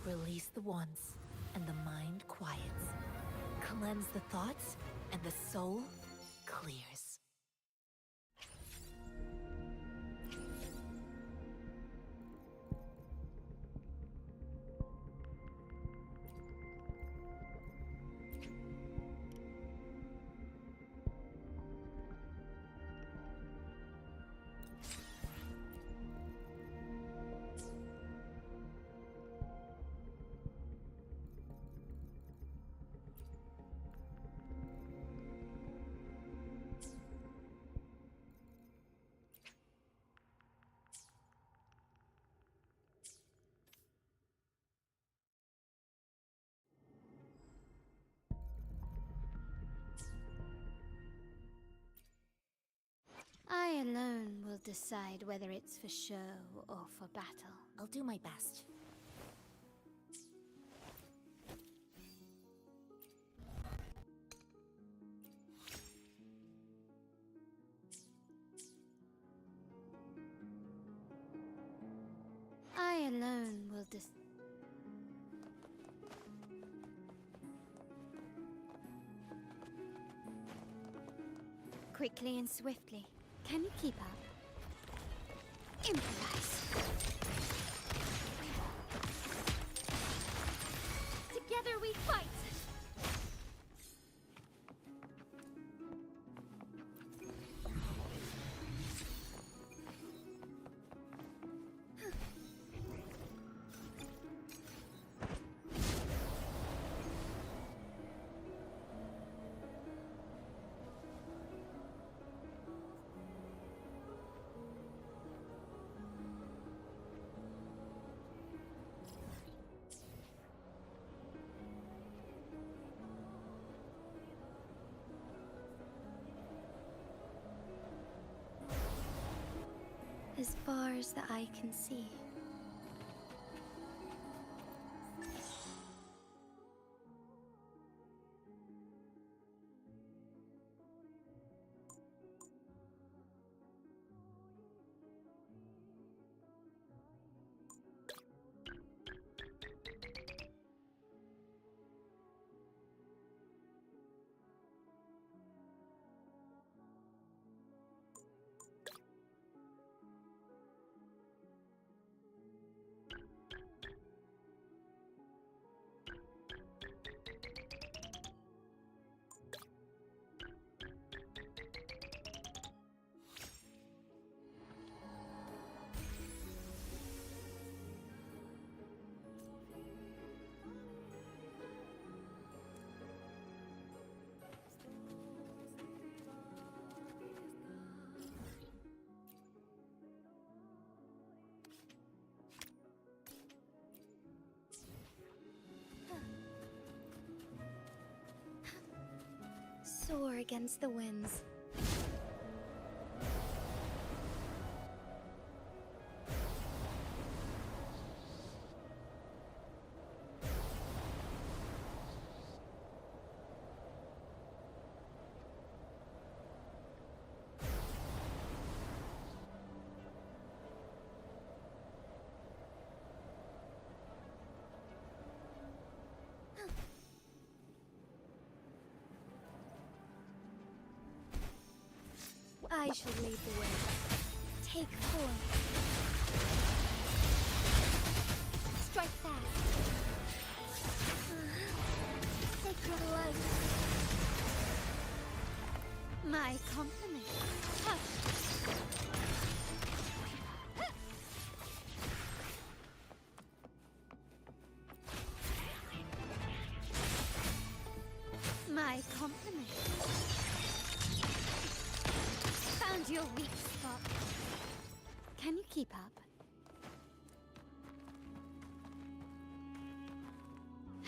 [SPEAKER 5] Release the wands, and the mind quiets. Cleanse the thoughts, and the soul clears.
[SPEAKER 12] I alone will decide whether it's for show or for battle.
[SPEAKER 5] I'll do my best.
[SPEAKER 12] I alone will quickly and swiftly. Can you keep up? Improvise. Together we fight! As far as the eye can see. Soar against the winds. I shall lead the way. Take form. Strike fast. Sacred light. My compliment. My compliment. Found your weak spot. Can you keep up?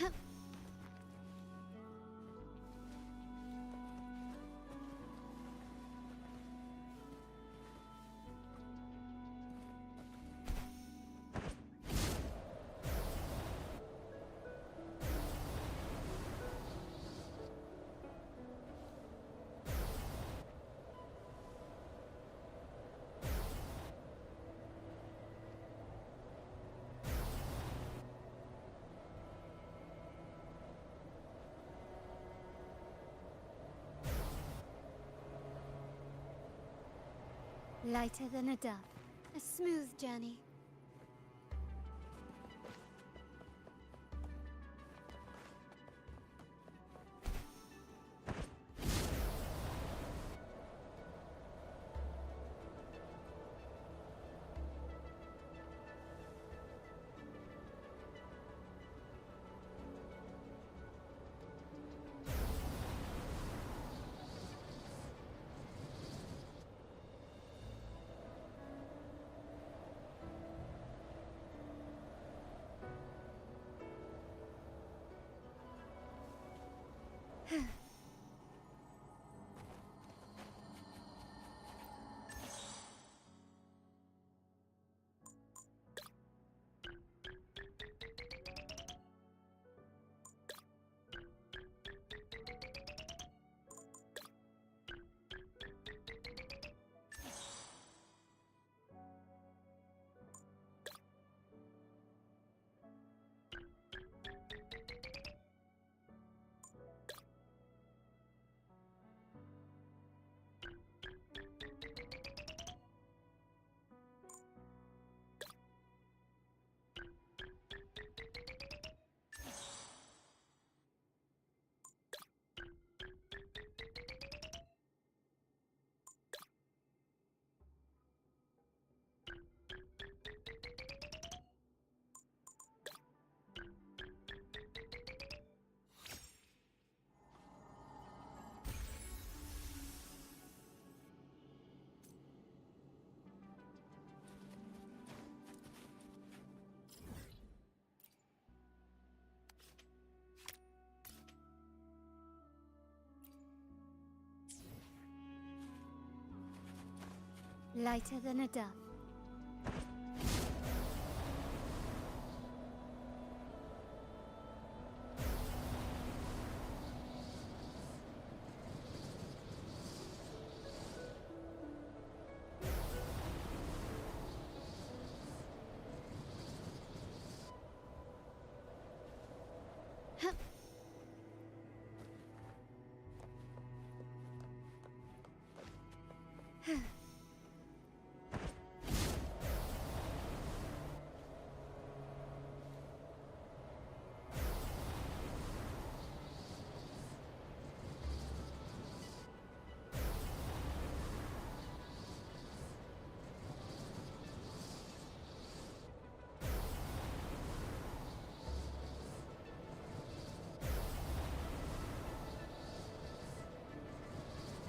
[SPEAKER 12] Huh. Lighter than a dove. A smooth journey. Lighter than a dove.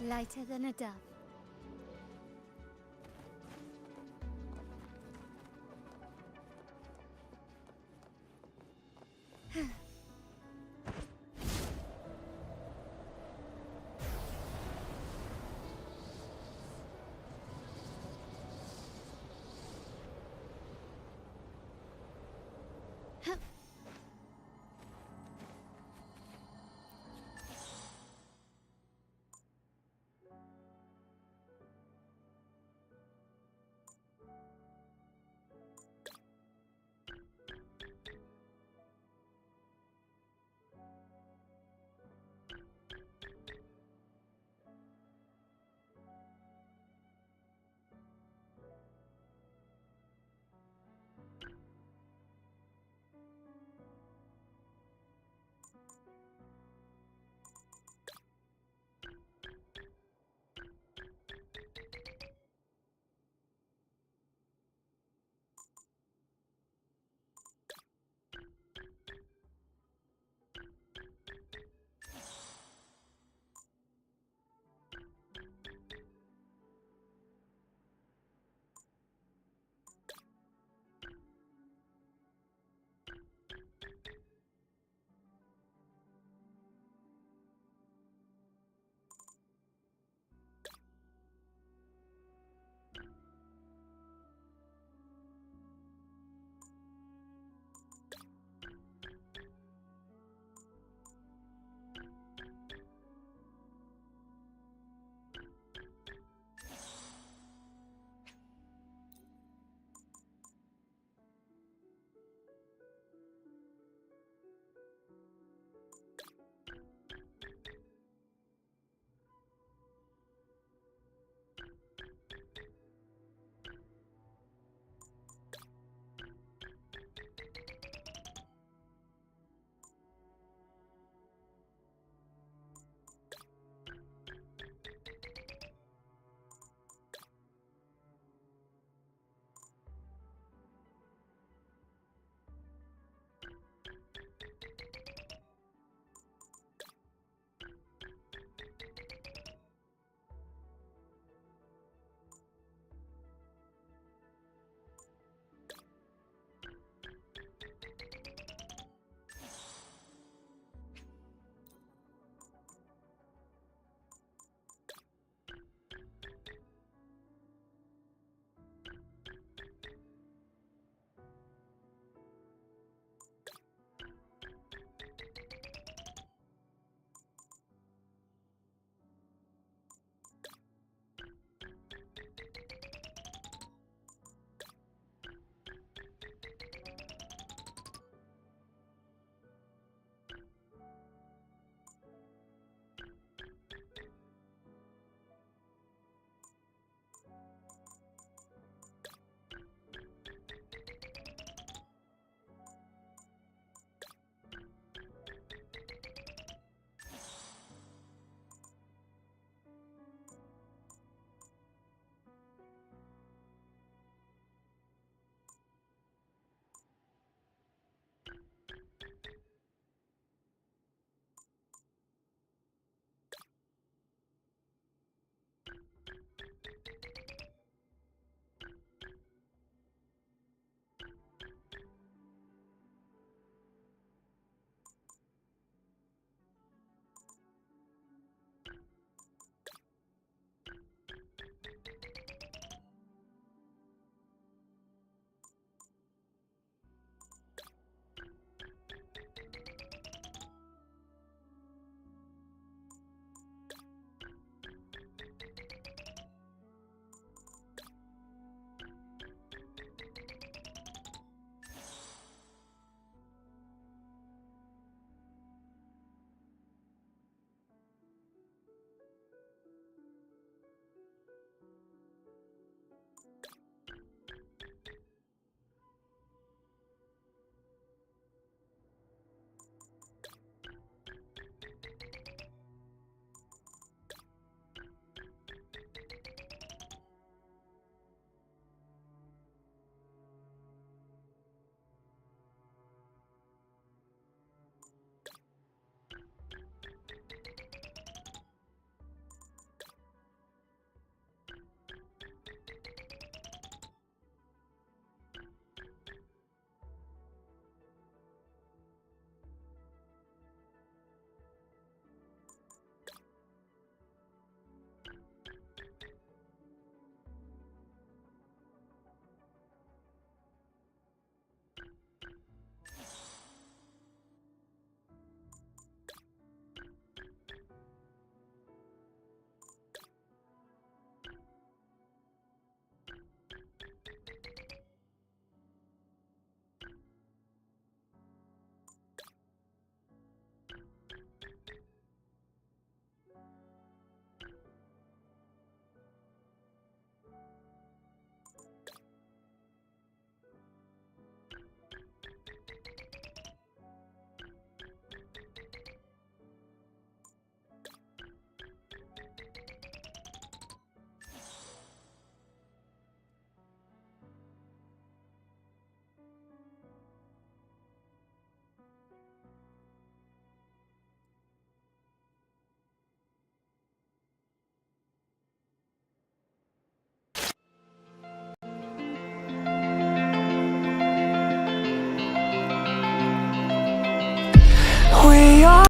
[SPEAKER 12] Lighter than a dove. Huh.